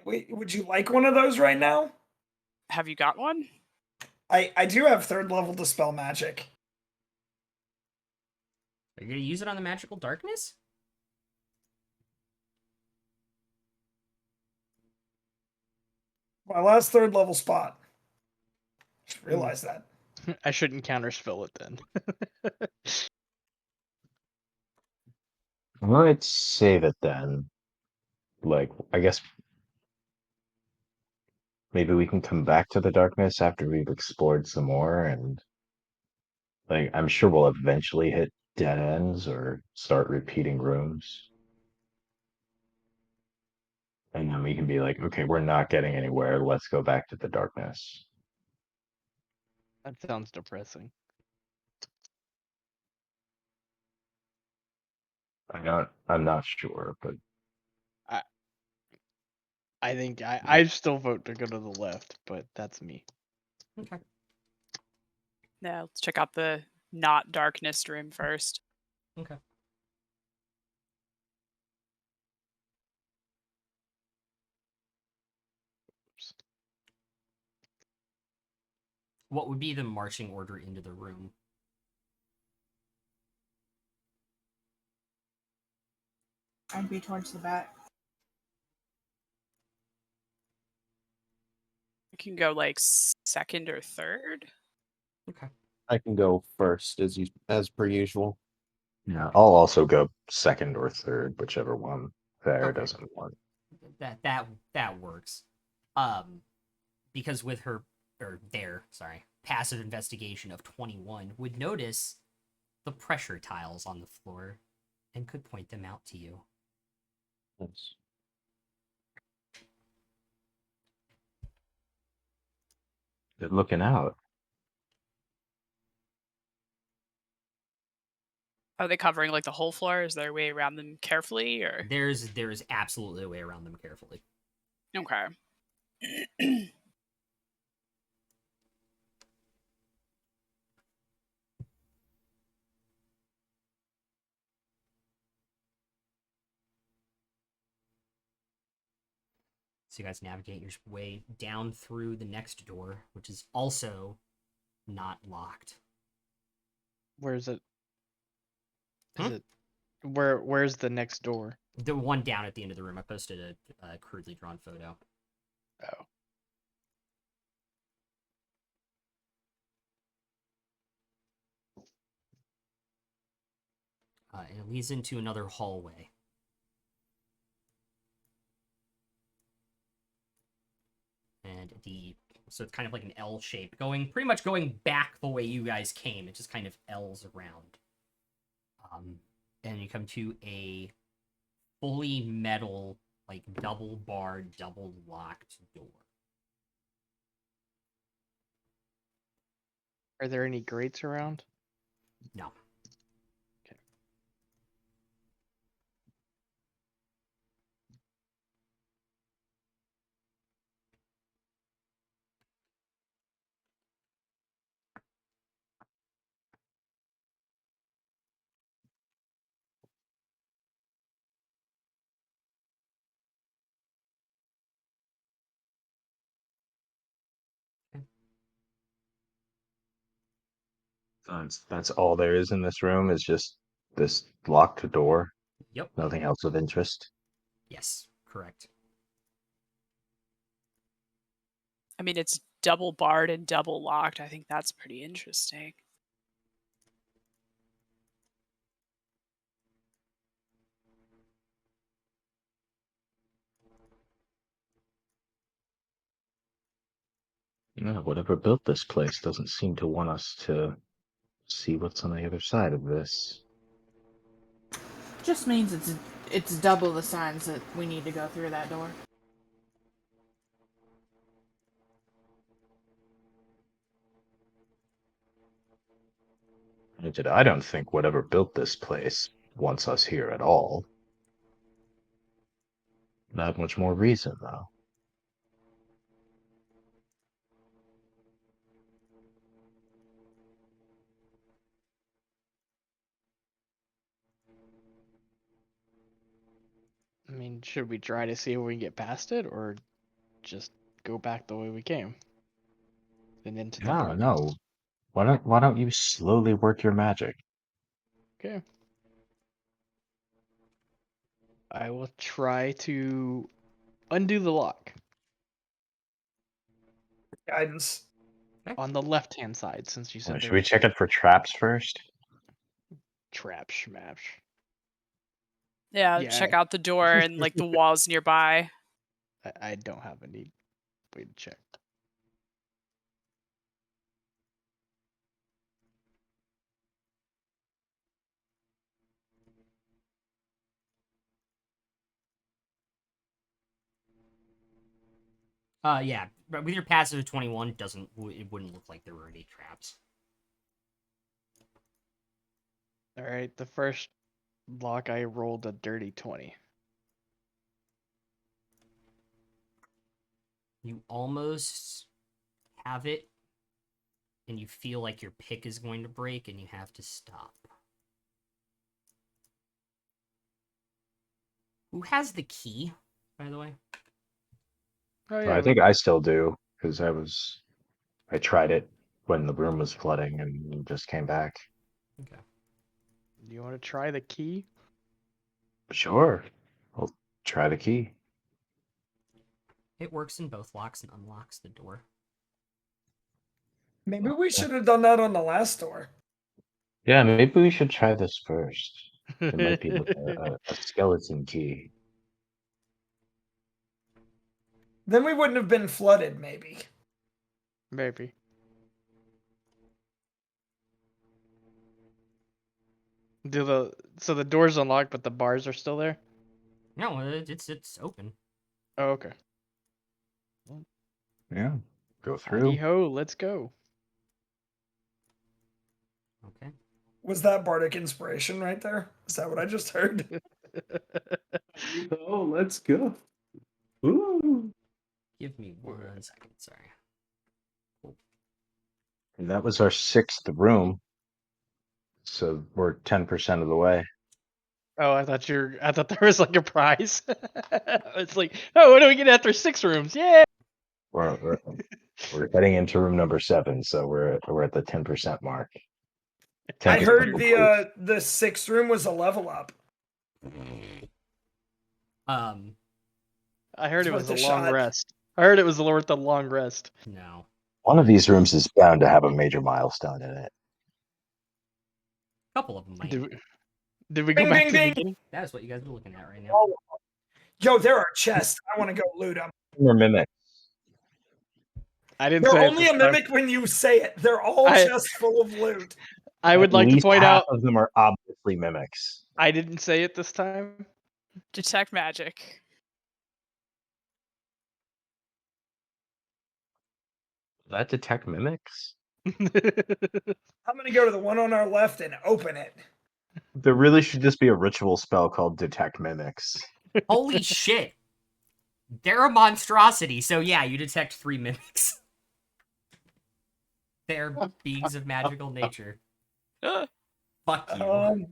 Speaker 9: Would you like one of those right now?
Speaker 5: Have you got one?
Speaker 9: I do have third level dispel magic.
Speaker 2: Are you gonna use it on the magical darkness?
Speaker 9: My last third level spot. Just realized that.
Speaker 4: I shouldn't counterspell it then.
Speaker 1: I'd save it then. Like, I guess maybe we can come back to the darkness after we've explored some more, and like I'm sure we'll eventually hit dead ends or start repeating rooms. And then we can be like, okay, we're not getting anywhere. Let's go back to the darkness.
Speaker 4: That sounds depressing.
Speaker 1: I'm not sure, but
Speaker 4: I think I still vote to go to the left, but that's me.
Speaker 2: Okay.
Speaker 5: Yeah, let's check out the not darkness room first.
Speaker 2: Okay. What would be the marching order into the room?
Speaker 6: I'd be towards the back.
Speaker 5: You can go like second or third.
Speaker 2: Okay.
Speaker 8: I can go first as per usual.
Speaker 1: Yeah, I'll also go second or third, whichever one there
Speaker 2: Okay.
Speaker 1: doesn't want.
Speaker 2: That works. Because with her passive investigation of 21 would notice the pressure tiles on the floor and could point them out to you.
Speaker 8: Yes.
Speaker 1: Good looking out.
Speaker 5: Are they covering like the whole floor? Is there a way around them carefully, or
Speaker 2: There's absolutely a way around them carefully.
Speaker 5: okay?
Speaker 2: So you guys navigate your way down through the next door, which is also not locked.
Speaker 4: Where's it? Is
Speaker 2: Hmm?
Speaker 4: it? Where's the next door?
Speaker 2: The one down at the end of the room. I posted a crudely drawn photo.
Speaker 4: Oh.
Speaker 2: And it leads into another hallway. And so it's kind of like an L shape, pretty much going back the way you guys came. It just kind of L's around. And you come to a fully metal, like double barred, double locked door.
Speaker 4: Are there any grates around?
Speaker 2: No.
Speaker 1: That's all there is in this room is just this locked door.
Speaker 2: Yep.
Speaker 1: Nothing else of interest.
Speaker 2: Yes, correct.
Speaker 5: I mean, it's double barred and double locked. I think that's pretty interesting.
Speaker 1: Yeah, whatever built this place doesn't seem to want us to see what's on the other side of this.
Speaker 6: Just means it's double the signs that we need to go through that door.
Speaker 1: I don't think whatever built this place wants us here at all. Not much more reason, though.
Speaker 4: I mean, should we try to see if we can get past it, or just go back the way we came? And into the
Speaker 1: No,
Speaker 4: dark.
Speaker 1: no. Why don't you slowly work your magic?
Speaker 4: Okay. I will try to undo the lock
Speaker 9: Guidance.
Speaker 4: on the left-hand side, since you said
Speaker 1: Should
Speaker 4: there
Speaker 1: we
Speaker 4: was
Speaker 1: check it for traps first?
Speaker 4: trap schmash.
Speaker 5: Yeah,
Speaker 4: Yeah.
Speaker 5: check out the door and like the walls nearby.
Speaker 4: I don't have any way to check.
Speaker 2: Yeah, but with your passive 21, it wouldn't look like there were any traps.
Speaker 4: All right, the first lock I rolled a dirty 20.
Speaker 2: You almost have it, and you feel like your pick is going to break, and you have to stop. Who has the key, by the way?
Speaker 4: Oh
Speaker 1: I think I still do because I tried it when the room was flooding and just came back.
Speaker 2: Okay.
Speaker 4: Do you want to try the key?
Speaker 1: Sure. I'll try the key.
Speaker 2: It works in both locks and unlocks the door.
Speaker 9: Maybe we should have done that on the last door.
Speaker 1: Yeah, maybe we should try this first. It might be like a skeleton key.
Speaker 9: Then we wouldn't have been flooded, maybe.
Speaker 4: Maybe. So the door's unlocked, but the bars are still there?
Speaker 2: No, it's open.
Speaker 4: Oh, okay.
Speaker 1: Yeah. Go
Speaker 4: Howdy
Speaker 1: through.
Speaker 4: ho, let's go.
Speaker 2: Okay.
Speaker 9: Was that bardic inspiration right there? Is that what I just heard?
Speaker 7: Oh, let's go. Ooh.
Speaker 2: Give me 1 second. Sorry.
Speaker 1: And that was our 6th room. So we're 10% of the way.
Speaker 4: Oh, I thought there was like a prize. It's like, oh, what do we get after 6 rooms? Yeah.
Speaker 1: We're heading into room number 7, so we're at the 10% mark.
Speaker 9: I
Speaker 1: 10%
Speaker 9: heard
Speaker 1: complete.
Speaker 9: the 6th room was a level up.
Speaker 4: I heard
Speaker 9: It's
Speaker 4: it was a
Speaker 9: worth a
Speaker 4: long
Speaker 9: shot.
Speaker 4: rest. I heard it was worth a long rest.
Speaker 2: No.
Speaker 1: One of these rooms is bound to have a major milestone in it.
Speaker 2: A couple of them might.
Speaker 4: Did we go
Speaker 9: Bing,
Speaker 4: back
Speaker 9: bing,
Speaker 4: to the
Speaker 9: bing.
Speaker 4: beginning?
Speaker 2: That is what you guys are looking at right now.
Speaker 9: Yo, there are chests. I want to go loot them.
Speaker 1: We're mimics.
Speaker 4: I didn't
Speaker 9: They're
Speaker 4: say it
Speaker 9: only
Speaker 4: this
Speaker 9: a
Speaker 4: time.
Speaker 9: mimic when you say it. They're all
Speaker 4: I-
Speaker 9: chests full of loot.
Speaker 4: I would
Speaker 1: At
Speaker 4: like to
Speaker 1: least
Speaker 4: point
Speaker 1: half
Speaker 4: out
Speaker 1: of them are obviously mimics.
Speaker 4: I didn't say it this time.
Speaker 5: Detect magic.
Speaker 1: That detect mimics?
Speaker 9: I'm gonna go to the one on our left and open it.
Speaker 1: There really should just be a ritual spell called detect mimics.
Speaker 2: Holy shit! They're a monstrosity, so yeah, you detect 3 mimics. They're beings of magical nature. Fuck you.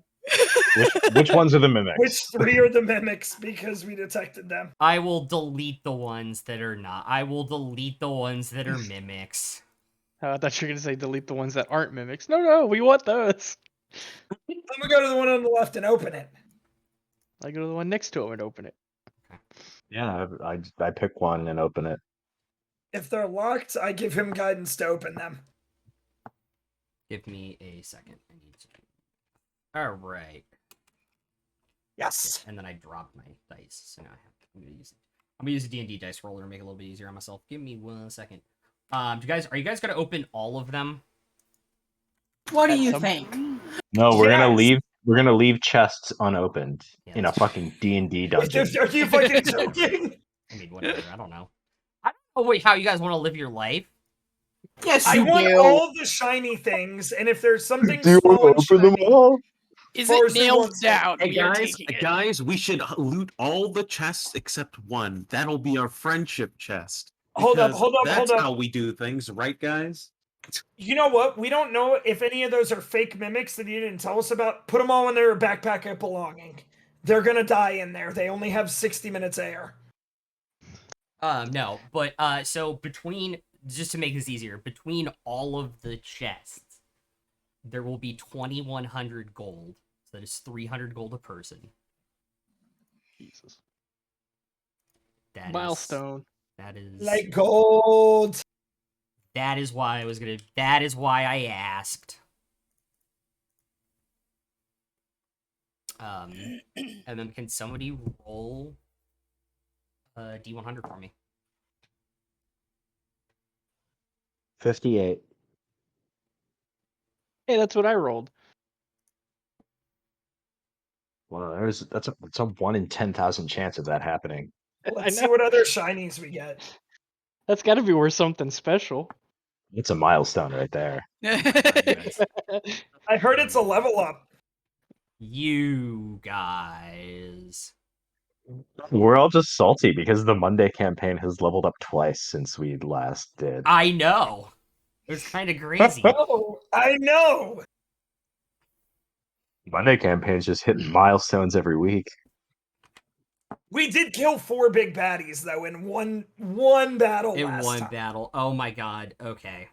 Speaker 1: Which ones are the mimics?
Speaker 9: Which 3 are the mimics because we detected them?
Speaker 2: I will delete the ones that are not. I will delete the ones that are mimics.
Speaker 4: I thought you were gonna say delete the ones that aren't mimics. No, we want those.
Speaker 9: I'm gonna go to the one on the left and open it.
Speaker 4: I go to the one next to it and open it.
Speaker 1: Yeah, I pick one and open it.
Speaker 9: If they're locked, I give him guidance to open them.
Speaker 2: Give me a second. I need to. Alright.
Speaker 9: Yes.
Speaker 2: And then I dropped my dice, so now I'm gonna use a D&D dice roller to make it a little bit easier on myself. Give me 1 second. Are you guys gonna open all of them?
Speaker 6: What do
Speaker 4: At
Speaker 6: you
Speaker 4: some-
Speaker 6: think?
Speaker 1: No, we're gonna
Speaker 9: Yes.
Speaker 1: leave. We're gonna leave chests unopened
Speaker 2: Yeah,
Speaker 1: in a
Speaker 2: that's-
Speaker 1: fucking D&D dungeon.
Speaker 9: Are you fucking joking?
Speaker 2: I mean, whatever. I don't know. I don't know how you guys want to live your life.
Speaker 6: Yes,
Speaker 9: I
Speaker 6: you
Speaker 9: want
Speaker 6: do.
Speaker 9: all the shiny things, and if there's something
Speaker 1: Do you
Speaker 9: small
Speaker 1: want
Speaker 9: and
Speaker 1: to open them
Speaker 9: shiny,
Speaker 1: all?
Speaker 5: Is
Speaker 9: Forza
Speaker 5: it nailed
Speaker 9: wants it.
Speaker 5: down?
Speaker 8: Hey
Speaker 5: We are
Speaker 8: guys,
Speaker 5: taking it.
Speaker 8: guys, we should loot all the chests except one. That'll be our friendship chest.
Speaker 9: Hold up,
Speaker 8: Because
Speaker 9: hold up,
Speaker 8: That's
Speaker 9: hold up.
Speaker 8: how we do things, right, guys?
Speaker 9: You know what? We don't know if any of those are fake mimics that you didn't tell us about. Put them all in their backpack of belonging. They're gonna die in there. They only have 60 minutes air.
Speaker 2: No, but so between, just to make this easier, between all of the chests, there will be 2,100 gold. So that is 300 gold a person.
Speaker 4: Jesus.
Speaker 2: That is-
Speaker 4: Milestone.
Speaker 2: that is
Speaker 9: Like gold.
Speaker 2: That is why I was gonna. That is why I asked. And then can somebody roll D100 for me?
Speaker 1: 58.
Speaker 4: Hey, that's what I rolled.
Speaker 1: Well, that's a 1 in 10,000 chance of that happening.
Speaker 9: Let's
Speaker 4: I
Speaker 9: see
Speaker 4: know.
Speaker 9: what other shinies we get.
Speaker 4: That's got to be worth something special.
Speaker 1: It's a milestone right there.
Speaker 9: I heard it's a level up.
Speaker 2: You guys.
Speaker 1: We're all just salty because the Monday campaign has leveled up twice since we last did.
Speaker 2: I know. It was kind of crazy.
Speaker 9: Oh, I know.
Speaker 1: Monday campaign's just hitting milestones every week.
Speaker 9: We did kill 4 big baddies though in one battle
Speaker 2: In
Speaker 9: last
Speaker 2: one
Speaker 9: time.
Speaker 2: battle. Oh my god. Okay.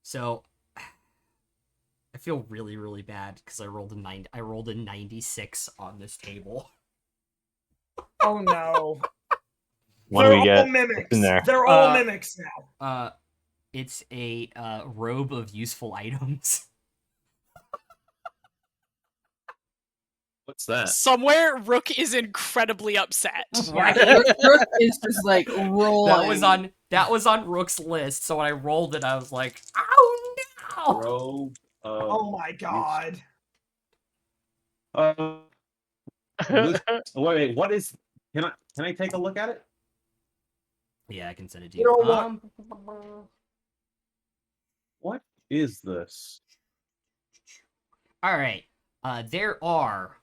Speaker 2: So I feel really, really bad because I rolled a 96 on this table.
Speaker 9: Oh no.
Speaker 1: What do
Speaker 9: They're
Speaker 1: we get?
Speaker 9: all
Speaker 1: What's
Speaker 9: mimics.
Speaker 1: in there?
Speaker 9: They're all mimics now.
Speaker 2: It's a robe of useful items.
Speaker 8: What's that?
Speaker 5: Somewhere, Rook is incredibly upset.
Speaker 2: Right?
Speaker 6: Rook is just like rolling.
Speaker 2: That was on Rook's list. So when I rolled it, I was like, "Oh no!"
Speaker 7: Robe.
Speaker 9: Oh my god.
Speaker 7: Wait. What is? Can I take a look at it?
Speaker 2: Yeah, I can send it to
Speaker 9: You
Speaker 2: you.
Speaker 9: know what?
Speaker 7: What is this?
Speaker 2: All right. There are.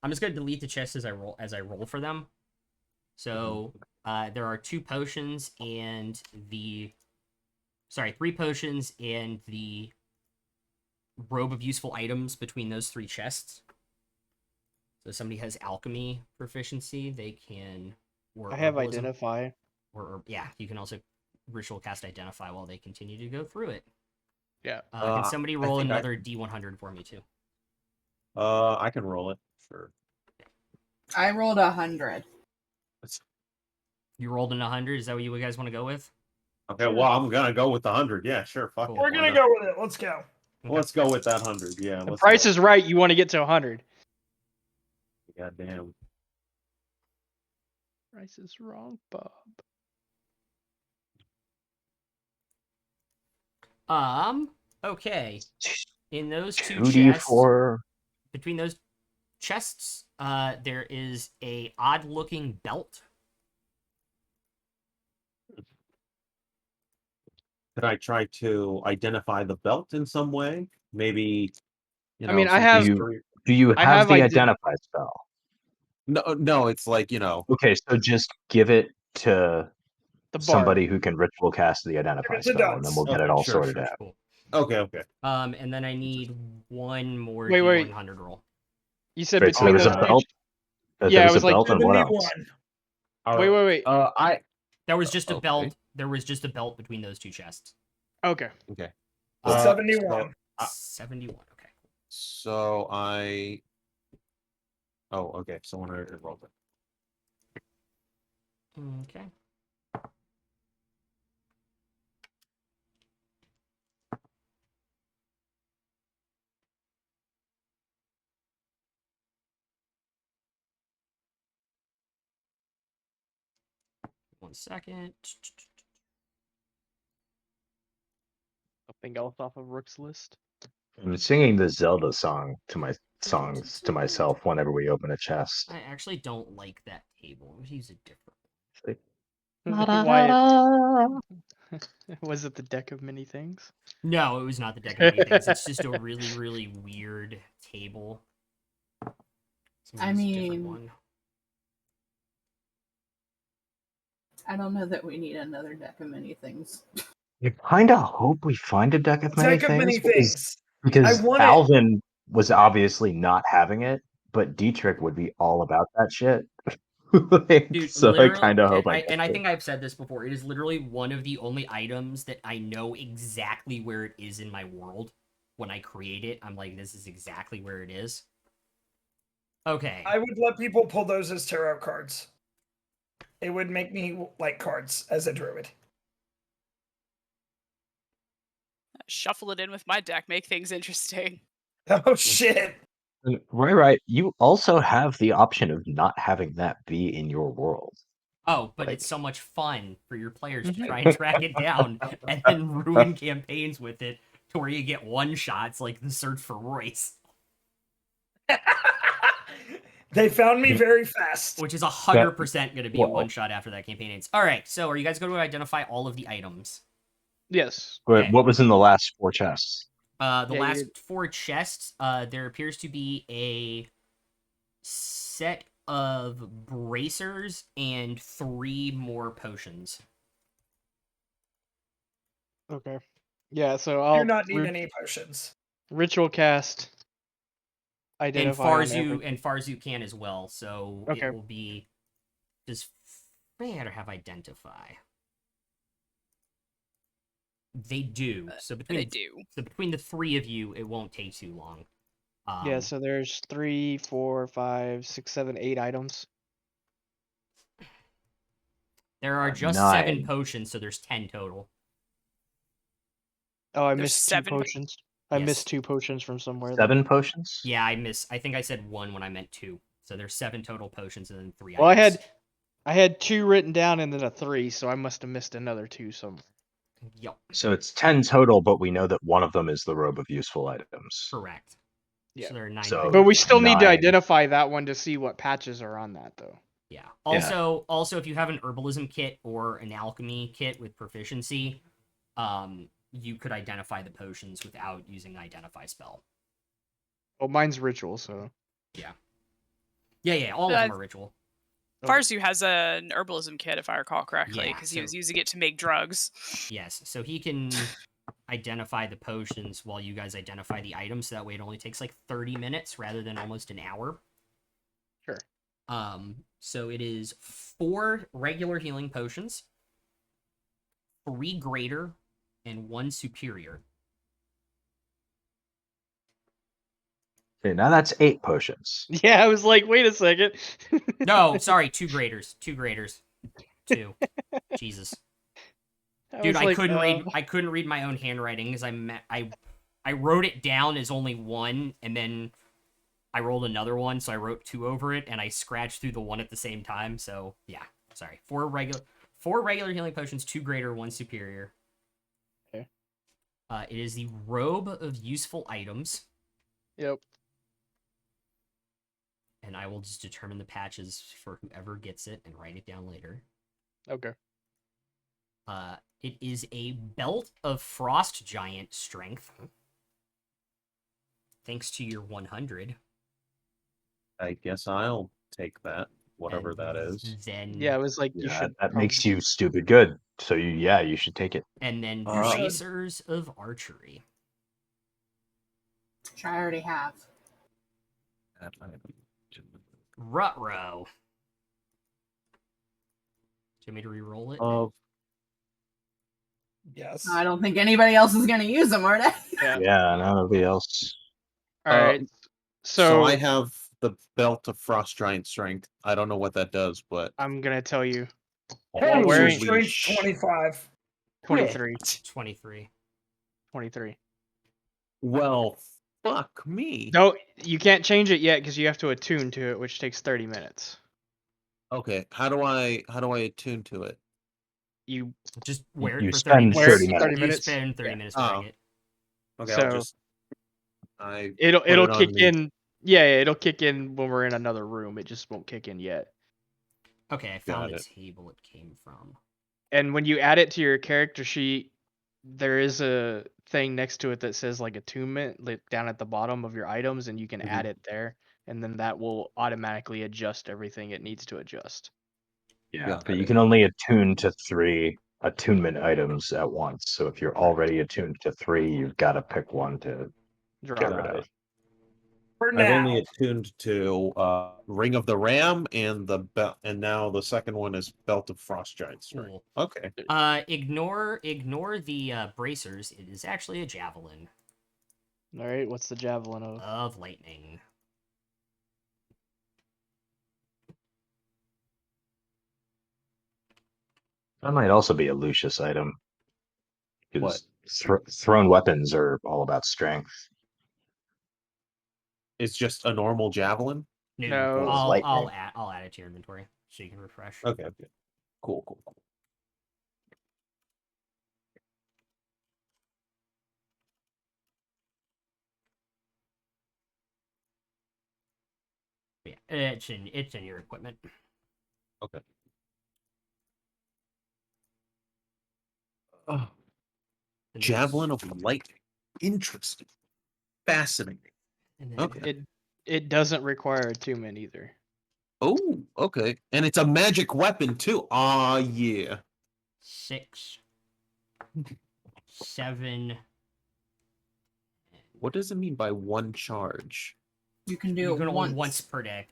Speaker 2: I'm just gonna delete the chests as I roll for them. So there are 2 potions and the. Sorry, 3 potions and the robe of useful items between those 3 chests. So if somebody has alchemy proficiency, they can. Or
Speaker 4: I have
Speaker 2: herbalism,
Speaker 4: identify.
Speaker 2: Or yeah, you can also ritual cast identify while they continue to go through it.
Speaker 4: Yeah.
Speaker 2: Can somebody roll
Speaker 7: think
Speaker 2: another D100 for me too?
Speaker 7: I can roll it. Sure.
Speaker 6: I rolled 100.
Speaker 2: You rolled in 100. Is that what you guys want to go with?
Speaker 7: Okay, well, I'm gonna go with the 100. Yeah, sure. Fuck
Speaker 2: Cool.
Speaker 7: it.
Speaker 9: We're
Speaker 7: why
Speaker 9: gonna
Speaker 7: not?
Speaker 9: go with it. Let's go.
Speaker 7: Let's go with that 100. Yeah.
Speaker 4: The
Speaker 7: let's
Speaker 4: price
Speaker 7: go.
Speaker 4: is right. You want to get to 100.
Speaker 7: Goddamn.
Speaker 4: Price is wrong, Bob.
Speaker 2: Okay. In those 2 chests,
Speaker 1: 2d4.
Speaker 2: between those chests, there is a odd-looking belt.
Speaker 7: Could I try to identify the belt in some way? Maybe,
Speaker 4: I mean, I
Speaker 7: some
Speaker 4: have-
Speaker 7: history-
Speaker 1: Do you
Speaker 4: I
Speaker 1: have
Speaker 4: have
Speaker 1: the
Speaker 4: ident-
Speaker 1: identify spell?
Speaker 8: No, it's like
Speaker 1: Okay, so just give it to
Speaker 4: The bard.
Speaker 1: somebody who can ritual cast the identify
Speaker 9: it to
Speaker 1: spell, and then
Speaker 9: Duds.
Speaker 1: we'll get it
Speaker 7: Okay,
Speaker 1: all
Speaker 7: sure,
Speaker 1: sorted
Speaker 7: sure.
Speaker 1: out.
Speaker 2: Cool.
Speaker 8: Okay.
Speaker 2: And then I need 1 more
Speaker 4: Wait, wait.
Speaker 2: D100 roll.
Speaker 4: You said
Speaker 1: Right, so
Speaker 4: between
Speaker 1: there was
Speaker 4: those
Speaker 1: a
Speaker 4: two.
Speaker 1: belt.
Speaker 4: Yeah,
Speaker 1: There
Speaker 4: it
Speaker 1: was a
Speaker 4: was like
Speaker 1: belt, and what else?
Speaker 9: 71.
Speaker 4: Wait.
Speaker 2: There was just a
Speaker 8: Okay.
Speaker 2: belt. There was just a belt between those 2 chests.
Speaker 4: Okay.
Speaker 7: Uh,
Speaker 9: 71.
Speaker 2: 71. Okay.
Speaker 8: So I. Oh, okay. Someone already rolled it.
Speaker 2: Okay. One second.
Speaker 4: Something else off of Rook's list.
Speaker 1: I'm singing the Zelda songs to myself whenever we open a chest.
Speaker 2: I actually don't like that table. I'm gonna use a different.
Speaker 1: It's
Speaker 4: Why? Was it the deck of many things?
Speaker 2: No, it was not the deck of many things. It's just a really, really weird table. So I'm
Speaker 6: I
Speaker 2: gonna use a different
Speaker 6: mean-
Speaker 2: one.
Speaker 6: I don't know that we need another deck of many things.
Speaker 1: You kind of hope we find a deck of many
Speaker 9: Deck of
Speaker 1: things,
Speaker 9: many things.
Speaker 1: because
Speaker 9: I want it.
Speaker 1: Alvin was obviously not having it, but Dietrich would be all about that shit. Like,
Speaker 2: Dude,
Speaker 1: so I
Speaker 2: literally,
Speaker 1: kind of hope
Speaker 2: and
Speaker 1: I
Speaker 2: I,
Speaker 1: get
Speaker 2: and I
Speaker 1: it.
Speaker 2: think I've said this before. It is literally one of the only items that I know exactly where it is in my world. When I create it, I'm like, this is exactly where it is. Okay.
Speaker 9: I would let people pull those as tarot cards. It would make me like cards as a druid.
Speaker 5: Shuffle it in with my deck, make things interesting.
Speaker 9: Oh shit.
Speaker 1: Right. You also have the option of not having that be in your world.
Speaker 2: Oh, but
Speaker 1: Like-
Speaker 2: it's so much fun for your players to
Speaker 4: Mhm.
Speaker 2: try and track it down and then ruin campaigns with it to where you get one shots like the search for Royce,
Speaker 9: They found me very fast.
Speaker 2: which is 100% going to be a
Speaker 1: Well-
Speaker 2: one shot after that campaign ends. All right, so are you guys going to identify all of the items?
Speaker 4: Yes.
Speaker 1: But
Speaker 2: Okay.
Speaker 1: what was in the last 4 chests?
Speaker 2: The
Speaker 4: Yeah,
Speaker 2: last
Speaker 4: you-
Speaker 2: 4 chests, there appears to be a set of bracers and 3 more potions.
Speaker 4: Okay. Yeah, so
Speaker 9: Do
Speaker 4: I'll
Speaker 9: not need any potions.
Speaker 4: ritual cast.
Speaker 2: And
Speaker 4: Identify on
Speaker 2: Farzu Farzu can as well, so
Speaker 4: Okay.
Speaker 2: it will be. Does Fair have identify? They do. So
Speaker 5: They do.
Speaker 2: between the three of you, it won't take too long.
Speaker 4: Yeah, so there's 3, 4, 5, 6, 7, 8 items.
Speaker 2: there are just 7
Speaker 1: 9.
Speaker 2: potions, so there's 10 total.
Speaker 4: Oh, I
Speaker 5: There's
Speaker 4: missed 2
Speaker 5: 7
Speaker 4: potions. I
Speaker 2: Yes.
Speaker 4: missed 2 potions from somewhere.
Speaker 1: 7 potions?
Speaker 2: Yeah, I think I said 1 when I meant 2. So there's 7 total potions and then 3
Speaker 4: Well,
Speaker 2: items.
Speaker 4: I had 2 written down and then a 3, so I must have missed another 2 somewhere.
Speaker 2: Yup,
Speaker 1: So it's 10 total, but we know that one of them is the robe of useful items.
Speaker 2: correct.
Speaker 4: Yeah.
Speaker 2: So there are 9
Speaker 1: So-
Speaker 2: items.
Speaker 4: But we still need to
Speaker 1: 9.
Speaker 4: identify that one to see what patches are on that, though.
Speaker 2: Yeah. Also, if you have an herbalism kit or an alchemy kit with proficiency, you could identify the potions without using the identify spell.
Speaker 4: Well, mine's ritual, so.
Speaker 2: Yeah, all of them are ritual.
Speaker 5: Farzu has an herbalism kit, if I recall correctly,
Speaker 2: Yeah,
Speaker 5: because he was
Speaker 2: so-
Speaker 5: using it to make drugs.
Speaker 2: Yes, so he can identify the potions while you guys identify the items, so that way it only takes like 30 minutes rather than almost an hour.
Speaker 4: Sure.
Speaker 2: So it is 4 regular healing potions, 3 greater, and 1 superior.
Speaker 1: Okay, now that's 8 potions.
Speaker 4: Yeah, I was like, wait a second.
Speaker 2: No, sorry, 2 graders. 2 graders. 2. Jesus. Dude,
Speaker 4: was
Speaker 2: I
Speaker 4: like,
Speaker 2: couldn't read my own handwriting because I wrote it down as only 1, and then I rolled another one, so I wrote 2 over it, and I scratched through the 1 at the same time. So yeah, sorry. 4 regular healing potions, 2 greater, 1 superior.
Speaker 4: Okay.
Speaker 2: It is the robe of useful items,
Speaker 4: Yep.
Speaker 2: and I will just determine the patches for whoever gets it and write it down later.
Speaker 4: Okay.
Speaker 2: It is a belt of frost giant strength. Thanks to your 100.
Speaker 8: I guess I'll take that, whatever
Speaker 2: And
Speaker 8: that is.
Speaker 2: Then
Speaker 4: Yeah, I was like, you
Speaker 1: Yeah,
Speaker 4: should.
Speaker 1: that makes you stupid good. So you should take it.
Speaker 2: And then
Speaker 8: You
Speaker 9: should.
Speaker 2: bracers of archery.
Speaker 6: Which I already have.
Speaker 2: Rutro. Do you want me to re-roll it?
Speaker 8: Of
Speaker 9: Yes.
Speaker 6: I don't think anybody else is going to use them, are they?
Speaker 1: Yeah, nobody else.
Speaker 4: All right.
Speaker 8: so
Speaker 4: So
Speaker 8: I have the belt of frost giant strength. I don't know what that does, but
Speaker 4: I'm gonna tell you.
Speaker 9: Hey,
Speaker 4: Well,
Speaker 9: your
Speaker 4: wearing-
Speaker 9: strength 25.
Speaker 4: 23.
Speaker 2: 23.
Speaker 4: 23.
Speaker 8: well, fuck me.
Speaker 4: No, you can't change it yet because you have to attune to it, which takes 30 minutes.
Speaker 8: Okay, how do I attune to it?
Speaker 4: You
Speaker 2: Just wear
Speaker 1: You
Speaker 2: it for
Speaker 1: spend
Speaker 2: 30 minutes.
Speaker 1: 30
Speaker 2: You
Speaker 1: minutes.
Speaker 4: minutes.
Speaker 2: spend 30
Speaker 4: Yeah.
Speaker 2: minutes wearing
Speaker 8: Oh.
Speaker 2: it.
Speaker 8: Okay,
Speaker 4: So-
Speaker 8: I'll just I
Speaker 4: it'll
Speaker 8: put it on
Speaker 4: kick
Speaker 8: the-
Speaker 4: in. Yeah, it'll kick in when we're in another room. It just won't kick in yet.
Speaker 2: Okay, I found
Speaker 8: Got
Speaker 2: the
Speaker 8: it.
Speaker 2: table it came from.
Speaker 4: And when you add it to your character sheet, there is a thing next to it that says like attunement down at the bottom of your items, and you can add it there, and then that will automatically adjust everything it needs to adjust.
Speaker 1: Yeah,
Speaker 8: Got
Speaker 1: but you
Speaker 8: it.
Speaker 1: can only attune to 3 attunement items at once. So if you're already attuned to 3, you've got to pick one to
Speaker 4: Drop
Speaker 1: get
Speaker 4: it.
Speaker 1: rid of.
Speaker 9: For
Speaker 8: I've
Speaker 9: now.
Speaker 8: only attuned to Ring of the Ram and the belt, and now the second one is Belt of Frost Giant Strength.
Speaker 2: Cool.
Speaker 8: Okay.
Speaker 2: Ignore the bracers. It is actually a javelin
Speaker 4: All right, what's the javelin of?
Speaker 2: of lightning.
Speaker 1: That might also be a Lucius item.
Speaker 8: What?
Speaker 1: Because thrown weapons are all about strength.
Speaker 8: It's just a normal javelin.
Speaker 4: No.
Speaker 1: Well,
Speaker 2: I'll
Speaker 1: lightning.
Speaker 2: add it to your inventory so you can refresh.
Speaker 8: Okay. Okay. Cool. Cool. Cool.
Speaker 2: Yeah, it's in your equipment.
Speaker 8: Okay. Oh,
Speaker 2: And there's-
Speaker 8: javelin of lightning. Interesting. Fascinating.
Speaker 2: and then
Speaker 8: Okay.
Speaker 4: It doesn't require attunement either.
Speaker 8: Oh, okay. And it's a magic weapon too. Ah, yeah.
Speaker 2: 6, 7.
Speaker 8: What does it mean by one charge?
Speaker 6: You can do
Speaker 2: You
Speaker 6: it
Speaker 2: can only
Speaker 6: once.
Speaker 2: once per day.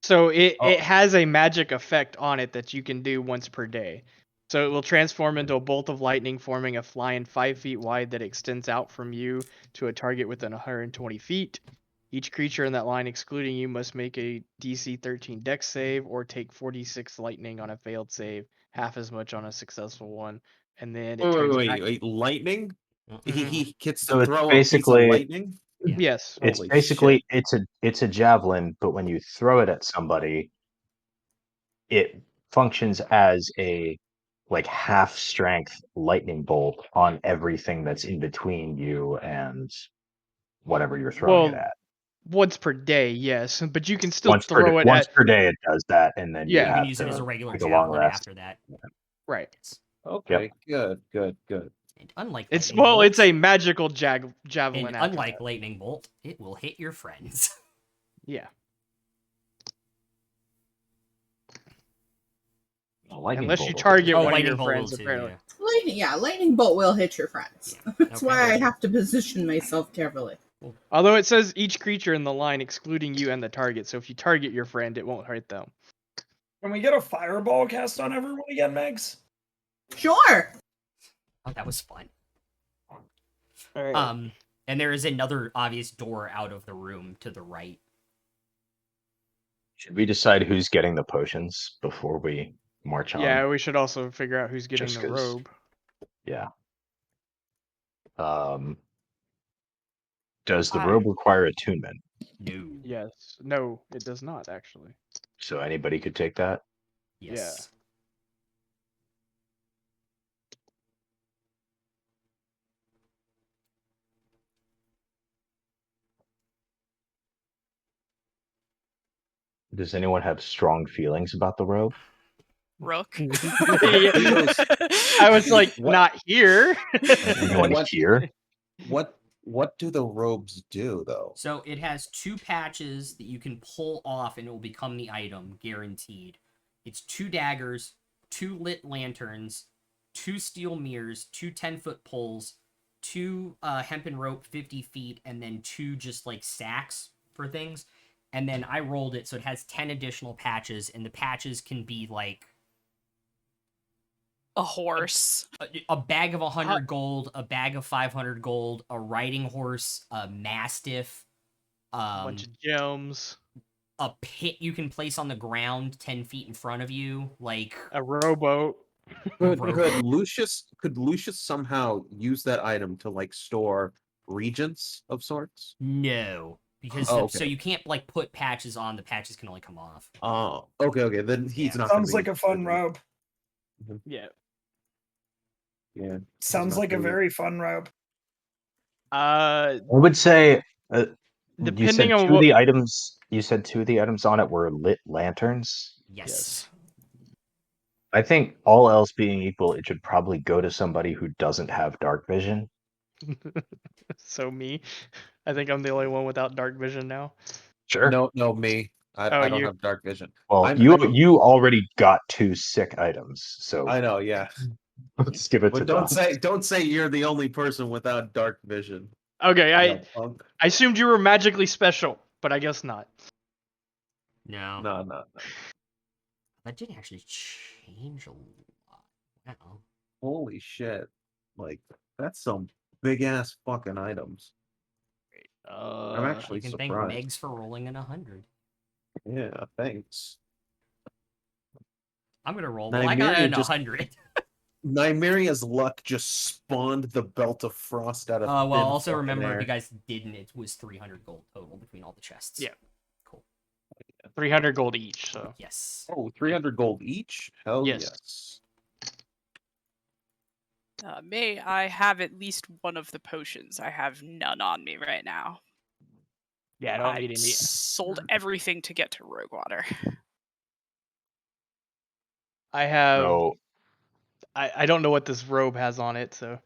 Speaker 4: So it
Speaker 8: Oh.
Speaker 4: has a magic effect on it that you can do once per day. So it will transform into a bolt of lightning, forming a line 5 feet wide that extends out from you to a target within 120 feet. Each creature in that line, excluding you, must make a DC 13 Dex save or take 46 lightning on a failed save, half as much on a successful one, and then it turns back.
Speaker 8: Wait, lightning?
Speaker 2: Mhm.
Speaker 8: He gets to
Speaker 1: So it's
Speaker 8: throw a piece of
Speaker 1: basically
Speaker 8: lightning?
Speaker 2: Yeah.
Speaker 4: Yes.
Speaker 1: it's
Speaker 8: Holy
Speaker 1: basically
Speaker 8: shit.
Speaker 1: it's a javelin, but when you throw it at somebody, it functions as a like half strength lightning bolt on everything that's in between you and whatever you're throwing it
Speaker 4: Well,
Speaker 1: at.
Speaker 4: once per day, yes, but you can still throw it
Speaker 1: Once
Speaker 4: at.
Speaker 1: per day it does that, and then you
Speaker 4: Yeah.
Speaker 2: You can
Speaker 1: have
Speaker 2: use it as a
Speaker 1: to
Speaker 2: regular
Speaker 1: take a long
Speaker 2: javelin
Speaker 1: rest.
Speaker 2: after that.
Speaker 4: Right.
Speaker 2: Yes.
Speaker 8: Okay, good.
Speaker 2: And unlike
Speaker 4: It's
Speaker 2: lightning bolt,
Speaker 4: it's a magical javelin.
Speaker 2: and
Speaker 4: after
Speaker 2: unlike
Speaker 4: that.
Speaker 2: lightning bolt, it will hit your friends.
Speaker 4: Yeah.
Speaker 1: Lightning
Speaker 4: Unless
Speaker 1: bolt
Speaker 4: you
Speaker 1: will hit
Speaker 4: target
Speaker 1: your
Speaker 2: Oh,
Speaker 4: one of
Speaker 1: friend.
Speaker 2: lightning
Speaker 4: your
Speaker 2: bolt
Speaker 4: friends,
Speaker 2: will too.
Speaker 4: apparently.
Speaker 2: Yeah.
Speaker 6: Lightning bolt will hit your friends.
Speaker 2: Yeah,
Speaker 6: That's
Speaker 2: okay.
Speaker 6: why I have to position myself carefully.
Speaker 4: Although it says each creature in the line, excluding you and the target. So if you target your friend, it won't hurt them.
Speaker 9: Can we get a fireball cast on everyone again, Megs?
Speaker 6: Sure.
Speaker 2: Oh, that was fun.
Speaker 4: All right.
Speaker 2: And there is another obvious door out of the room to the right.
Speaker 1: Should we decide who's getting the potions before we march on?
Speaker 4: Yeah, we should also figure out who's getting
Speaker 1: Just
Speaker 4: the
Speaker 1: 'cause-
Speaker 4: robe.
Speaker 1: Yeah. Does the
Speaker 5: I-
Speaker 1: robe require attunement?
Speaker 2: No.
Speaker 4: Yes. No, it does not actually.
Speaker 1: So anybody could take that?
Speaker 2: Yes.
Speaker 1: Does anyone have strong feelings about the robe?
Speaker 5: Rook.
Speaker 4: I was like,
Speaker 8: What?
Speaker 4: not here.
Speaker 1: Anyone
Speaker 8: What-
Speaker 1: here?
Speaker 8: What do the robes do though?
Speaker 2: So it has 2 patches that you can pull off and it will become the item, guaranteed. It's 2 daggers, 2 lit lanterns, 2 steel mirrors, 2 10-foot poles, 2 hempen rope 50 feet, and then 2 just like sacks for things. And then I rolled it so it has 10 additional patches, and the patches can be like
Speaker 5: A horse.
Speaker 2: a bag of 100 gold, a bag of 500 gold, a riding horse, a mastiff,
Speaker 4: A bunch of gems.
Speaker 2: a pit you can place on the ground 10 feet in front of you, like
Speaker 4: A rowboat.
Speaker 8: Could
Speaker 2: Robe.
Speaker 8: Lucius somehow use that item to like store regents of sorts?
Speaker 2: no, because
Speaker 8: Oh,
Speaker 2: so
Speaker 8: okay.
Speaker 2: you can't like put patches on. The patches can only come off.
Speaker 8: Oh, okay. Then he's
Speaker 2: Yeah.
Speaker 8: not. gonna
Speaker 9: Sounds
Speaker 8: be
Speaker 9: like a fun robe.
Speaker 4: Yeah.
Speaker 8: Yeah.
Speaker 9: Sounds
Speaker 8: not
Speaker 9: like a
Speaker 8: gonna be-
Speaker 9: very fun robe.
Speaker 1: I would say you said
Speaker 4: Depending on
Speaker 1: two of
Speaker 4: what.
Speaker 1: the items. You said 2 of the items on it were lit lanterns.
Speaker 2: Yes.
Speaker 1: I think all else being equal, it should probably go to somebody who doesn't have dark vision.
Speaker 4: So me, I think I'm the only one without dark vision now.
Speaker 1: Sure.
Speaker 8: No, me. I don't
Speaker 4: you-
Speaker 8: have dark vision.
Speaker 1: Well,
Speaker 8: I'm-
Speaker 1: you already got 2 sick items, so
Speaker 8: I know, yeah.
Speaker 1: let's give it to
Speaker 8: But don't say you're the only person without dark vision.
Speaker 4: Okay,
Speaker 8: you punk.
Speaker 4: I assumed you were magically special, but I guess not.
Speaker 2: No.
Speaker 8: No.
Speaker 2: That did actually change a lot. Wow.
Speaker 8: Holy shit! Like that's some big ass fucking items. I'm actually
Speaker 2: You can
Speaker 8: surprised.
Speaker 2: thank Megs for rolling in 100.
Speaker 8: Yeah, thanks.
Speaker 2: I'm gonna roll. Well, I got
Speaker 8: Nymeria
Speaker 2: in
Speaker 8: just-
Speaker 2: 100.
Speaker 8: Nymeria's luck just spawned the belt of frost out of.
Speaker 2: Well,
Speaker 8: thin
Speaker 2: also
Speaker 8: fucking
Speaker 2: remember
Speaker 8: air.
Speaker 2: if you guys didn't, it was 300 gold total between all the chests.
Speaker 4: Yeah.
Speaker 2: Cool.
Speaker 4: 300 gold each. So
Speaker 2: Yes.
Speaker 8: Oh, 300 gold each? Hell
Speaker 4: Yes.
Speaker 8: yes.
Speaker 5: May I have at least one of the potions? I have none on me right now.
Speaker 4: yeah, I don't
Speaker 5: I
Speaker 4: need any.
Speaker 5: sold everything to get to Roguewater.
Speaker 4: I have.
Speaker 1: So
Speaker 4: I don't know what this robe has on it, so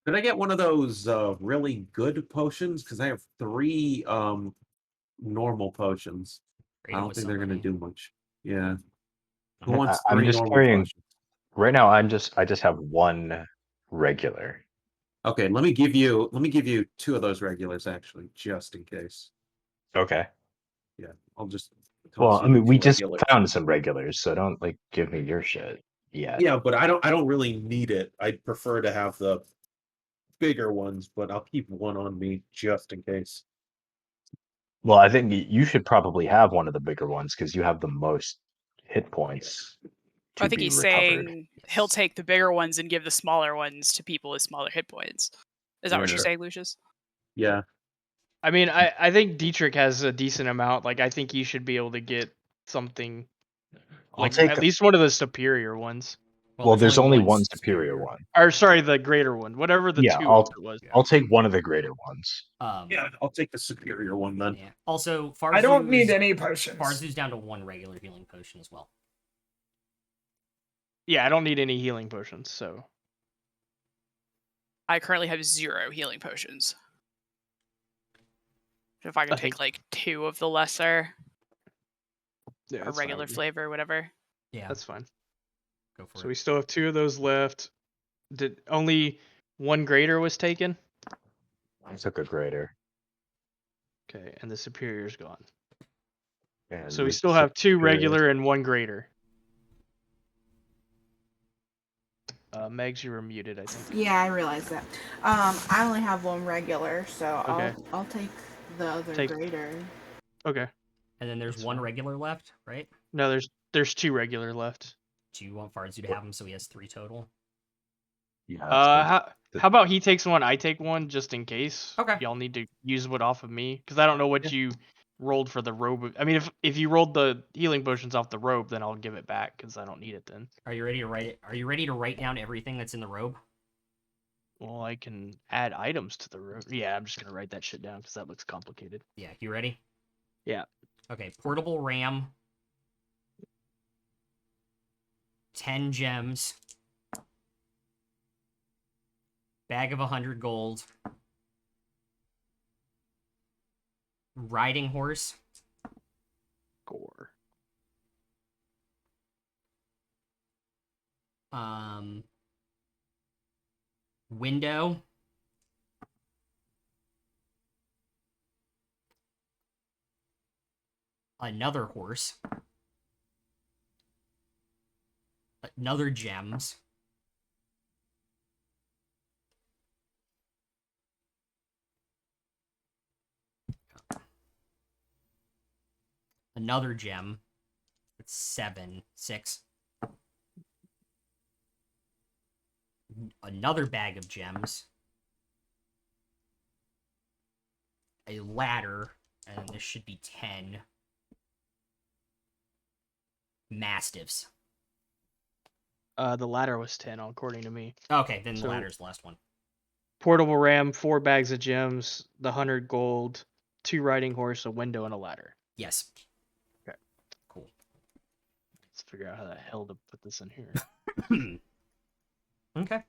Speaker 8: Could I get one of those really good potions? Because I have 3 normal potions.
Speaker 2: Trade
Speaker 8: I
Speaker 2: 'em
Speaker 8: don't
Speaker 2: with
Speaker 8: think they're gonna
Speaker 2: somebody.
Speaker 8: do much. Yeah. Who
Speaker 1: I-
Speaker 8: wants
Speaker 1: I'm
Speaker 8: 3
Speaker 1: just
Speaker 8: normal
Speaker 1: carrying-
Speaker 8: potions?
Speaker 1: right now I just have 1 regular.
Speaker 8: Okay, let me give you 2 of those regulars actually, just in case.
Speaker 1: Okay.
Speaker 8: Yeah, I'll just.
Speaker 1: Well,
Speaker 8: toss
Speaker 1: I
Speaker 8: you
Speaker 1: mean, we
Speaker 8: 2
Speaker 1: just
Speaker 8: regulars.
Speaker 1: found some regulars, so don't like give me your shit. yet.
Speaker 8: Yeah, but I don't really need it. I'd prefer to have the bigger ones, but I'll keep one on me just in case.
Speaker 1: Well, I think you should probably have one of the bigger ones because you have the most hit points
Speaker 5: I
Speaker 1: to
Speaker 5: think
Speaker 1: be
Speaker 5: he's
Speaker 1: recovered.
Speaker 5: saying he'll take the bigger ones and give the smaller ones to people with smaller hit points. Is that what you're
Speaker 8: Yeah.
Speaker 5: saying, Lucius?
Speaker 8: Yeah.
Speaker 4: I mean, I think Dietrich has a decent amount. Like, I think he should be able to get something,
Speaker 1: I'll
Speaker 4: like
Speaker 1: take.
Speaker 4: at least one of the superior ones.
Speaker 1: Well, there's only one
Speaker 2: superior
Speaker 1: superior one.
Speaker 4: Or sorry, the greater one. Whatever the
Speaker 1: Yeah,
Speaker 4: two of it was.
Speaker 1: I'll take one of the greater ones.
Speaker 8: Yeah, I'll take the superior one then.
Speaker 2: Yeah. Also, Farzu's,
Speaker 9: I don't need any potions.
Speaker 2: Farzu's down to 1 regular healing potion as well.
Speaker 4: Yeah, I don't need any healing potions, so.
Speaker 5: I currently have 0 healing potions. If I could
Speaker 4: I
Speaker 5: take
Speaker 4: think-
Speaker 5: like 2 of the lesser
Speaker 4: Yeah,
Speaker 5: or
Speaker 4: that's fine
Speaker 5: regular
Speaker 4: with me.
Speaker 5: flavor, whatever.
Speaker 2: Yeah,
Speaker 4: That's fine.
Speaker 2: go for
Speaker 4: So
Speaker 2: it.
Speaker 4: we still have 2 of those left. Did only 1 greater was taken?
Speaker 1: I took a greater.
Speaker 4: Okay, and the superior's gone.
Speaker 1: And
Speaker 4: So we
Speaker 1: with
Speaker 4: still
Speaker 1: the
Speaker 4: have 2
Speaker 1: superior-
Speaker 4: regular and 1 greater. Megs, you were muted, I think.
Speaker 6: Yeah, I realize that. I only have 1 regular, so
Speaker 4: Okay.
Speaker 6: I'll take the other
Speaker 4: Take-
Speaker 6: greater.
Speaker 4: Okay.
Speaker 2: And then there's
Speaker 4: That's
Speaker 2: 1
Speaker 4: fine.
Speaker 2: regular left, right?
Speaker 4: No, there's 2 regular left.
Speaker 2: Do you want Farzu to have him so he has 3 total?
Speaker 1: Yeah, that's
Speaker 4: How about he takes 1, I take 1, just in case.
Speaker 2: Okay.
Speaker 4: Y'all need to use one off of me, because I don't know what you rolled for the robe. I mean, if you rolled the healing potions off the robe, then I'll give it back, because I don't need it then.
Speaker 2: Are you ready to write it? Are you ready to write down everything that's in the robe?
Speaker 4: Well, I can add items to the robe. Yeah, I'm just gonna write that shit down, because that looks complicated.
Speaker 2: Yeah, you ready?
Speaker 4: Yeah.
Speaker 2: Okay, portable RAM. 10 gems. Bag of 100 gold. Riding horse.
Speaker 4: Gore.
Speaker 2: Window. Another horse. Another gems. Another gem. It's 7, 6. Another bag of gems. A ladder, and this should be 10. Mastiffs.
Speaker 4: The ladder was 10, according to me.
Speaker 2: Okay, then the
Speaker 4: So-
Speaker 2: ladder's the last one.
Speaker 4: Portable ram, 4 bags of gems, the 100 gold, 2 riding horse, a window, and a ladder.
Speaker 2: Yes.
Speaker 4: Okay.
Speaker 2: Cool.
Speaker 4: Let's figure out how the hell to put this in here.
Speaker 2: Okay.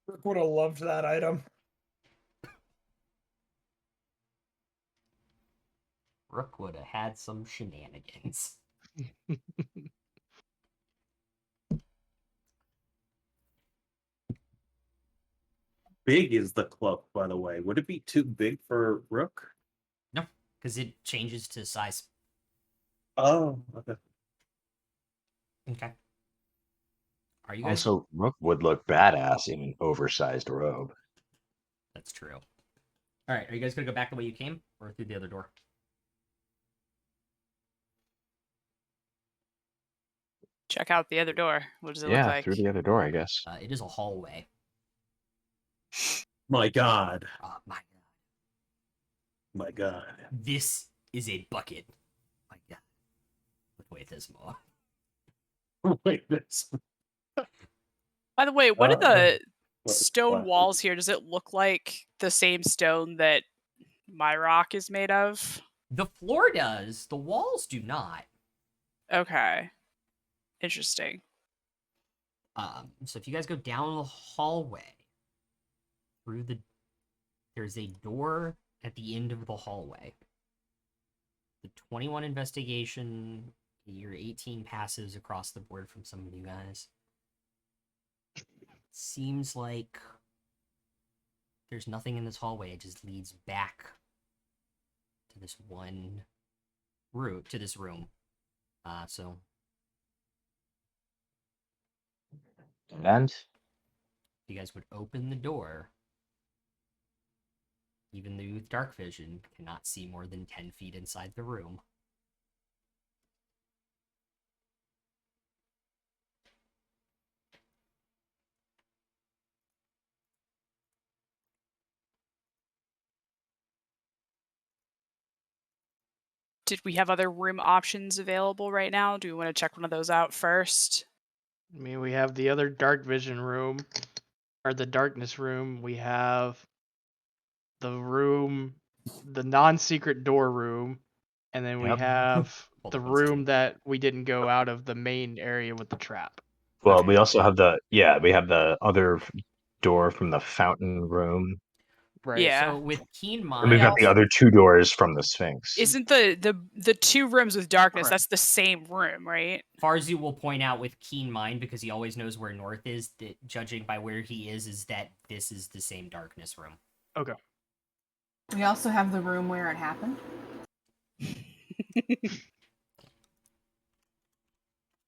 Speaker 9: Rick would have loved that item.
Speaker 2: Rook would have had some shenanigans.
Speaker 8: Big is the club, by the way. Would it be too big for Rook?
Speaker 2: No, because it changes to size.
Speaker 8: Oh, okay.
Speaker 2: Okay. Are you guys?
Speaker 1: Also, Rook would look badass in an oversized robe.
Speaker 2: That's true. All right. Are you guys gonna go back the way you came, or through the other door?
Speaker 5: Check out the other door. What does it look
Speaker 1: Yeah,
Speaker 5: like?
Speaker 1: through the other door, I guess.
Speaker 2: It is a hallway.
Speaker 8: My God.
Speaker 2: Oh my god.
Speaker 8: My God.
Speaker 2: This is a bucket. My god. Look at this more.
Speaker 8: Wait, this.
Speaker 5: By the way, what are the
Speaker 8: what-
Speaker 5: stone
Speaker 8: what?
Speaker 5: walls here? Does it look like the same stone that my rock is made of?
Speaker 2: The floor does. The walls do not.
Speaker 5: Okay. Interesting.
Speaker 2: So if you guys go down the hallway, there's a door at the end of the hallway. The 21 investigation, your 18 passives across the board from some of you guys. Seems like there's nothing in this hallway. It just leads back to this one route to this room. So
Speaker 1: And
Speaker 2: you guys would open the door. Even though with dark vision cannot see more than 10 feet inside the room.
Speaker 5: Did we have other room options available right now? Do we want to check one of those out first?
Speaker 4: I mean, we have the other dark vision room, or the darkness room. We have the room, the non-secret door room, and then we
Speaker 1: Yep.
Speaker 4: have
Speaker 2: Hold
Speaker 4: the
Speaker 2: on one second.
Speaker 4: room that we didn't go out of the main area with the trap.
Speaker 1: well,
Speaker 2: Okay.
Speaker 1: we also have we have the other door from the fountain room,
Speaker 4: Right.
Speaker 5: Yeah.
Speaker 2: So with keen
Speaker 1: and we've
Speaker 2: mind,
Speaker 1: got the other two doors from the Sphinx.
Speaker 5: Isn't the two rooms with darkness?
Speaker 2: Correct.
Speaker 5: That's the same room, right?
Speaker 2: Farzu will point out with keen mind because he always knows where north is. That judging by where he is that this is the same darkness room.
Speaker 4: Okay.
Speaker 6: We also have the room where it happened.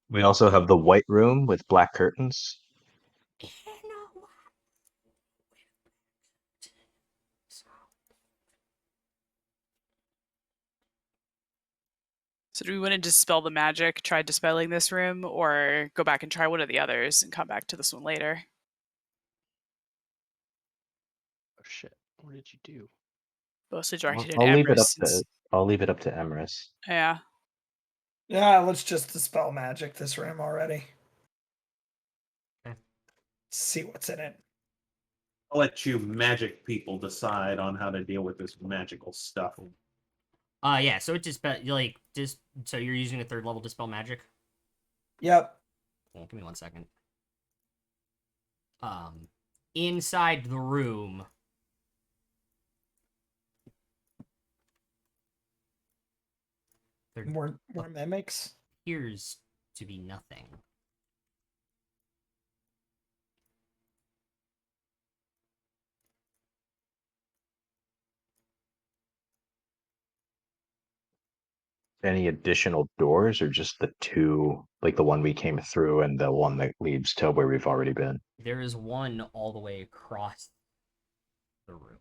Speaker 1: We also have the white room with black curtains.
Speaker 5: So do we want to dispel the magic, try dispelling this room, or go back and try one of the others and come back to this one later?
Speaker 4: Oh shit! What did you do?
Speaker 5: Mostly
Speaker 1: I'll,
Speaker 5: directed at
Speaker 1: I'll leave it up
Speaker 5: Emrys.
Speaker 1: to I'll leave it up to Emrys.
Speaker 5: Yeah.
Speaker 9: Yeah, let's just dispel magic this room already.
Speaker 2: Okay.
Speaker 9: See what's in it.
Speaker 8: I'll let you magic people decide on how to deal with this magical stuff.
Speaker 2: Yeah. So it just so you're using a 3rd level dispel magic.
Speaker 9: Yep.
Speaker 2: Well, give me 1 second. Inside the room. There
Speaker 9: More mimics.
Speaker 2: appears to be nothing.
Speaker 1: Any additional doors, or just the two, like the one we came through and the one that leads to where we've already been?
Speaker 2: There is one all the way across the room.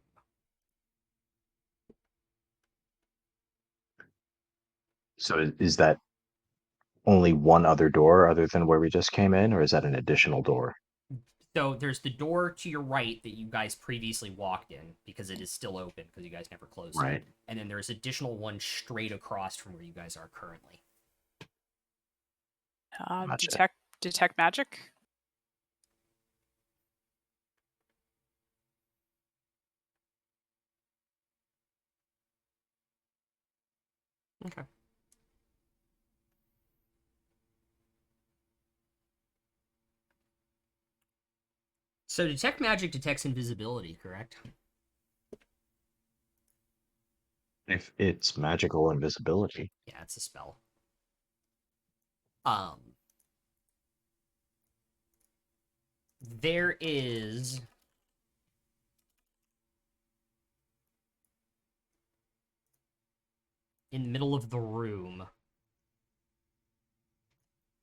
Speaker 1: So is that only one other door other than where we just came in, or is that an additional door?
Speaker 2: So there's the door to your right that you guys previously walked in because it is still open because you guys never closed
Speaker 1: Right.
Speaker 2: it. And then there's additional one straight across from where you guys are currently.
Speaker 1: Gotcha.
Speaker 5: Detect magic.
Speaker 2: Okay. So detect magic detects invisibility, correct?
Speaker 1: If it's magical invisibility.
Speaker 2: Yeah, it's a spell. There is in the middle of the room,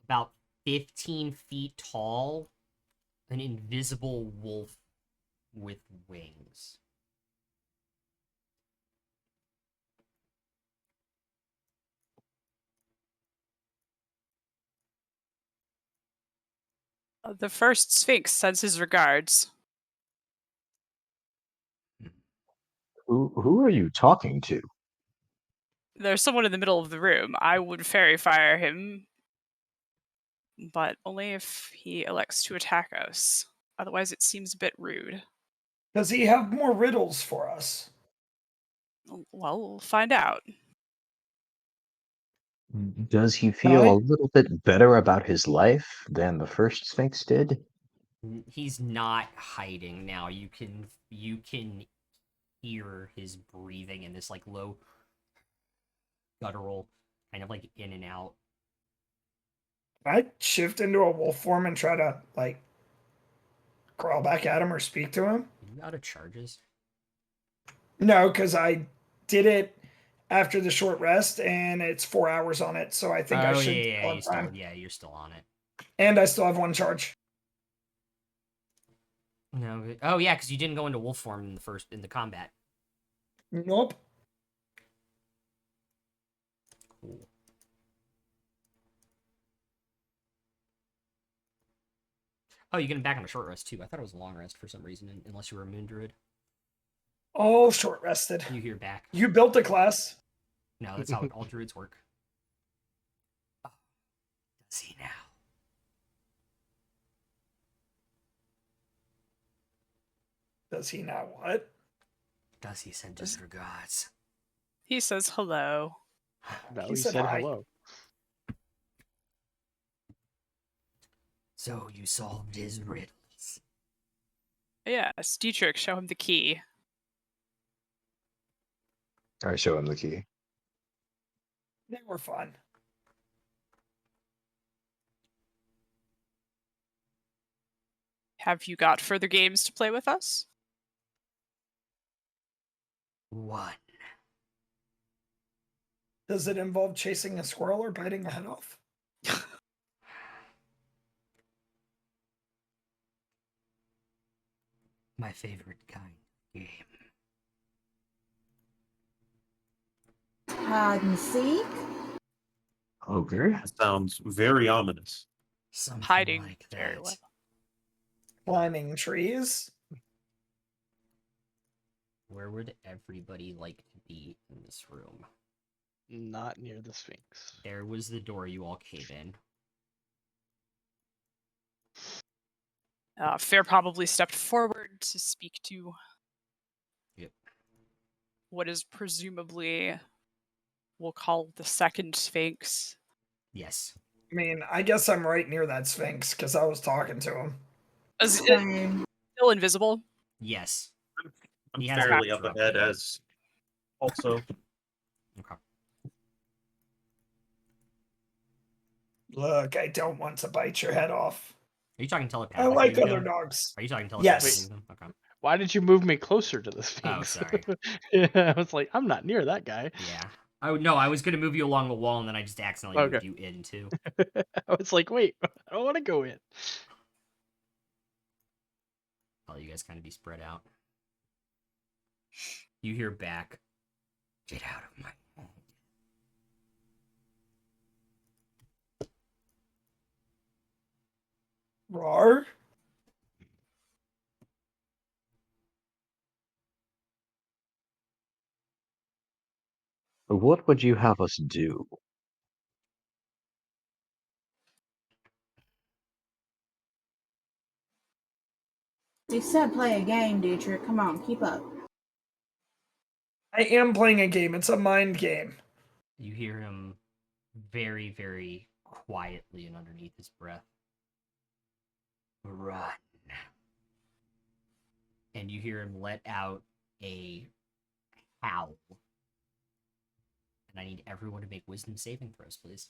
Speaker 2: about 15 feet tall, an invisible wolf with wings.
Speaker 5: The first Sphinx sends his regards.
Speaker 1: Who are you talking to?
Speaker 5: There's someone in the middle of the room. I would fairy fire him, but only if he elects to attack us. Otherwise, it seems a bit rude.
Speaker 9: Does he have more riddles for us?
Speaker 5: Well, we'll find out.
Speaker 1: Does he feel a little bit better about his life than the first Sphinx did?
Speaker 2: He's not hiding now. You can hear his breathing in this like low guttural kind of like in and out.
Speaker 9: I shift into a wolf form and try to like crawl back at him or speak to him.
Speaker 2: Are you out of charges?
Speaker 9: No, because I did it after the short rest, and it's 4 hours on it, so I think I should still have time.
Speaker 2: You're still on it.
Speaker 9: And I still have 1 charge.
Speaker 2: No. Oh yeah, because you didn't go into wolf form in the combat.
Speaker 9: Nope.
Speaker 2: Cool. Oh, you get back on a short rest too. I thought it was a long rest for some reason, unless you were a moon druid.
Speaker 9: All short rested.
Speaker 2: You hear back.
Speaker 9: You built a class.
Speaker 2: No, that's how all druids work. Oh, does he now?
Speaker 9: Does he now what?
Speaker 2: Does he send his regards?
Speaker 5: He says hello.
Speaker 4: No,
Speaker 9: He
Speaker 4: he
Speaker 9: said
Speaker 4: said
Speaker 9: hi.
Speaker 4: hello.
Speaker 2: So you solved his riddles.
Speaker 5: Yes, Dietrich, show him the key.
Speaker 1: I show him the key.
Speaker 9: They were fun.
Speaker 5: Have you got further games to play with us?
Speaker 2: One.
Speaker 9: Does it involve chasing a squirrel or biting a head off?
Speaker 2: My favorite kind of game.
Speaker 6: Hide and seek.
Speaker 1: Ogre.
Speaker 7: That sounds very ominous.
Speaker 2: Something
Speaker 5: Hiding
Speaker 2: like that.
Speaker 5: very well.
Speaker 9: Climbing trees.
Speaker 2: Where would everybody like to be in this room?
Speaker 4: Not near the Sphinx.
Speaker 2: There was the door you all came in.
Speaker 5: Fair probably stepped forward to speak to
Speaker 2: Yep.
Speaker 5: what is presumably, we'll call the second Sphinx.
Speaker 2: Yes.
Speaker 9: I mean, I guess I'm right near that Sphinx because I was talking to him.
Speaker 5: Is it
Speaker 6: Same.
Speaker 5: still invisible?
Speaker 2: Yes.
Speaker 7: I'm
Speaker 2: He has
Speaker 7: fairly
Speaker 2: a
Speaker 7: up
Speaker 2: drop
Speaker 7: ahead
Speaker 2: down.
Speaker 7: as also.
Speaker 2: Okay.
Speaker 9: Look, I don't want to bite your head off.
Speaker 2: Are you talking
Speaker 9: I
Speaker 2: telepathically
Speaker 9: like
Speaker 2: with
Speaker 9: other
Speaker 2: him?
Speaker 9: dogs.
Speaker 2: Are you talking
Speaker 9: Yes.
Speaker 2: telepathically with him? Okay.
Speaker 4: Why did you move me closer to the
Speaker 2: Oh,
Speaker 4: Sphinx?
Speaker 2: sorry.
Speaker 4: Yeah, I was like, I'm not near that guy.
Speaker 2: Yeah. Oh no, I was gonna move you along the wall, and then I just accidentally moved
Speaker 4: Okay.
Speaker 2: you in too.
Speaker 4: I was like, wait, I don't want to go in.
Speaker 2: I'll let you guys kind of be spread out. You hear back. Get out of my head.
Speaker 9: Rar?
Speaker 1: What would you have us do?
Speaker 6: You said play a game, Dietrich. Come on, keep up.
Speaker 9: I am playing a game. It's a mind game.
Speaker 2: You hear him very, very quietly and underneath his breath. Run. And you hear him let out a howl. And I need everyone to make wisdom saving throws, please.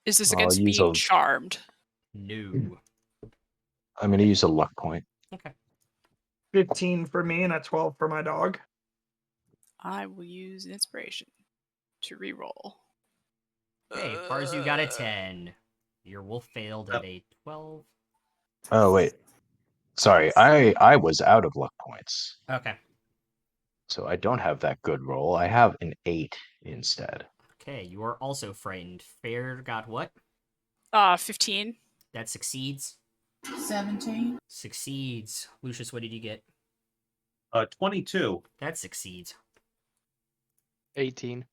Speaker 5: Is this
Speaker 1: I'll
Speaker 5: against
Speaker 1: use
Speaker 5: being
Speaker 1: a-
Speaker 5: charmed?
Speaker 2: No.
Speaker 1: I'm gonna use a luck point.
Speaker 2: Okay.
Speaker 9: 15 for me and a 12 for my dog.
Speaker 5: I will use inspiration to reroll.
Speaker 2: Hey, Parzu got a 10. Your wolf failed at a 12.
Speaker 1: Oh wait. Sorry, I was out of luck points.
Speaker 2: Okay.
Speaker 1: So I don't have that good roll. I have an 8 instead.
Speaker 2: Okay, you are also frightened. Fair got what?
Speaker 5: 15.
Speaker 2: That succeeds.
Speaker 6: 17.
Speaker 2: Succeeds. Lucius, what did you get?
Speaker 7: 22.
Speaker 2: That succeeds.
Speaker 4: 18.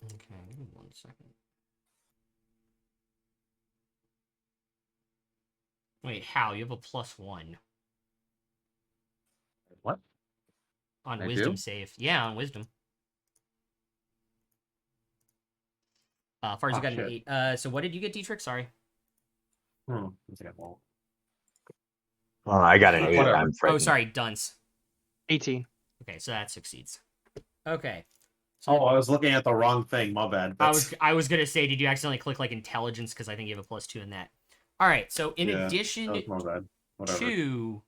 Speaker 2: Okay, give me 1 second. Wait, how? You have a +1
Speaker 7: What?
Speaker 2: on
Speaker 7: I
Speaker 2: wisdom
Speaker 7: do?
Speaker 2: save. Yeah, on wisdom. Far as you
Speaker 7: Oh,
Speaker 2: got an
Speaker 7: shit.
Speaker 2: 8. So what did you get, Dietrich? Sorry.
Speaker 7: Let's see, well,
Speaker 1: Well, I got an 8.
Speaker 7: Whatever.
Speaker 1: I'm
Speaker 2: Oh,
Speaker 1: frightened.
Speaker 2: sorry, dunce.
Speaker 4: 18.
Speaker 2: Okay, so that succeeds. Okay. So
Speaker 8: Oh, I was looking at the wrong thing. My bad.
Speaker 2: I was gonna say, did you accidentally click like intelligence? Because I think you have a +2 in that. All right. So in
Speaker 8: Yeah,
Speaker 2: addition
Speaker 8: that was my bad. Whatever.
Speaker 2: to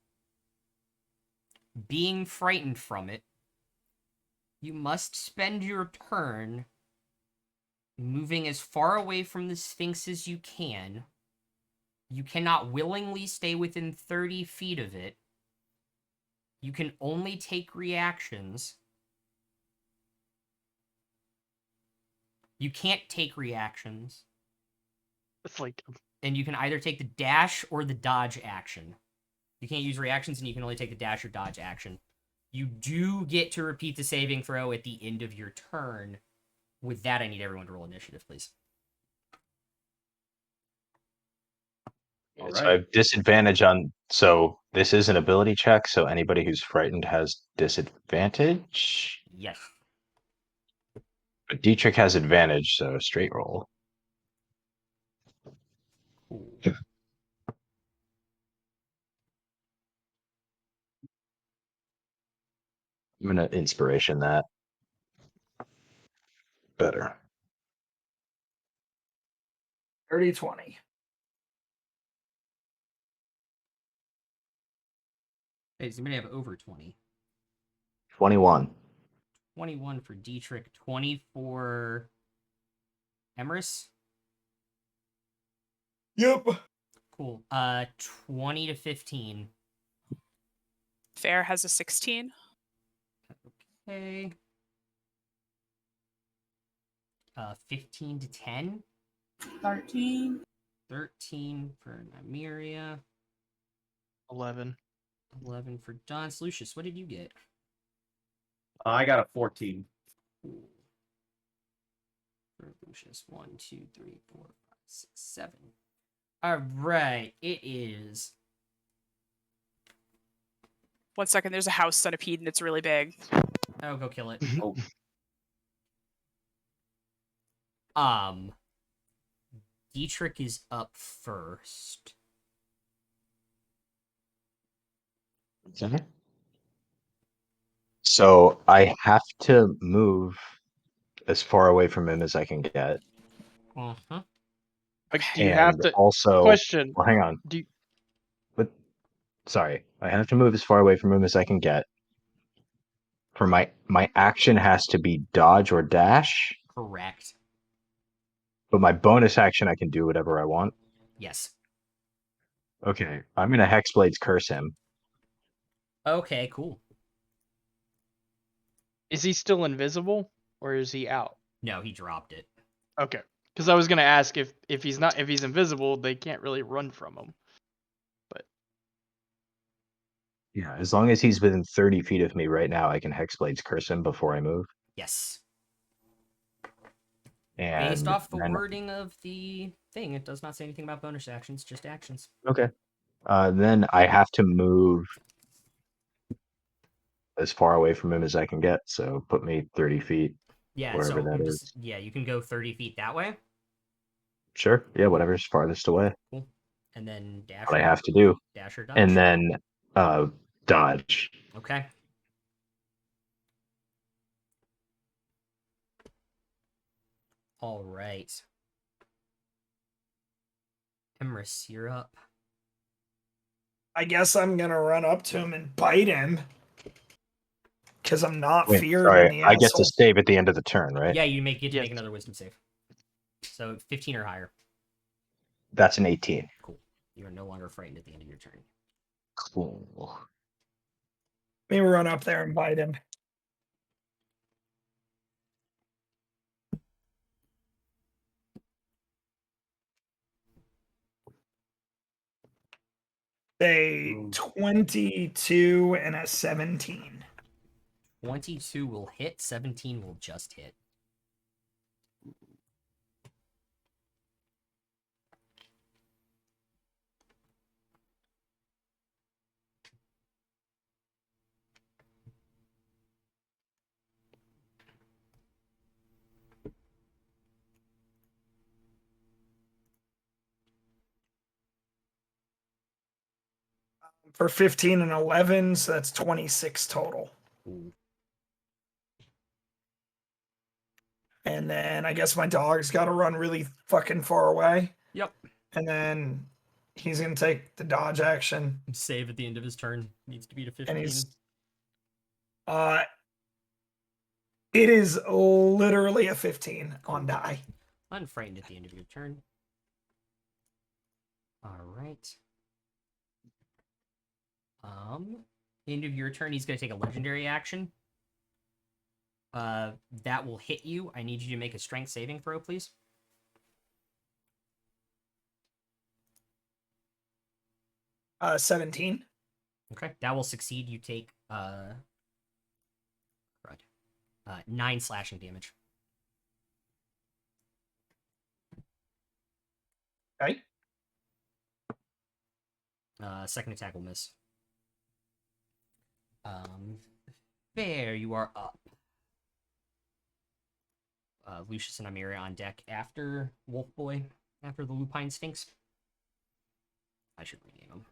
Speaker 2: being frightened from it, you must spend your turn moving as far away from the Sphinx as you can. You cannot willingly stay within 30 feet of it. You can only take reactions. You can't take reactions.
Speaker 4: It's like
Speaker 2: And you can either take the dash or the dodge action. You can't use reactions, and you can only take the dash or dodge action. You do get to repeat the saving throw at the end of your turn. With that, I need everyone to roll initiative, please.
Speaker 1: So
Speaker 8: Alright.
Speaker 1: I have disadvantage on. So this is an ability check. So anybody who's frightened has disadvantage.
Speaker 2: Yes.
Speaker 1: But Dietrich has advantage, so straight roll.
Speaker 2: Cool.
Speaker 1: I'm gonna inspiration that. Better.
Speaker 9: 30-20.
Speaker 2: Hey, does anybody have over 20?
Speaker 1: 21.
Speaker 2: 21 for Dietrich, 20 for Emerus.
Speaker 9: Yep.
Speaker 2: Cool. 20 to 15.
Speaker 5: Fair has a 16.
Speaker 2: Okay. 15 to 10.
Speaker 6: 13.
Speaker 2: 13 for Nymeria.
Speaker 4: 11.
Speaker 2: 11 for Don. Lucius, what did you get?
Speaker 8: I got a 14.
Speaker 2: Cool. For Lucius, 1, 2, 3, 4, 5, 6, 7. All right, it is.
Speaker 5: 1 second, there's a house centipede and it's really big.
Speaker 2: Oh, go kill it.
Speaker 8: Oh,
Speaker 2: Dietrich is up first.
Speaker 1: Okay. So I have to move as far away from him as I can get.
Speaker 2: Uh-huh.
Speaker 4: But do you have
Speaker 1: And
Speaker 4: to
Speaker 1: also,
Speaker 4: question?
Speaker 1: well, hang on.
Speaker 4: Do you,
Speaker 1: But sorry, I have to move as far away from him as I can get. For my action has to be dodge or dash,
Speaker 2: Correct.
Speaker 1: but my bonus action I can do whatever I want.
Speaker 2: Yes.
Speaker 1: Okay, I'm gonna Hexblades curse him.
Speaker 2: Okay, cool.
Speaker 4: is he still invisible or is he out?
Speaker 2: No, he dropped it.
Speaker 4: Okay. Because I was gonna ask if he's not, if he's invisible, they can't really run from him.
Speaker 1: Yeah, as long as he's within 30 feet of me right now, I can Hexblades curse him before I move.
Speaker 2: Yes.
Speaker 1: And
Speaker 2: Based off the
Speaker 1: then-
Speaker 2: wording of the thing, it does not say anything about bonus actions, just actions.
Speaker 1: Okay. Then I have to move as far away from him as I can get. So put me 30 feet.
Speaker 2: Yeah,
Speaker 1: Wherever
Speaker 2: so
Speaker 1: that
Speaker 2: I'm
Speaker 1: is.
Speaker 2: just yeah, you can go 30 feet that way.
Speaker 1: Sure. Yeah, whatever's farthest away.
Speaker 2: Cool. And then dash.
Speaker 1: What I have to do.
Speaker 2: Dash or dodge.
Speaker 1: And then dodge.
Speaker 2: Okay. All right. Emrys, you're up.
Speaker 9: I guess I'm gonna run up to him and bite him. Because I'm not
Speaker 1: Wait,
Speaker 9: feared
Speaker 1: sorry,
Speaker 9: in the
Speaker 1: I get to
Speaker 9: asshole.
Speaker 1: save at the end of the turn, right?
Speaker 2: Yeah, you get to
Speaker 4: Yes.
Speaker 2: make another wisdom save. So 15 or higher.
Speaker 1: That's an 18.
Speaker 2: Cool. You are no longer frightened at the end of your turn.
Speaker 1: Cool.
Speaker 9: Let me run up there and bite him. Say 22 and a 17.
Speaker 2: 22 will hit, 17 will just hit.
Speaker 9: For 15 and 11, so that's 26 total.
Speaker 2: Ooh.
Speaker 9: And then I guess my dog's got to run really fucking far away.
Speaker 2: Yep.
Speaker 9: And then he's going to take the dodge action.
Speaker 2: Save at the end of his turn. Needs to be to 15.
Speaker 9: And he's. It is literally a 15 on die.
Speaker 2: Unfrightened at the end of your turn. Alright. End of your turn, he's going to take a legendary action. That will hit you. I need you to make a strength saving throw, please.
Speaker 9: Uh, 17.
Speaker 2: Okay, that will succeed. You take 9 slashing damage.
Speaker 9: Okay.
Speaker 2: Second attack will miss. There, you are up. Lucius and Amira on deck after Wolf Boy, after the Lupine Sphinx. I should rename him.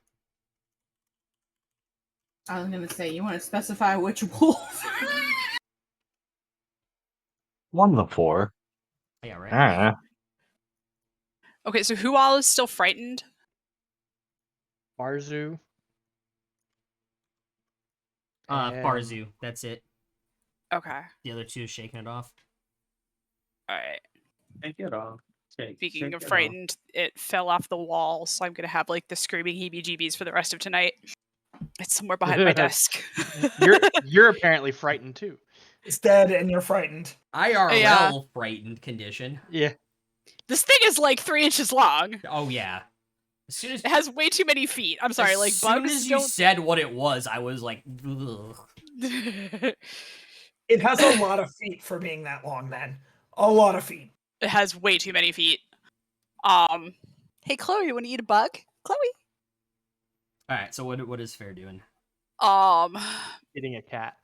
Speaker 6: I was gonna say, you want to specify which wolf?
Speaker 1: One of the four.
Speaker 2: Yeah, right.
Speaker 1: Ah,
Speaker 5: Okay, so who all is still frightened?
Speaker 4: Barzu.
Speaker 2: Farzu, that's it.
Speaker 5: Okay.
Speaker 2: The other two is shaking it off.
Speaker 5: All right.
Speaker 7: Take it off.
Speaker 5: Speaking of frightened, it fell off the wall, so I'm gonna have like the screaming heebie-jeebies for the rest of tonight. It's somewhere behind my desk.
Speaker 4: You're apparently frightened too.
Speaker 9: It's dead and you're frightened.
Speaker 2: IRL
Speaker 5: Yeah.
Speaker 2: frightened condition.
Speaker 4: Yeah.
Speaker 5: This thing is like 3 inches long.
Speaker 2: Oh yeah. As soon as
Speaker 5: It has way too many feet. I'm sorry, like
Speaker 2: as soon
Speaker 5: bugs
Speaker 2: as you
Speaker 5: don't.
Speaker 2: said what it was, I was like, ugh.
Speaker 9: It has a lot of feet for being that long, then. A lot of feet.
Speaker 5: It has way too many feet. Hey Chloe, you want to eat a bug? Chloe.
Speaker 2: All right. So what is Fair doing?
Speaker 4: Eating a cat.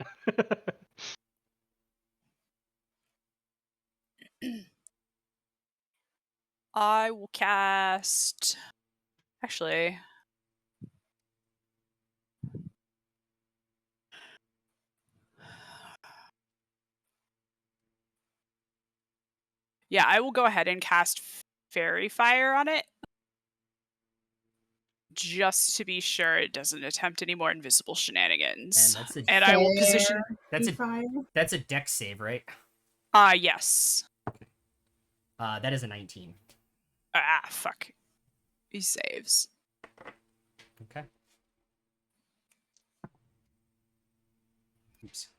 Speaker 5: I will cast. Actually. Yeah, I will go ahead and cast Fairy Fire on it. Just to be sure it doesn't attempt any more invisible shenanigans.
Speaker 2: And
Speaker 5: I will position.
Speaker 2: That's a dex save, right?
Speaker 5: Yes.
Speaker 2: That is a 19.
Speaker 5: Fuck. He saves.
Speaker 2: Okay. Oops.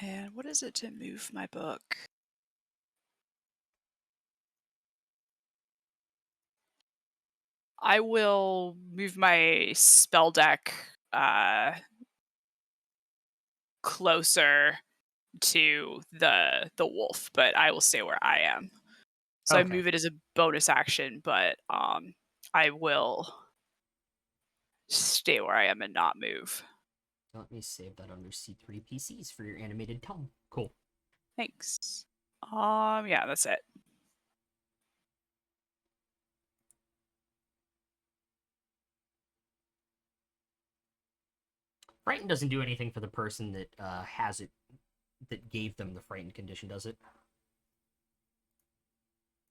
Speaker 5: And what is it to move my book? I will move my spell deck closer to the wolf, but I will stay where I am. So I
Speaker 2: Okay.
Speaker 5: move it as a bonus action, but I will stay where I am and not move.
Speaker 2: Let me save that under C3 PCs for your animated tome. Cool.
Speaker 5: Thanks. Yeah, that's it.
Speaker 2: Frighten doesn't do anything for the person that has it, that gave them the frightened condition, does it?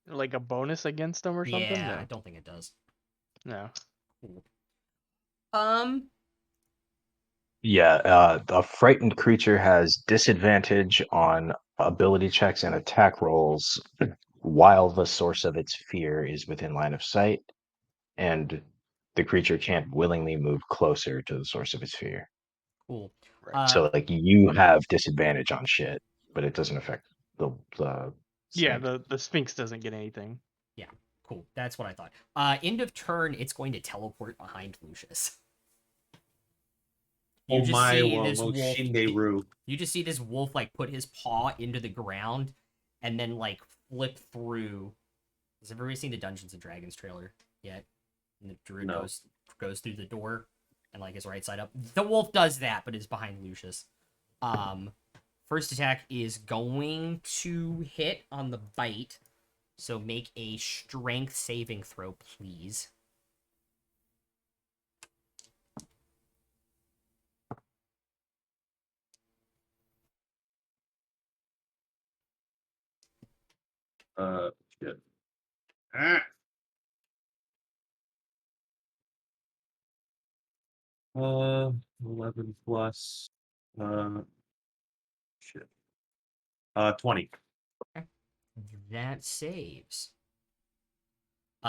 Speaker 4: Like a bonus against them or something?
Speaker 2: Yeah,
Speaker 4: No.
Speaker 2: I don't think it does.
Speaker 4: No.
Speaker 2: Cool.
Speaker 1: yeah. A frightened creature has disadvantage on ability checks and attack rolls while the source of its fear is within line of sight, and the creature can't willingly move closer to the source of its fear.
Speaker 2: Cool.
Speaker 4: Right.
Speaker 1: So, like, you have disadvantage on shit, but it doesn't affect the
Speaker 4: Yeah,
Speaker 1: Sphinx.
Speaker 4: the Sphinx doesn't get anything.
Speaker 2: Yeah, cool. That's what I thought. End of turn, it's going to teleport behind Lucius. You just see this wolf.
Speaker 7: Shinderu.
Speaker 2: You just see this wolf like put his paw into the ground and then like flip through. Has everybody seen the Dungeons and Dragons trailer yet? And the druid
Speaker 7: No.
Speaker 2: goes through the door and like is right side up. The wolf does that, but is behind Lucius. First attack is going to hit on the bite. So make a strength saving throw, please.
Speaker 8: Shit. Ah. 11 plus. Shit. 20.
Speaker 2: That saves.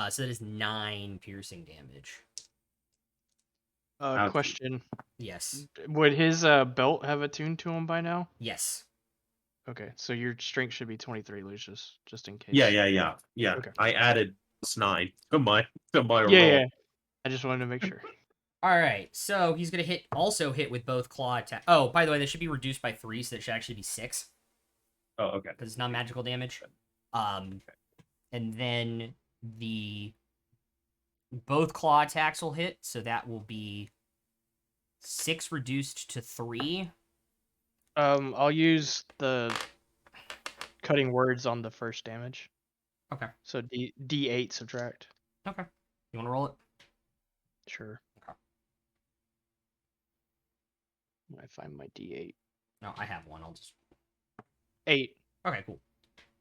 Speaker 2: So that is 9 piercing damage.
Speaker 8: Ouch.
Speaker 4: Question:
Speaker 2: Yes.
Speaker 4: would his belt have attuned to him by now?
Speaker 2: Yes.
Speaker 4: Okay, so your strength should be 23, Lucius, just in case.
Speaker 8: Yeah.
Speaker 4: Okay.
Speaker 8: I added +9 to my
Speaker 4: Yeah,
Speaker 8: roll.
Speaker 4: yeah. I just wanted to make sure.
Speaker 2: All right. So he's gonna also hit with both claw attack. Oh, by the way, that should be reduced by 3, so that should actually be 6
Speaker 8: Oh, okay.
Speaker 2: because it's not magical damage. And then both claw attacks will hit, so that will be 6 reduced to 3.
Speaker 4: I'll use the cutting words on the first damage.
Speaker 2: Okay.
Speaker 4: So D8 subtract.
Speaker 2: Okay. You want to roll it?
Speaker 4: Sure.
Speaker 2: Okay.
Speaker 4: I find my D8.
Speaker 2: No, I have one. I'll just.
Speaker 4: 8.
Speaker 2: Okay, cool.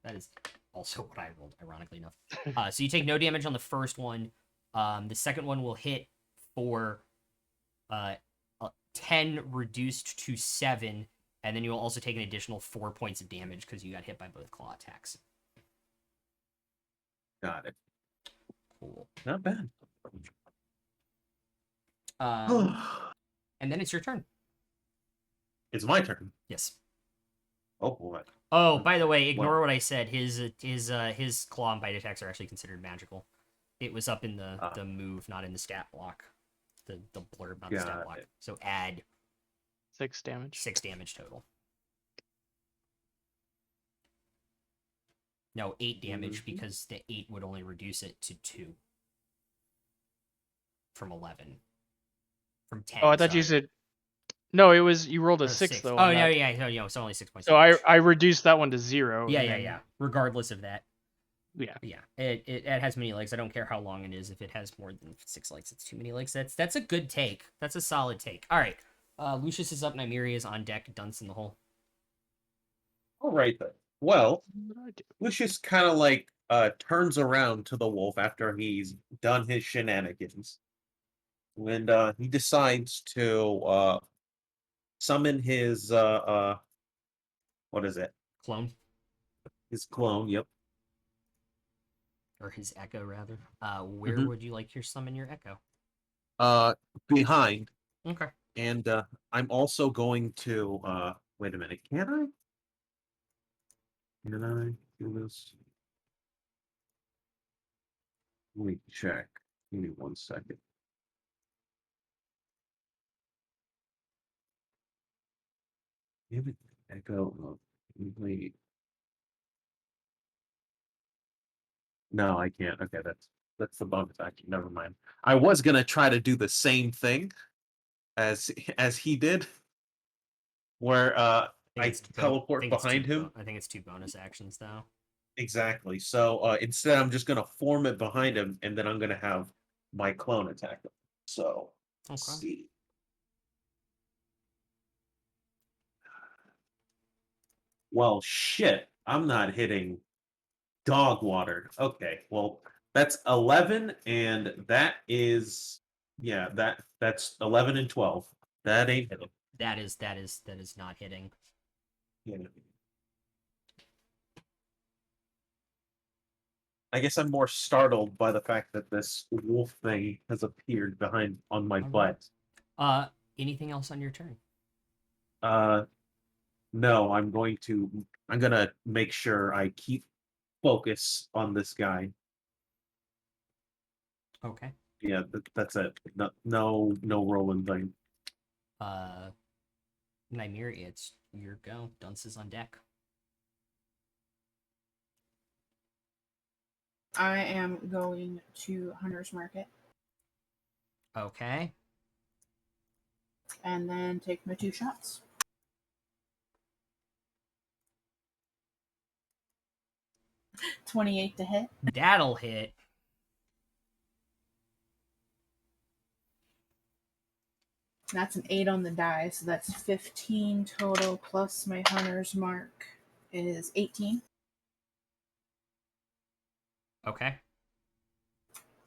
Speaker 2: That is also what I rolled, ironically enough. So you take no damage on the first one. The second one will hit for 10 reduced to 7, and then you will also take an additional 4 points of damage because you got hit by both claw attacks.
Speaker 8: Got it.
Speaker 2: Cool.
Speaker 8: Not bad.
Speaker 2: And then it's your turn.
Speaker 8: It's my turn.
Speaker 2: Yes.
Speaker 8: Oh boy.
Speaker 2: Oh, by the way, ignore what I said. His claw and bite attacks are actually considered magical. It was up in the move, not in the stat block. The blurb, not the stat block. So add
Speaker 4: 6 damage.
Speaker 2: 6 damage total. No, 8 damage because the 8 would only reduce it to 2 from 11. From 10.
Speaker 4: Oh, I thought you said. No, it was you rolled a 6 though.
Speaker 2: Oh, no, so only 6 points.
Speaker 4: So I reduced that one to 0.
Speaker 2: Yeah. Regardless of that.
Speaker 4: Yeah.
Speaker 2: It has many legs. I don't care how long it is. If it has more than 6 legs, it's too many legs. That's a good take. That's a solid take. All right. Lucius is up. Nymeria is on deck. Dunce in the hole.
Speaker 8: All right then. Well, Lucius kind of like turns around to the wolf after he's done his shenanigans, and he decides to summon his what is it?
Speaker 2: Clone.
Speaker 8: His clone. Yep.
Speaker 2: Or his echo, rather. Where would you like to summon your echo?
Speaker 8: Behind.
Speaker 2: Okay.
Speaker 8: And I'm also going to wait a minute. Can I? Can I do this? Let me check. Give me 1 second. Give it echo. Wait. No, I can't. Okay, that's the bonus action. Never mind. I was gonna try to do the same thing as he did, where I teleport behind him.
Speaker 2: I think it's 2 bonus actions though.
Speaker 8: Exactly. So instead, I'm just gonna form it behind him, and then I'm gonna have my clone attack him. So let's see. Well, shit. I'm not hitting dog water. Okay. Well, that's 11, and that is that's 11 and 12. That ain't hitting.
Speaker 2: That is not hitting.
Speaker 8: Yeah. I guess I'm more startled by the fact that this wolf thing has appeared on my butt.
Speaker 2: Anything else on your turn?
Speaker 8: No, I'm gonna make sure I keep focus on this guy.
Speaker 2: Okay.
Speaker 8: Yeah, that's it. No rolling thing.
Speaker 2: Nymeria, it's your go. Dunce is on deck.
Speaker 6: I am going to Hunter's Market.
Speaker 2: Okay.
Speaker 6: And then take my 2 shots. $28 to hit.
Speaker 2: That'll hit.
Speaker 6: That's an 8 on the die, so that's 15 total plus my Hunter's Mark is 18.
Speaker 2: Okay.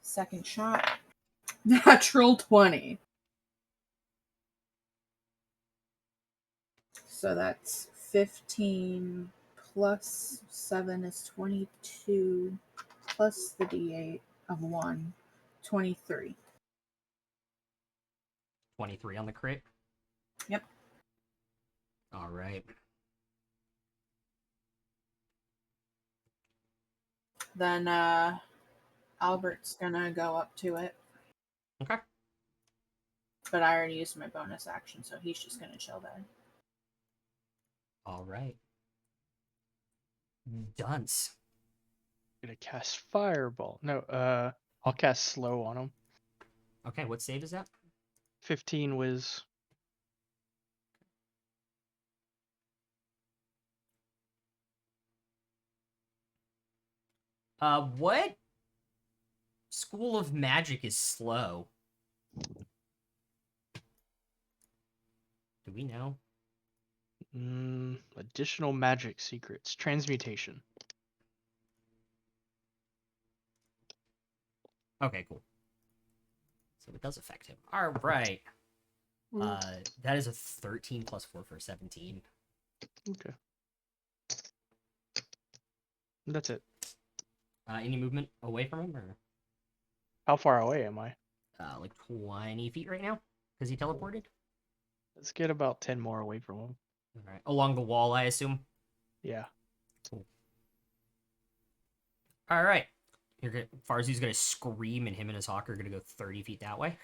Speaker 6: Second shot. Natural 20. So that's 15 plus 7 is 22 plus the d8 of 1, 23.
Speaker 2: 23 on the crit.
Speaker 6: Yep.
Speaker 2: All right.
Speaker 6: Then Albert's gonna go up to it.
Speaker 2: Okay.
Speaker 6: But I already used my bonus action, so he's just gonna chill there.
Speaker 2: All right. Dunce.
Speaker 4: Gonna cast Fireball. No, I'll cast Slow on him.
Speaker 2: Okay, what save is that?
Speaker 4: 15 was
Speaker 2: What school of magic is slow? Do we know?
Speaker 4: additional magic secrets. Transmutation.
Speaker 2: Okay, cool. So it does affect him. All right. That is a 13 plus 4 for 17.
Speaker 4: Okay. That's it.
Speaker 2: Any movement away from him, or
Speaker 4: How far away am I?
Speaker 2: like 20 feet right now? Because he teleported.
Speaker 4: Let's get about 10 more away from him.
Speaker 2: All right, along the wall, I assume.
Speaker 4: Yeah.
Speaker 2: Cool. All right. Farzu's gonna scream, and him and his hawk are gonna go 30 feet that way.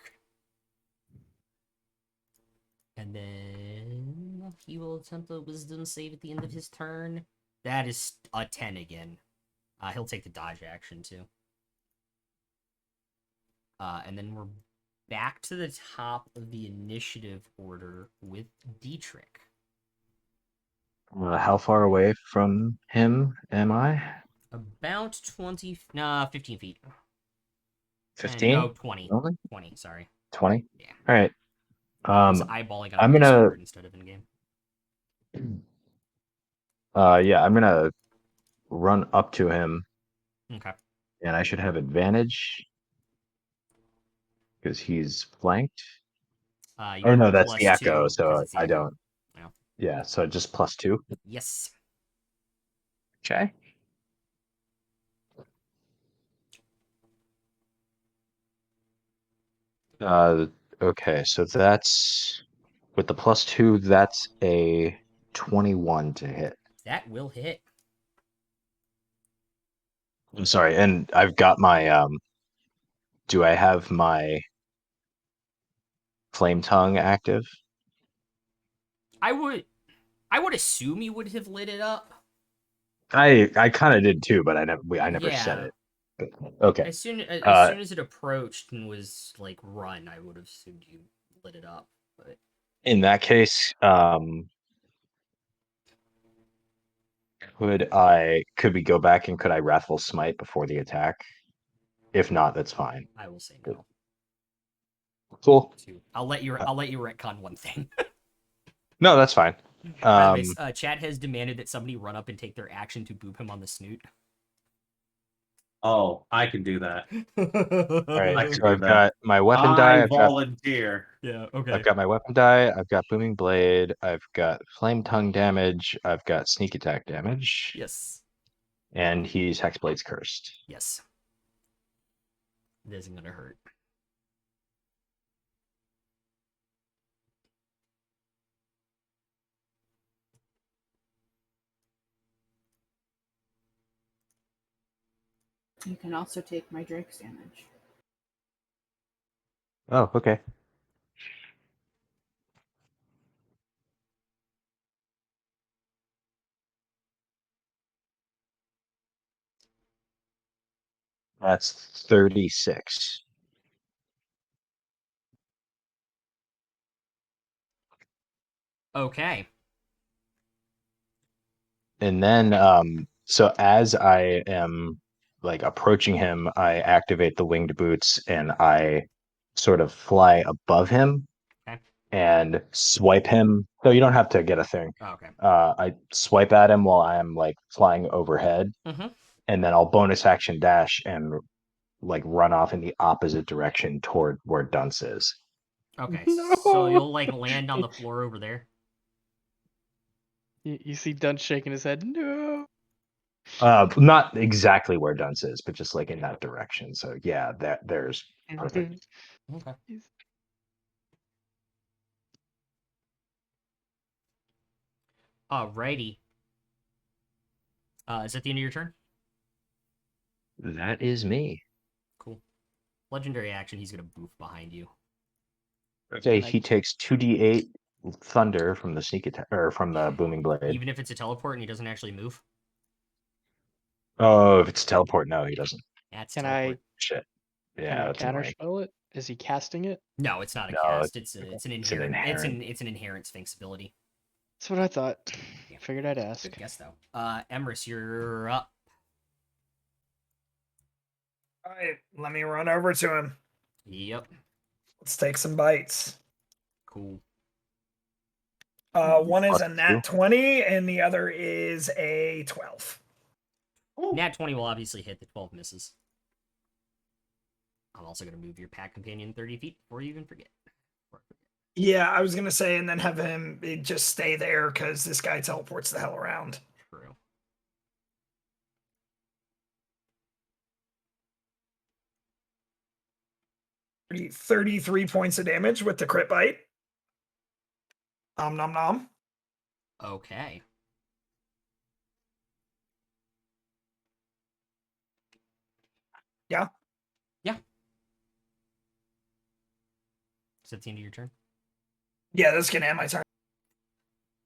Speaker 2: And then he will attempt a wisdom save at the end of his turn. That is a 10 again. He'll take the dodge action too. And then we're back to the top of the initiative order with Dietrich.
Speaker 1: How far away from him am I?
Speaker 2: About 15 feet.
Speaker 1: 15?
Speaker 2: No, 20.
Speaker 1: Only?
Speaker 2: 20, sorry.
Speaker 1: 20?
Speaker 2: Yeah.
Speaker 1: All right.
Speaker 2: I was eyeballing on
Speaker 1: I'm gonna.
Speaker 2: Discord instead of in game.
Speaker 1: Yeah, I'm gonna run up to him,
Speaker 2: Okay.
Speaker 1: and I should have advantage because he's flanked.
Speaker 2: You
Speaker 1: Or
Speaker 2: get
Speaker 1: no, that's the
Speaker 2: +2
Speaker 1: echo,
Speaker 2: because
Speaker 1: so
Speaker 2: it's the
Speaker 1: I
Speaker 2: echo.
Speaker 1: don't.
Speaker 2: Yeah.
Speaker 1: Yeah, so just +2.
Speaker 2: Yes.
Speaker 1: Okay. Okay, so that's with the +2, that's a 21 to hit.
Speaker 2: That will hit.
Speaker 1: I'm sorry, and I've got my do I have my flame tongue active?
Speaker 2: I would assume you would have lit it up.
Speaker 1: I kind of did too, but I never said
Speaker 2: Yeah.
Speaker 1: it. Okay.
Speaker 2: As soon
Speaker 1: Uh,
Speaker 2: as it approached and was like run, I would have assumed you lit it up. But
Speaker 1: In that case, could we go back and could I Wrathful Smite before the attack? If not, that's fine.
Speaker 2: I will say no.
Speaker 1: Cool.
Speaker 2: I'll let you retcon one thing.
Speaker 1: No, that's fine.
Speaker 2: By the way, chat has demanded that somebody run up and take their action to boop him on the snoot.
Speaker 8: Oh, I can do that.
Speaker 1: All right,
Speaker 8: I can
Speaker 1: so
Speaker 8: do
Speaker 1: I've
Speaker 8: that.
Speaker 1: got my weapon die.
Speaker 8: I volunteer.
Speaker 2: Yeah,
Speaker 1: I've
Speaker 2: okay.
Speaker 1: got my weapon die. I've got booming blade. I've got flame tongue damage. I've got sneak attack damage.
Speaker 2: Yes.
Speaker 1: And he's Hexblade's cursed.
Speaker 2: Yes. It isn't gonna hurt.
Speaker 6: You can also take my Drake's damage.
Speaker 1: Oh, okay. That's 36.
Speaker 2: Okay.
Speaker 1: And then so as I am like approaching him, I activate the winged boots and I sort of fly above him
Speaker 2: Okay.
Speaker 1: and swipe him. So you don't have to get a thing.
Speaker 2: Oh, okay.
Speaker 1: I swipe at him while I am like flying overhead.
Speaker 2: Mhm.
Speaker 1: and then I'll bonus action dash and like run off in the opposite direction toward where Dunce is.
Speaker 2: Okay,
Speaker 4: No!
Speaker 2: so you'll like land on the floor over there.
Speaker 4: You see Dunce shaking his head. No.
Speaker 1: Not exactly where Dunce is, but just like in that direction. So yeah, there's perfect.
Speaker 2: Okay. Alrighty. Is that the end of your turn?
Speaker 1: That is me.
Speaker 2: Cool. Legendary action, he's gonna boof behind you.
Speaker 1: Okay, he takes 2d8 thunder from the sneak attack or from the booming blade.
Speaker 2: Even if it's a teleport and he doesn't actually move?
Speaker 1: Oh, if it's teleport, no, he doesn't.
Speaker 2: That's
Speaker 4: Can
Speaker 2: teleport.
Speaker 1: Shit.
Speaker 4: Can
Speaker 1: Yeah,
Speaker 4: I
Speaker 1: that's annoying.
Speaker 4: counterspell it? Is he casting it?
Speaker 2: No, it's not a
Speaker 1: No,
Speaker 2: cast. It's an
Speaker 1: it's
Speaker 2: inherent. It's
Speaker 1: inherent.
Speaker 2: an inherent Sphinx ability.
Speaker 4: That's what I thought.
Speaker 2: Yeah.
Speaker 4: Figured I'd ask.
Speaker 2: Good guess though. Emrys, you're up.
Speaker 9: All right, let me run over to him.
Speaker 2: Yep.
Speaker 9: Let's take some bites.
Speaker 2: Cool.
Speaker 9: One is a
Speaker 1: Plus
Speaker 9: nat
Speaker 1: 2.
Speaker 9: 20 and the other is a 12.
Speaker 2: Nat 20 will obviously hit. The 12 misses. I'm also gonna move your pack companion 30 feet before you even forget.
Speaker 9: Yeah, I was gonna say, and then have him just stay there because this guy teleports the hell around.
Speaker 2: True.
Speaker 9: 33 points of damage with the crit bite. Nom nom nom.
Speaker 2: Okay.
Speaker 9: Yeah.
Speaker 2: Yeah. Is that the end of your turn?
Speaker 9: Yeah, that's gonna end my turn.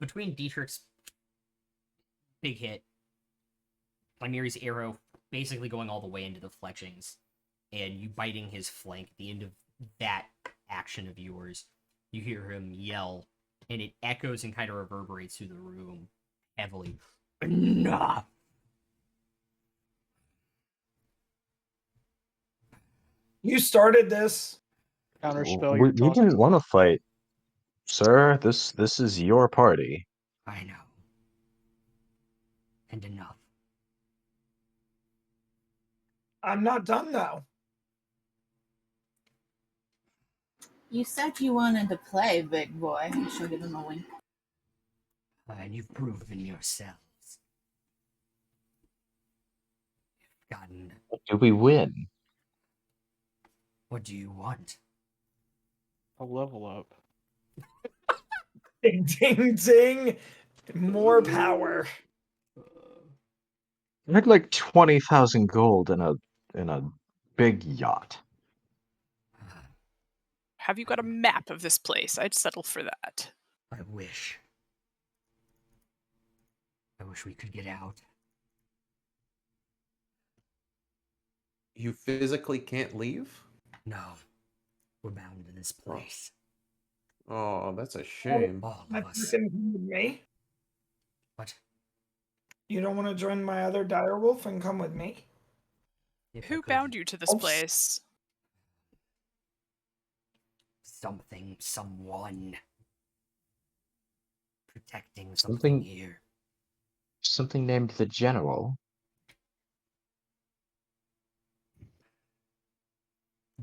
Speaker 2: Between Dietrich's big hit, Lymiri's arrow basically going all the way into the fletchings, and you biting his flank at the end of that action of yours, you hear him yell, and it echoes and kind of reverberates through the room heavily. Enough!
Speaker 9: You started this.
Speaker 4: Counterspell
Speaker 1: We,
Speaker 4: your
Speaker 1: we didn't
Speaker 4: taunting.
Speaker 1: want to fight, sir. This is your party.
Speaker 2: I know. And enough.
Speaker 9: I'm not done though.
Speaker 6: You said you wanted to play, big boy. She'll give him a wink.
Speaker 2: And you've proven yourselves. You've gotten.
Speaker 1: Do we win?
Speaker 2: What do you want?
Speaker 4: A level up.
Speaker 9: Ding ding ding. More power.
Speaker 1: I had like 20,000 gold in a big yacht.
Speaker 5: Have you got a map of this place? I'd settle for that.
Speaker 2: I wish. I wish we could get out.
Speaker 8: You physically can't leave?
Speaker 2: No. We're bound to this place.
Speaker 8: Oh, that's a shame.
Speaker 2: All of
Speaker 9: That's
Speaker 2: us.
Speaker 9: gonna be with me.
Speaker 2: What?
Speaker 9: You don't want to join my other direwolf and come with me?
Speaker 2: If I
Speaker 5: Who
Speaker 2: could-
Speaker 5: bound you to this place?
Speaker 2: Something, someone. Protecting
Speaker 1: Something-
Speaker 2: something here.
Speaker 1: Something named the General.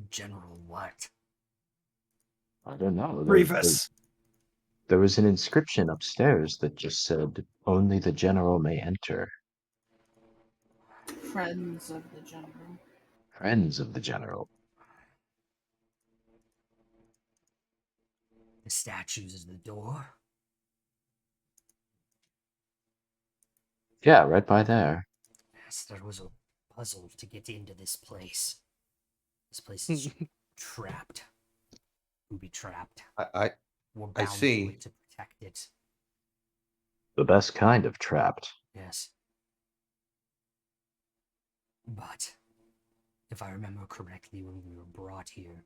Speaker 2: General what?
Speaker 1: I don't know.
Speaker 9: Grievous.
Speaker 1: There was an inscription upstairs that just said, "Only the General may enter."
Speaker 6: Friends of the jungle.
Speaker 1: Friends of the General.
Speaker 2: The statues is the door?
Speaker 1: Yeah, right by there.
Speaker 2: Yes, there was a puzzle to get into this place. This place is trapped. Booby trapped.
Speaker 8: I
Speaker 2: We're
Speaker 8: I
Speaker 2: bound
Speaker 8: see.
Speaker 2: to it to protect it.
Speaker 1: The best kind of trapped.
Speaker 2: Yes. But if I remember correctly, when we were brought here,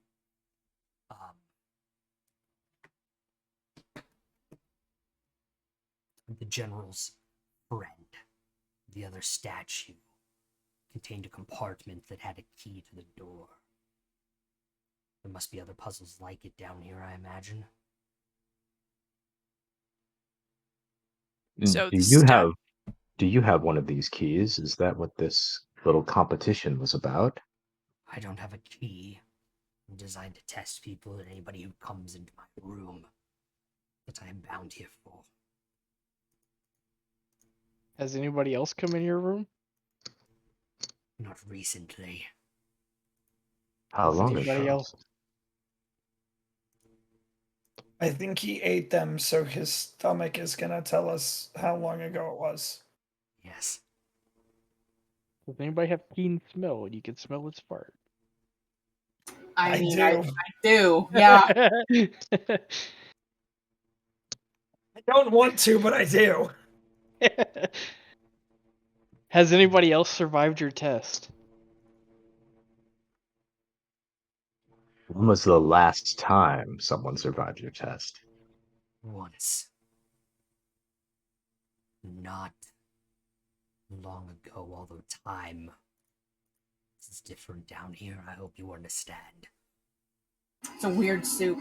Speaker 2: the general's friend, the other statue, contained a compartment that had a key to the door. There must be other puzzles like it down here, I imagine.
Speaker 5: So
Speaker 1: Do
Speaker 5: the
Speaker 1: you have Do you have one of these keys? Is that what this little competition was about?
Speaker 2: I don't have a key. I'm designed to test people and anybody who comes into my room that I am bound here for.
Speaker 4: Has anybody else come in your room?
Speaker 2: Not recently.
Speaker 1: How
Speaker 4: Has
Speaker 1: long
Speaker 4: anybody
Speaker 1: ago?
Speaker 4: else?
Speaker 9: I think he ate them, so his stomach is gonna tell us how long ago it was.
Speaker 2: Yes.
Speaker 4: Does anybody have keen smell? You can smell its fart.
Speaker 9: I
Speaker 6: I
Speaker 9: do.
Speaker 6: do. Yeah.
Speaker 9: I don't want to, but I do.
Speaker 4: Has anybody else survived your test?
Speaker 1: When was the last time someone survived your test?
Speaker 2: Once. Not long ago, although time is different down here. I hope you understand.
Speaker 6: It's a weird soup.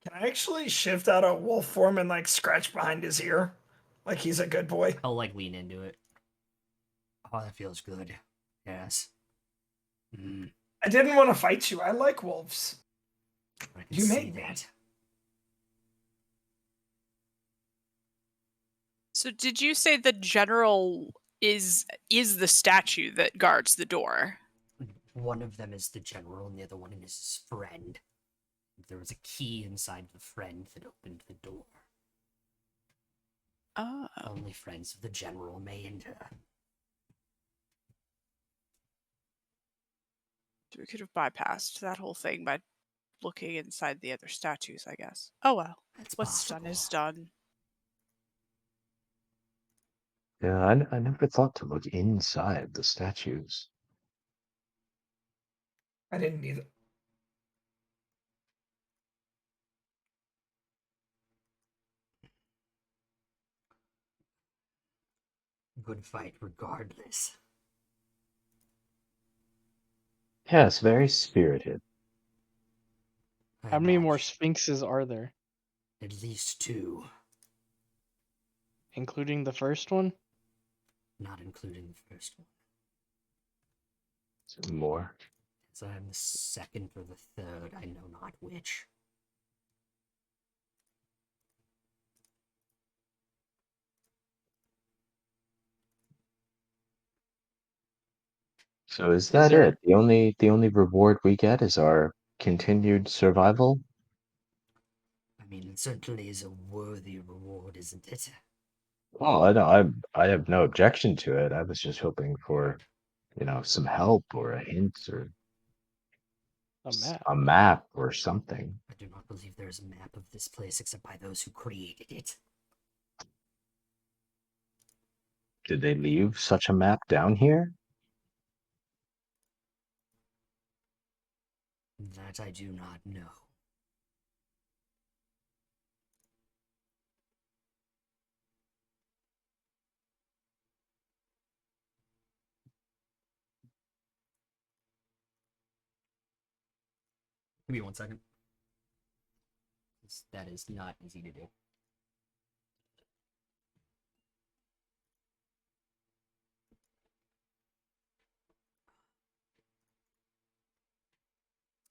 Speaker 9: Can I actually shift out of wolf form and like scratch behind his ear? Like he's a good boy.
Speaker 2: I'll like lean into it. Oh, that feels good. Yes.
Speaker 9: I didn't want to fight you. I like wolves.
Speaker 2: I can
Speaker 9: You
Speaker 2: see
Speaker 9: made me.
Speaker 2: that.
Speaker 5: So did you say the general is the statue that guards the door?
Speaker 2: One of them is the general, and the other one is his friend. There was a key inside the friend that opened the door.
Speaker 5: Oh.
Speaker 2: Only friends of the general may enter.
Speaker 5: We could have bypassed that whole thing by looking inside the other statues, I guess. Oh well.
Speaker 2: That's
Speaker 5: What's
Speaker 2: possible.
Speaker 5: done is done.
Speaker 1: Yeah, I never thought to look inside the statues.
Speaker 9: I didn't either.
Speaker 2: Good fight regardless.
Speaker 1: Yes, very spirited.
Speaker 4: How many more sphinxes are there?
Speaker 2: At least 2.
Speaker 4: Including the first one?
Speaker 2: Not including the first one.
Speaker 1: Some more.
Speaker 2: So I'm the second or the third, I know not which.
Speaker 1: So is that
Speaker 4: there-
Speaker 1: it? The only reward we get is our continued survival?
Speaker 2: I mean, it certainly is a worthy reward, isn't it?
Speaker 1: Well, I know I have no objection to it. I was just hoping for, some help or a hint or
Speaker 4: A map.
Speaker 1: a map or something.
Speaker 2: I do not believe there is a map of this place except by those who created it.
Speaker 1: Did they leave such a map down here?
Speaker 2: That I do not know. Give me 1 second. That is not easy to do.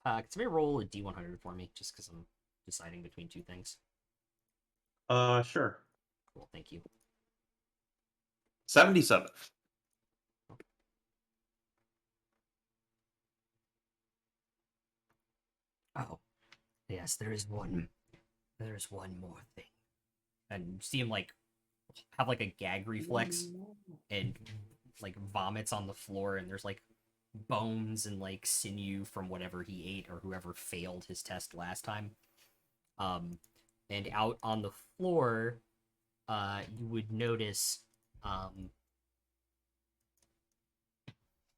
Speaker 2: Can somebody roll a D100 for me, just because I'm deciding between 2 things?
Speaker 8: Sure.
Speaker 2: Cool, thank you.
Speaker 8: 77.
Speaker 2: Oh, yes, there is one. There's one more thing. And you see him like have like a gag reflex and like vomits on the floor, and there's like bones and like sinew from whatever he ate or whoever failed his test last time. And out on the floor, you would notice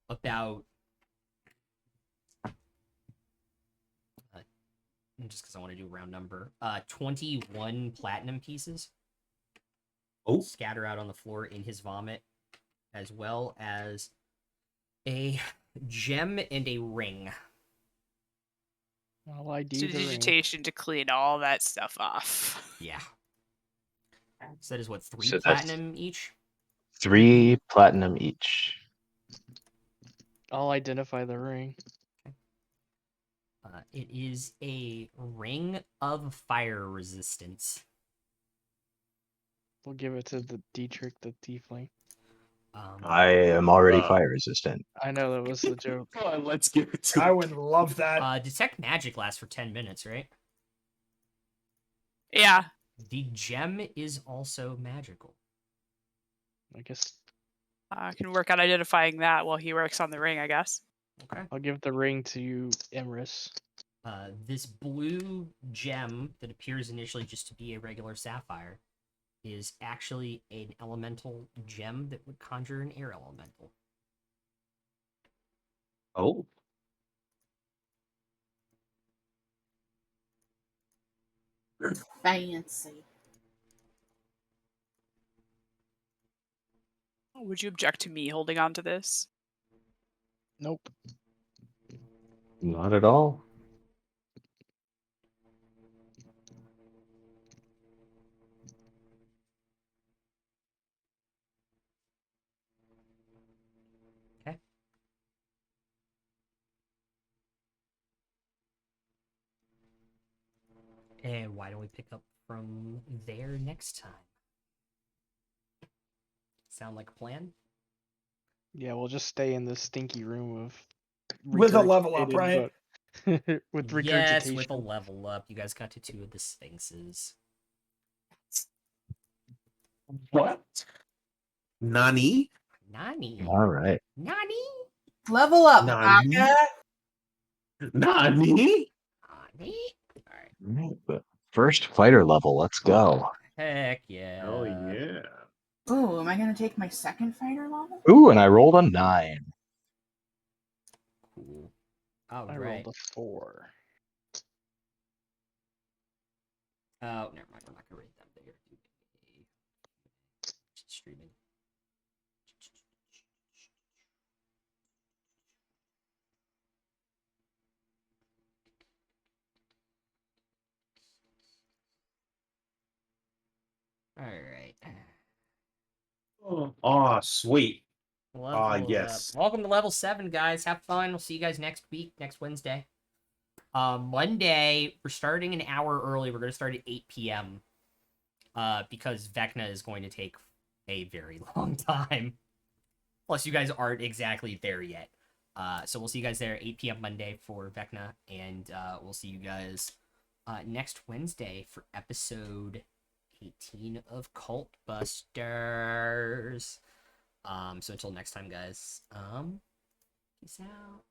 Speaker 2: about just because I want to do a round number, 21 platinum pieces.
Speaker 8: Oh,
Speaker 2: Scatter out on the floor in his vomit, as well as a gem and a ring.
Speaker 4: All I do the ring.
Speaker 5: Digitation to clean all that stuff off.
Speaker 2: Yeah. So that is what, 3
Speaker 1: So that's-
Speaker 2: platinum each?
Speaker 1: 3 platinum each.
Speaker 4: I'll identify the ring.
Speaker 2: It is a ring of fire resistance.
Speaker 4: We'll give it to the Dietrich, the tiefling.
Speaker 1: I am already
Speaker 7: Uh,
Speaker 1: fire resistant.
Speaker 4: I know that was the joke.
Speaker 7: Come on, let's give it to.
Speaker 9: I would love that.
Speaker 2: Detect magic lasts for 10 minutes, right?
Speaker 5: Yeah.
Speaker 2: The gem is also magical.
Speaker 4: I guess
Speaker 5: I can work on identifying that while he works on the ring, I guess.
Speaker 2: Okay.
Speaker 4: I'll give the ring to Emrys.
Speaker 2: This blue gem that appears initially just to be a regular sapphire is actually an elemental gem that would conjure an air elemental.
Speaker 8: Oh.
Speaker 6: Fancy.
Speaker 5: Would you object to me holding on to this?
Speaker 4: Nope.
Speaker 1: Not at all.
Speaker 2: Okay. And why don't we pick up from there next time? Sound like a plan?
Speaker 4: Yeah, we'll just stay in this stinky room of
Speaker 9: With a level up,
Speaker 4: regurgitated
Speaker 9: right?
Speaker 4: with
Speaker 2: Yes,
Speaker 4: regurgitation.
Speaker 2: with a level up. You guys got to 2 of the Sphinxes.
Speaker 8: What? Nani?
Speaker 2: Nani?
Speaker 1: All right.
Speaker 2: Nani?
Speaker 6: Level up,
Speaker 8: Nani?
Speaker 6: Baka.
Speaker 8: Nani?
Speaker 2: Nani? Alright.
Speaker 1: Right, but first fighter level. Let's go.
Speaker 2: Heck yeah.
Speaker 7: Oh yeah.
Speaker 6: Ooh, am I gonna take my second fighter level?
Speaker 1: Ooh, and I rolled a 9.
Speaker 2: Cool.
Speaker 4: I rolled
Speaker 2: Alright.
Speaker 4: a 4.
Speaker 2: Oh, never mind. I'm not gonna read them. They're streaming. Alright.
Speaker 8: Oh, sweet.
Speaker 2: Level
Speaker 8: yes.
Speaker 2: up. Welcome to level 7, guys. Have fun. We'll see you guys next week, next Wednesday. Monday, we're starting an hour early. We're going to start at 8 p.m. Because Vecna is going to take a very long time. Plus, you guys aren't exactly there yet. So we'll see you guys there at 8 p.m. Monday for Vecna. And we'll see you guys next Wednesday for episode 18 of Cult Busters. So until next time, guys. Peace out.